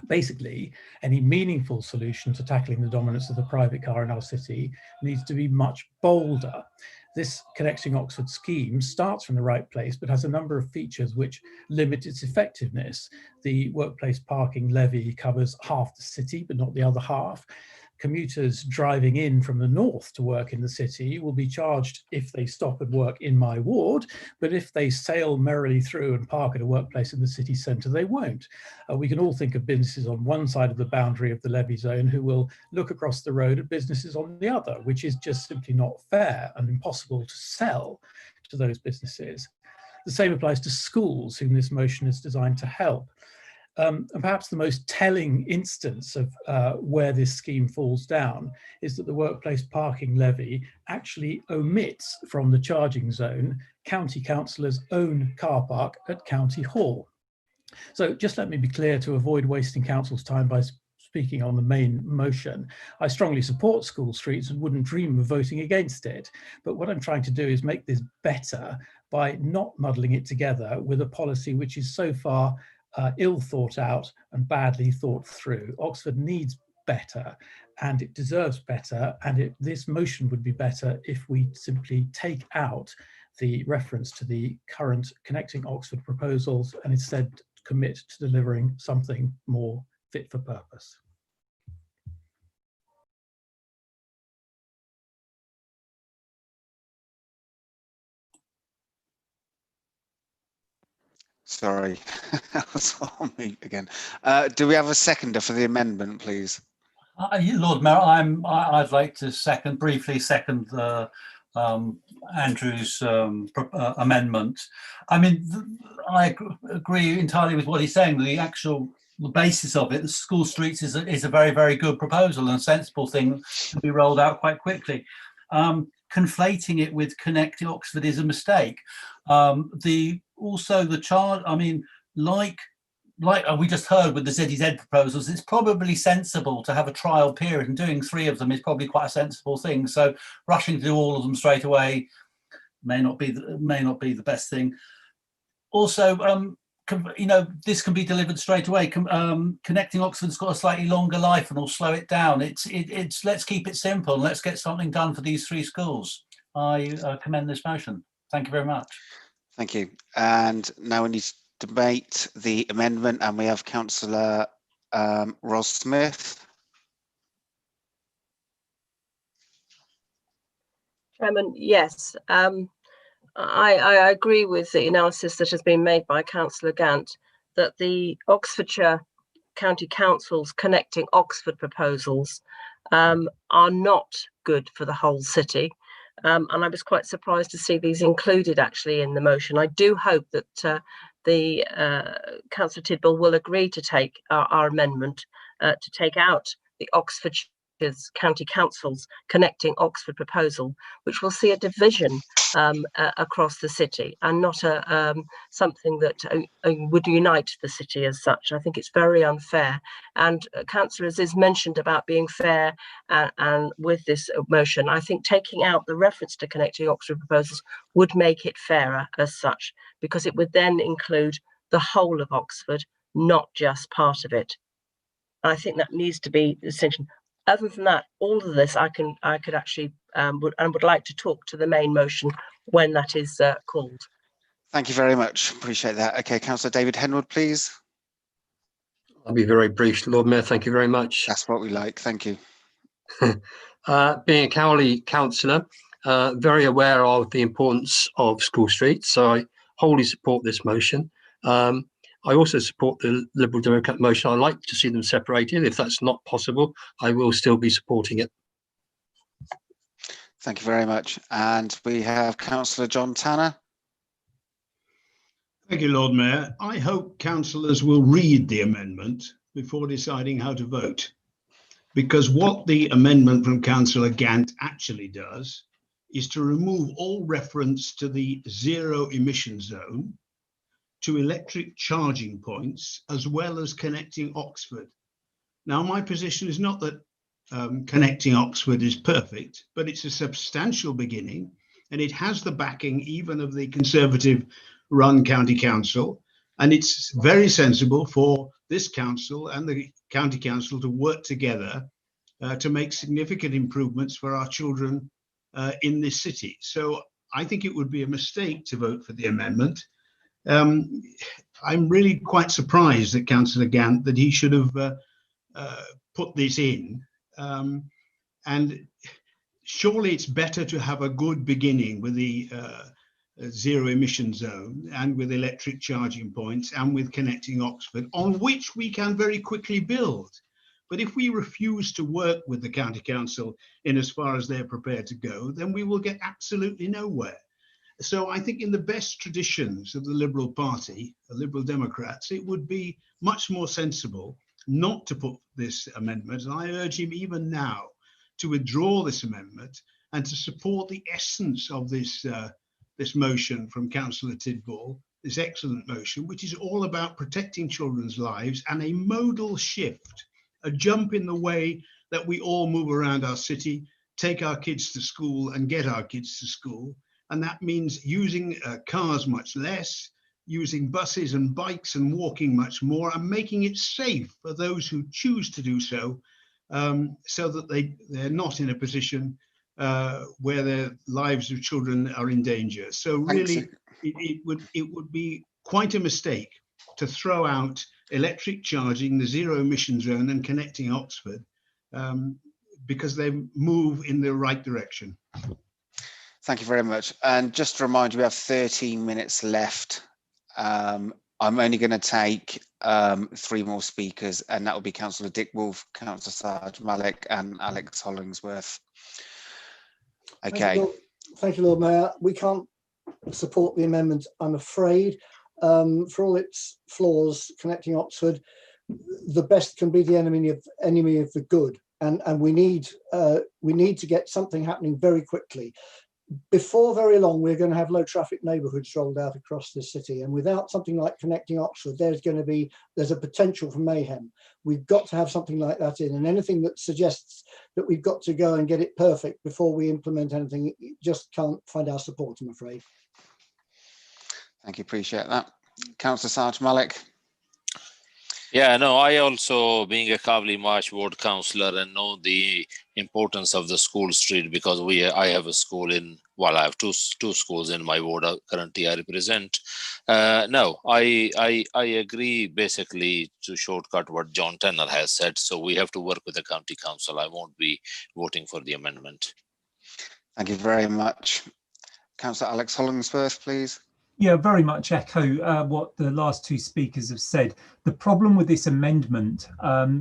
Basically, any meaningful solution to tackling the dominance of the private car in our city needs to be much bolder. This Connecting Oxford scheme starts from the right place, but has a number of features which limit its effectiveness. The workplace parking levy covers half the city, but not the other half. Commuters driving in from the north to work in the city will be charged if they stop at work in my ward, but if they sail merrily through and park at a workplace in the city centre, they won't. We can all think of businesses on one side of the boundary of the levy zone who will look across the road at businesses on the other, which is just simply not fair and impossible to sell to those businesses. The same applies to schools, whom this motion is designed to help. And perhaps the most telling instance of where this scheme falls down is that the workplace parking levy actually omits from the charging zone county councillors' own car park at County Hall. So just let me be clear to avoid wasting council's time by speaking on the main motion. I strongly support School Streets and wouldn't dream of voting against it. But what I'm trying to do is make this better by not muddling it together with a policy which is so far ill thought out and badly thought through. Oxford needs better and it deserves better, and this motion would be better if we simply take out the reference to the current Connecting Oxford proposals and instead commit to delivering something more fit for purpose. Sorry, I was on mute again. Do we have a seconder for the amendment, please? Lord Mayor, I'd like to briefly second Andrew's amendment. I mean, I agree entirely with what he's saying. The basis of it, the School Streets, is a very, very good proposal and a sensible thing to be rolled out quite quickly. Conflating it with Connecting Oxford is a mistake. Also the charge, I mean, like we just heard with the ZEZ proposals, it's probably sensible to have a trial period, and doing 3 of them is probably quite a sensible thing. So rushing to do all of them straight away may not be the best thing. Also, you know, this can be delivered straight away. Connecting Oxford's got a slightly longer life, and will slow it down. Let's keep it simple and let's get something done for these 3 schools. I commend this motion. Thank you very much. Thank you. And now we need to debate the amendment, and we have Councillor Ros Smith. Chairman, yes. I agree with the analysis that has been made by Councillor Gant that the Oxfordshire County Council's Connecting Oxford proposals are not good for the whole city. And I was quite surprised to see these included actually in the motion. I do hope that the Councillor Tidball will agree to take our amendment to take out the Oxfordshire County Council's Connecting Oxford proposal, which will see a division across the city and not something that would unite the city as such. I think it's very unfair. And Councillor Aziz mentioned about being fair and with this motion, I think taking out the reference to Connecting Oxford proposals would make it fairer as such, because it would then include the whole of Oxford, not just part of it. I think that needs to be the distinction. Other than that, all of this I could actually would like to talk to the main motion when that is called. Thank you very much. Appreciate that. Okay, Councillor David Henwood, please. I'll be very brief, Lord Mayor. Thank you very much. That's what we like. Thank you. Being a Cowley councillor, very aware of the importance of School Street, so I wholly support this motion. I also support the Liberal Democrat motion. I like to see them separated. If that's not possible, I will still be supporting it. Thank you very much. And we have Councillor John Tanner. Thank you, Lord Mayor. I hope councillors will read the amendment before deciding how to vote, because what the amendment from Councillor Gant actually does is to remove all reference to the zero emission zone, to electric charging points, as well as connecting Oxford. Now, my position is not that connecting Oxford is perfect, but it's a substantial beginning, and it has the backing even of the Conservative-run County Council, and it's very sensible for this council and the County Council to work together to make significant improvements for our children in this city. So I think it would be a mistake to vote for the amendment. I'm really quite surprised at Councillor Gant that he should have put this in. And surely it's better to have a good beginning with the zero emission zone and with electric charging points and with connecting Oxford, on which we can very quickly build. But if we refuse to work with the County Council in as far as they're prepared to go, then we will get absolutely nowhere. So I think in the best traditions of the Liberal Party, the Liberal Democrats, it would be much more sensible not to put this amendment. And I urge him even now to withdraw this amendment and to support the essence of this this motion from Councillor Tidball, this excellent motion, which is all about protecting children's lives and a modal shift, a jump in the way that we all move around our city, take our kids to school and get our kids to school. And that means using cars much less, using buses and bikes and walking much more, and making it safe for those who choose to do so, so that they're not in a position where their lives of children are in danger. So really, it would be quite a mistake to throw out electric charging, the zero emission zone, and connecting Oxford, because they move in the right direction. Thank you very much. And just to remind you, we have 13 minutes left. I'm only going to take 3 more speakers, and that will be Councillor Dick Wolf, Councillor Sarge Malik, and Alex Hollingsworth. Okay. Thank you, Lord Mayor. We can't support the amendment, I'm afraid. For all its flaws, connecting Oxford, the best can be the enemy of the good, and we need to get something happening very quickly. Before very long, we're going to have low traffic neighbourhoods rolled out across the city, and without something like connecting Oxford, there's a potential for mayhem. We've got to have something like that in, and anything that suggests that we've got to go and get it perfect before we implement anything just can't find our support, I'm afraid. Thank you, appreciate that. Councillor Sarge Malik. Yeah, no, I also, being a Cowley Marsh ward councillor, and know the importance of the school street, because I have a school in, well, I have two schools in my ward currently I represent. No, I agree basically to shortcut what John Tanner has said. So we have to work with the county council. I won't be voting for the amendment. Thank you very much. Councillor Alex Hollingsworth, please. Yeah, very much echo what the last 2 speakers have said. The problem with this amendment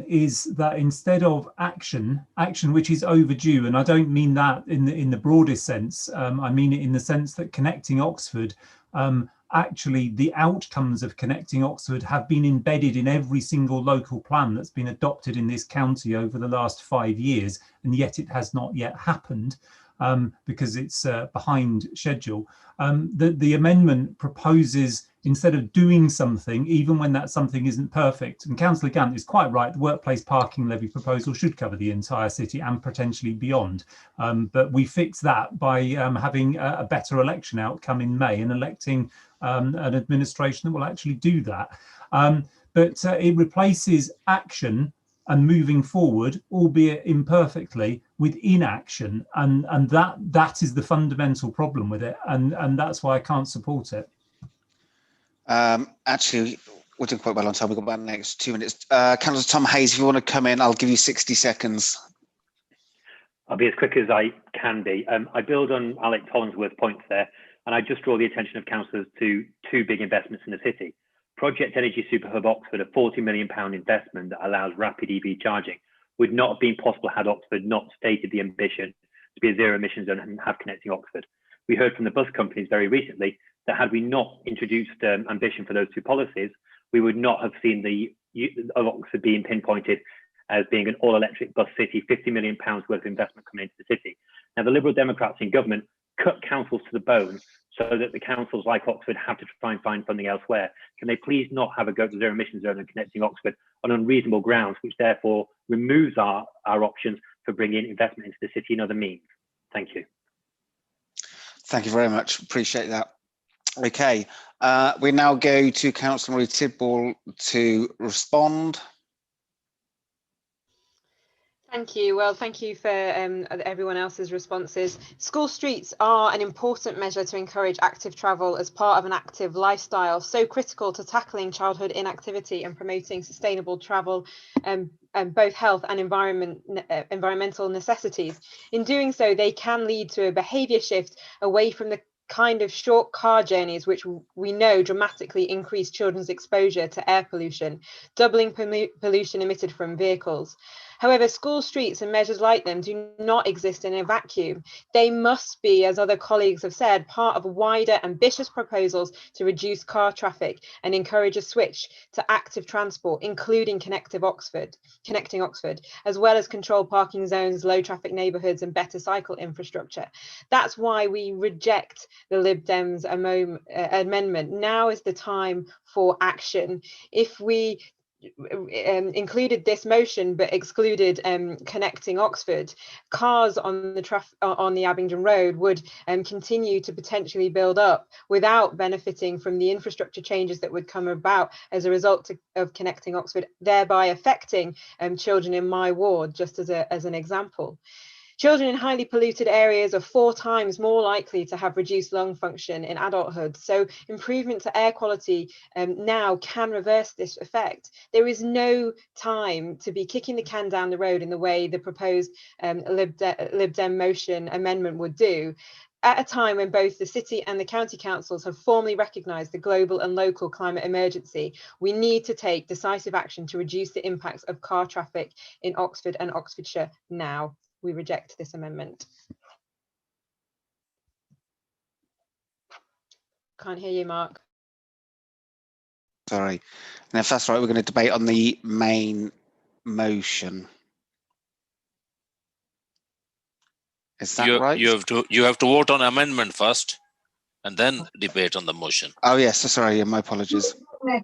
is that instead of action which is overdue, and I don't mean that in the broadest sense, I mean it in the sense that connecting Oxford, actually the outcomes of connecting Oxford have been embedded in every single local plan that's been adopted in this county over the last 5 years, and yet it has not yet happened. Because it's behind schedule. The amendment proposes, instead of doing something, even when that something isn't perfect, and Councillor Gant is quite right, the workplace parking levy proposal should cover the entire city and potentially beyond. But we fix that by having a better election outcome in May and electing an administration that will actually do that. But it replaces action and moving forward, albeit imperfectly, with inaction, and that is the fundamental problem with it, and that's why I can't support it. Actually, we're doing quite well on time. We've got about the next 2 minutes. Councillor Tom Hayes, if you want to come in, I'll give you 60 seconds. I'll be as quick as I can be. I build on Alec Hollingsworth's points there, and I just draw the attention of councillors to two big investments in the city. Project Energy Superhub Oxford, a £40 million investment that allows rapid EV charging, would not have been possible had Oxford not stated the ambition to be a zero emission zone and have Connecting Oxford. We heard from the bus companies very recently that had we not introduced ambition for those two policies, we would not have seen the of Oxford being pinpointed as being an all-electric bus city, £50 million worth of investment coming into the city. Now, the Liberal Democrats in government cut councils to the bone so that the councils like Oxford have to try and find funding elsewhere. Can they please not have a go to zero emission zone and Connecting Oxford on unreasonable grounds, which therefore removes our options for bringing investment into the city in other means? Thank you. Thank you very much. Appreciate that. Okay, we now go to Councillor Marie Tidball to respond. Thank you. Well, thank you for everyone else's responses. School streets are an important measure to encourage active travel as part of an active lifestyle, so critical to tackling childhood inactivity and promoting sustainable travel, and both health and environmental necessities. In doing so, they can lead to a behaviour shift away from the kind of short car journeys which we know dramatically increase children's exposure to air pollution, doubling pollution emitted from vehicles. However, school streets and measures like them do not exist in a vacuum. They must be, as other colleagues have said, part of wider, ambitious proposals to reduce car traffic and encourage a switch to active transport, including Connecting Oxford, as well as controlled parking zones, low traffic neighbourhoods and better cycle infrastructure. That's why we reject the Lib Dems amendment. Now is the time for action. If we included this motion but excluded Connecting Oxford, cars on the Abingdon Road would continue to potentially build up without benefiting from the infrastructure changes that would come about as a result of Connecting Oxford, thereby affecting children in my ward, just as an example. Children in highly polluted areas are 4 times more likely to have reduced lung function in adulthood. So improvement to air quality now can reverse this effect. There is no time to be kicking the can down the road in the way the proposed Lib Dem motion amendment would do, at a time when both the city and the county councils have formally recognised the global and local climate emergency. We need to take decisive action to reduce the impacts of car traffic in Oxford and Oxfordshire now. We reject this amendment. Can't hear you, Mark. Sorry. And if that's right, we're going to debate on the main motion. Is that right? You have to vote on amendment first, and then debate on the motion. Oh yes, sorry. Yeah, my apologies.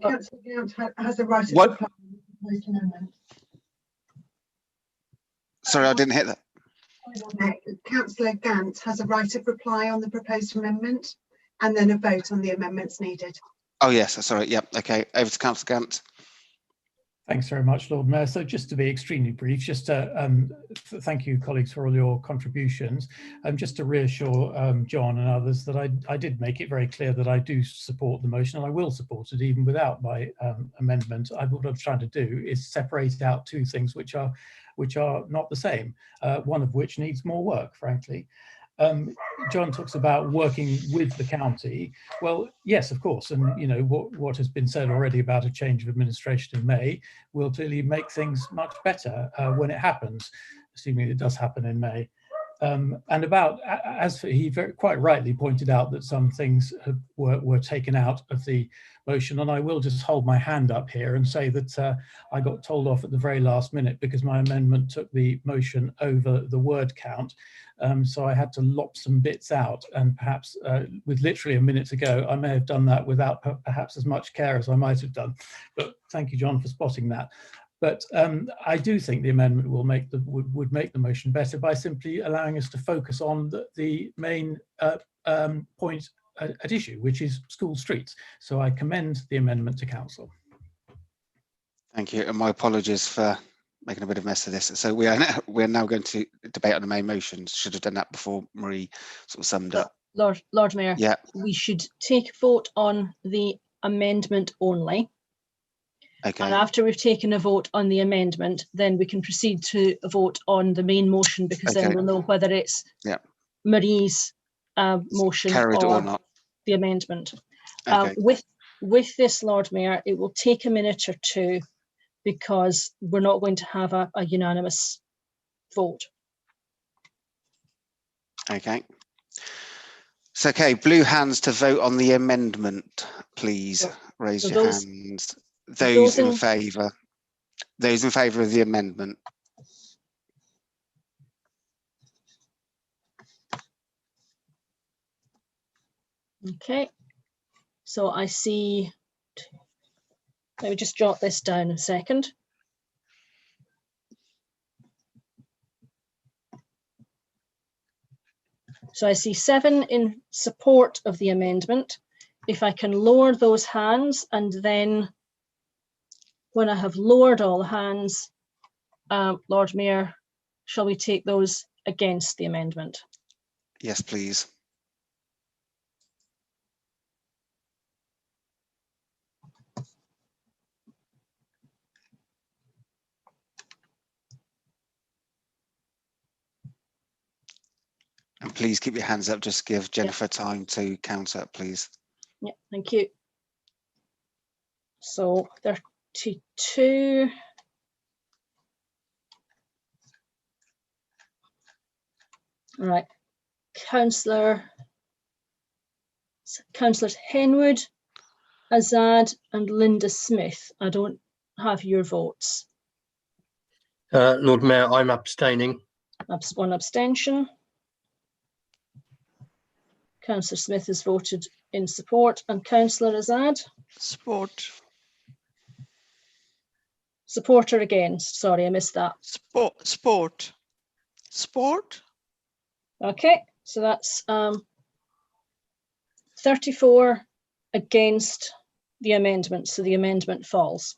Councillor Gant has a right to What? reply on the proposed amendment. Sorry, I didn't hit that. Councillor Gant has a right of reply on the proposed amendment, and then a vote on the amendments needed. Oh yes, sorry. Yep. Okay. Over to Councillor Gant. Thanks very much, Lord Mayor. So just to be extremely brief, just to thank you, colleagues, for all your contributions. Just to reassure John and others that I did make it very clear that I do support the motion, and I will support it even without my amendment. What I'm trying to do is separate out 2 things which are not the same, one of which needs more work, frankly. John talks about working with the county. Well, yes, of course, and you know what has been said already about a change of administration in May will clearly make things much better when it happens, assuming it does happen in May. And about, as he quite rightly pointed out, that some things were taken out of the motion, and I will just hold my hand up here and say that I got told off at the very last minute because my amendment took the motion over the word count. So I had to lop some bits out, and perhaps with literally a minute to go, I may have done that without perhaps as much care as I might have done. But thank you, John, for spotting that. But I do think the amendment will would make the motion better by simply allowing us to focus on the main point at issue, which is school streets. So I commend the amendment to council. Thank you, and my apologies for making a bit of a mess of this. So we're now going to debate on the main motion. Should have done that before Marie sort of summed up. Lord Mayor, Yeah. we should take a vote on the amendment only. Okay. And after we've taken a vote on the amendment, then we can proceed to a vote on the main motion, because then Okay. we'll know whether it's Yeah. Marie's motion Carried or or not. the amendment. Okay. With this, Lord Mayor, it will take a minute or two, because we're not going to have a unanimous vote. Okay. So, okay, blue hands to vote on the amendment, please. Raise so your those- hands. those Those in in- favour. Those in favour of the amendment. Okay. So I see, let me just jot this down a second. So I see 7 in support of the amendment. If I can lower those hands, and then when I have lowered all the hands, Lord Mayor, shall we take those against the amendment? Yes, please. And please keep your hands up. Just give Jennifer time to count up, please. Yeah, thank you. So 32. Right, Councillors Henwood, Azad and Linda Smith. I don't have your votes. Lord Mayor, I'm abstaining. One abstention. Councillor Smith has voted in support, and Councillor Azad? Support. Support or against? Sorry, I missed that. Support. Okay, so that's 34 against the amendment, so the amendment falls.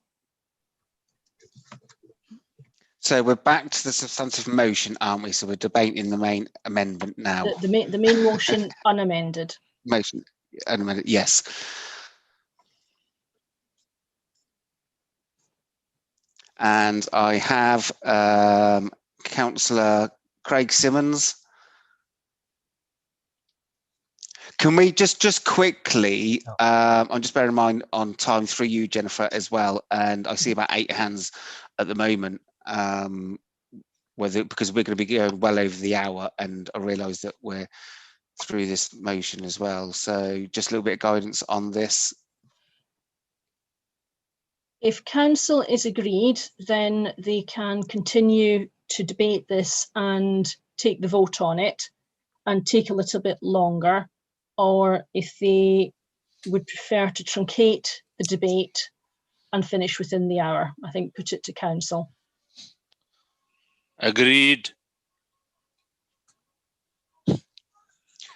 So we're back to the substantive motion, aren't we? So we're debating the main amendment now. The main motion unamended. Motion unamended, yes. And I have Councillor Craig Simmons. Can we just quickly, I'm just bearing in mind on time through you, Jennifer, as well, and I see about 8 hands at the moment, because we're going to be going well over the hour, and I realise that we're through this motion as well. So just a little bit of guidance on this. If council is agreed, then they can continue to debate this and take the vote on it and take a little bit longer. Or if they would prefer to truncate the debate and finish within the hour, I think put it to council. Agreed.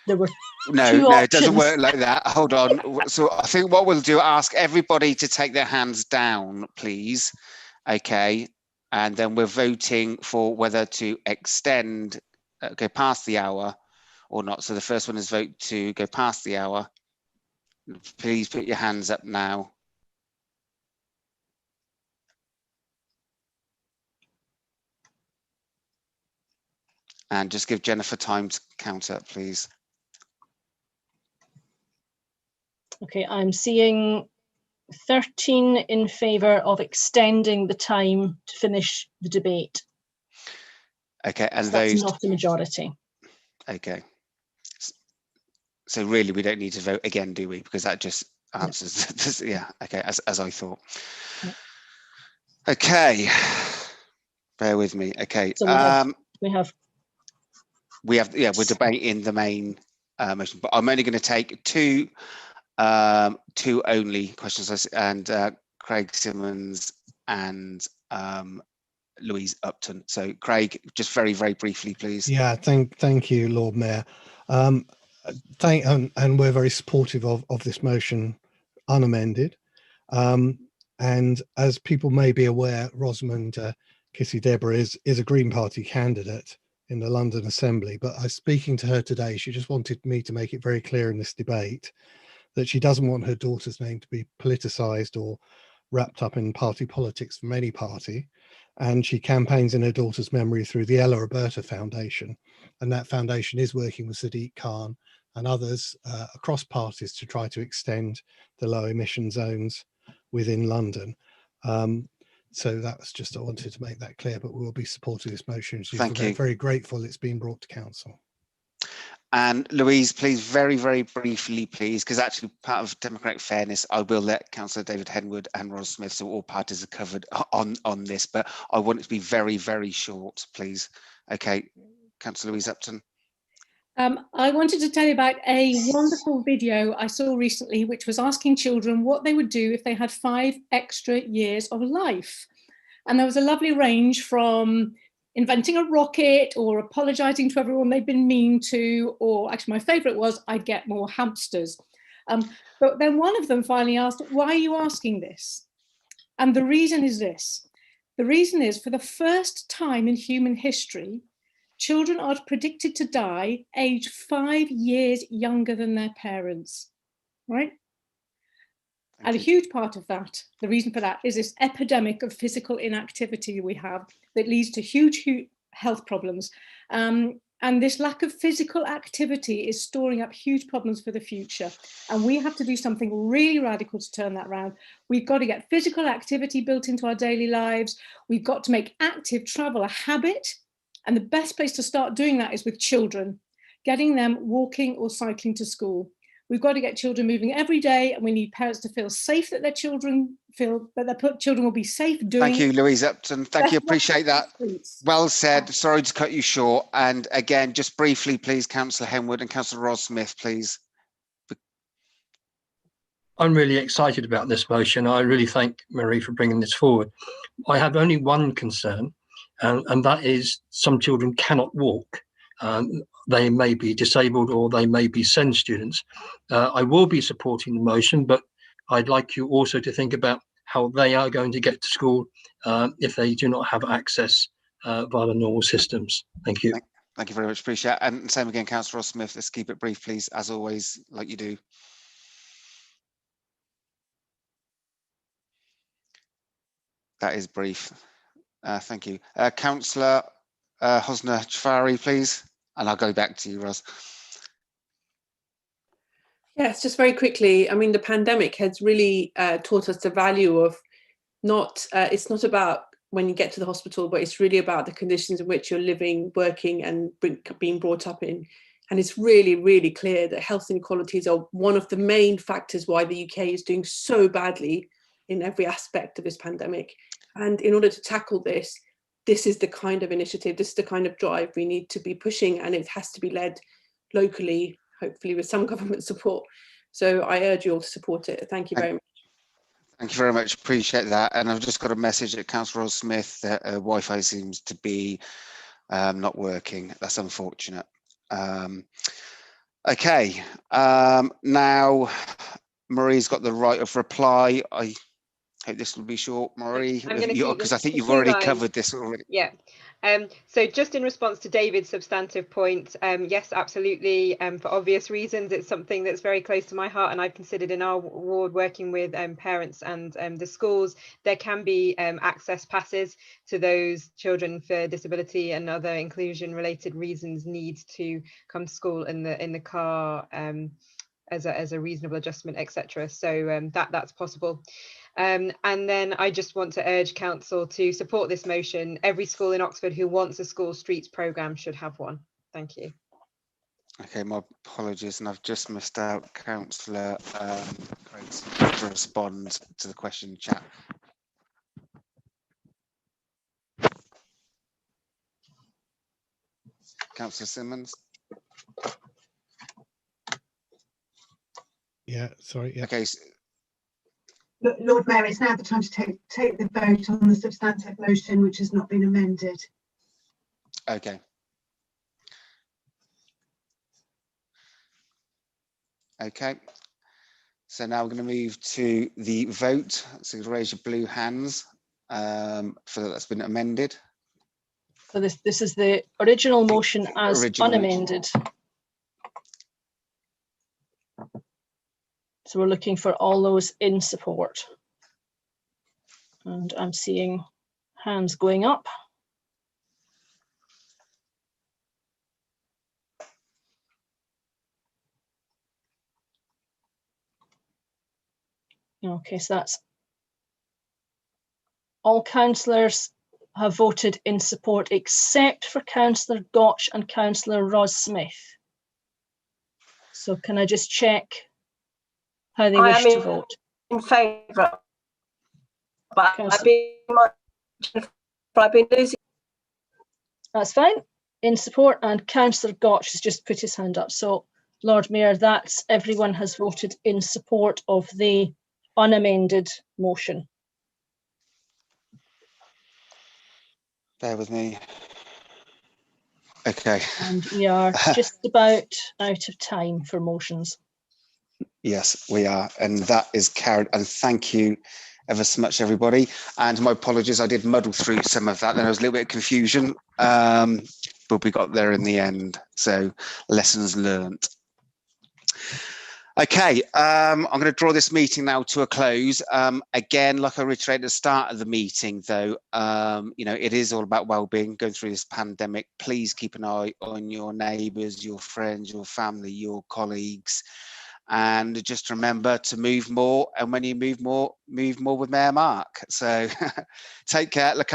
There were No, it doesn't work like that. Hold on. So I think what we'll do, ask everybody to take their hands down, please. Okay. And then we're voting for whether to extend, go past the hour or not. So the first one is vote to go past the hour. Please put your hands up now. And just give Jennifer time to count up, please. Okay, I'm seeing 13 in favour of extending the time to finish the debate. Okay, and So that's those. not a majority. Okay. So really, we don't need to vote again, do we? Because that just answers this, yeah, okay, as I thought. Yeah. Okay. Bear with me. Okay. So we're debating the main motion, but I'm only going to take two only questions, and Craig Simmons and Louise Upton. So Craig, just very, very briefly, please. Yeah, thank you, Lord Mayor. And we're very supportive of this motion unamended. And as people may be aware, Rosamond Kissy Deborah is a Green Party candidate in the London Assembly, but I was speaking to her today. She just wanted me to make it very clear in this debate that she doesn't want her daughter's name to be politicised or wrapped up in party politics from any party. And she campaigns in her daughter's memory through the Ella Roberta Foundation. And that foundation is working with Sadiq Khan and others across parties to try to extend the low emission zones within London. So that was just, I wanted to make that clear, but we'll be supporting this motion. Thank you. Very grateful it's been brought to council. And Louise, please, very, very briefly, please, because actually part of democratic fairness, I will let Councillor David Henwood and Ros Smith, so all parties are covered on this, but I want it to be very, very short, please. Okay, Councillor Louise Upton. I wanted to tell you about a wonderful video I saw recently, which was asking children what they would do if they had 5 extra years of life. And there was a lovely range from inventing a rocket or apologizing to everyone they've been mean to, or actually my favorite was, I'd get more hamsters. But then one of them finally asked, why are you asking this? And the reason is this. The reason is, for the first time in human history, children are predicted to die aged 5 years younger than their parents, right? And a huge part of that, the reason for that, is this epidemic of physical inactivity we have that leads to huge health problems. And this lack of physical activity is storing up huge problems for the future. And we have to do something really radical to turn that around. We've got to get physical activity built into our daily lives. We've got to make active travel a habit. And the best place to start doing that is with children, getting them walking or cycling to school. We've got to get children moving every day, and we need parents to feel safe that their children feel that their children will be safe doing. Thank you, Louise Upton. Thank you, appreciate that. Well said. Sorry to cut you short. And again, just briefly, please, Councillor Henwood and Councillor Ros Smith, please. I'm really excited about this motion. I really thank Marie for bringing this forward. I have only one concern, and that is some children cannot walk. They may be disabled or they may be SEND students. I will be supporting the motion, but I'd like you also to think about how they are going to get to school if they do not have access via the normal systems. Thank you. Thank you very much, appreciate it. And same again, Councillor Ros Smith. Let's keep it brief, please, as always, like you do. That is brief. Thank you. Councillor Hosna Jafari, please. And I'll go back to you, Ros. Yes, just very quickly. I mean, the pandemic has really taught us the value of it's not about when you get to the hospital, but it's really about the conditions in which you're living, working and being brought up in. And it's really, really clear that health inequalities are one of the main factors why the UK is doing so badly in every aspect of this pandemic. And in order to tackle this, this is the kind of initiative, this is the kind of drive we need to be pushing, and it has to be led locally, hopefully with some government support. So I urge you all to support it. Thank you very much. Thank you very much, appreciate that. And I've just got a message at Councillor Ros Smith that Wi-Fi seems to be not working. That's unfortunate. Okay, now Marie's got the right of reply. I hope this will be short, Marie, because I think you've already covered this already. Yeah. So just in response to David's substantive point, yes, absolutely. For obvious reasons, it's something that's very close to my heart, and I've considered in our ward working with parents and the schools. There can be access passes to those children for disability and other inclusion related reasons need to come to school in the car as a reasonable adjustment, etc. So that's possible. And then I just want to urge council to support this motion. Every school in Oxford who wants a school streets programme should have one. Thank you. Okay, my apologies, and I've just missed out Councillor Craig to respond to the question chat. Councillor Simmons. Yeah, sorry. Yeah. Okay. Lord Mayor, it's now the time to take the vote on the substantive motion, which has not been amended. Okay. Okay. So now we're going to move to the vote. So raise your blue hands. for that's been amended. So this is the original motion as Original. unamended. So we're looking for all those in support. And I'm seeing hands going up. Okay, so that's all councillors have voted in support except for Councillor Gotch and Councillor Ross Smith. So can I just check how they wish to vote? In favour, but I've been losing. That's fine. In support, and Councillor Gotch has just put his hand up. So, Lord Mayor, that's everyone has voted in support of the unamended motion. Bear with me. Okay. And we are just about out of time for motions. Yes, we are. And that is carried. And thank you ever so much, everybody. And my apologies, I did muddle through some of that. There was a little bit of confusion, but we got there in the end. So lessons learned. Okay, I'm going to draw this meeting now to a close. Again, like I reiterated at the start of the meeting, though, you know, it is all about well-being going through this pandemic. Please keep an eye on your neighbours, your friends, your family, your colleagues, and just remember to move more. And when you move more with Mayor Mark. So take care. Look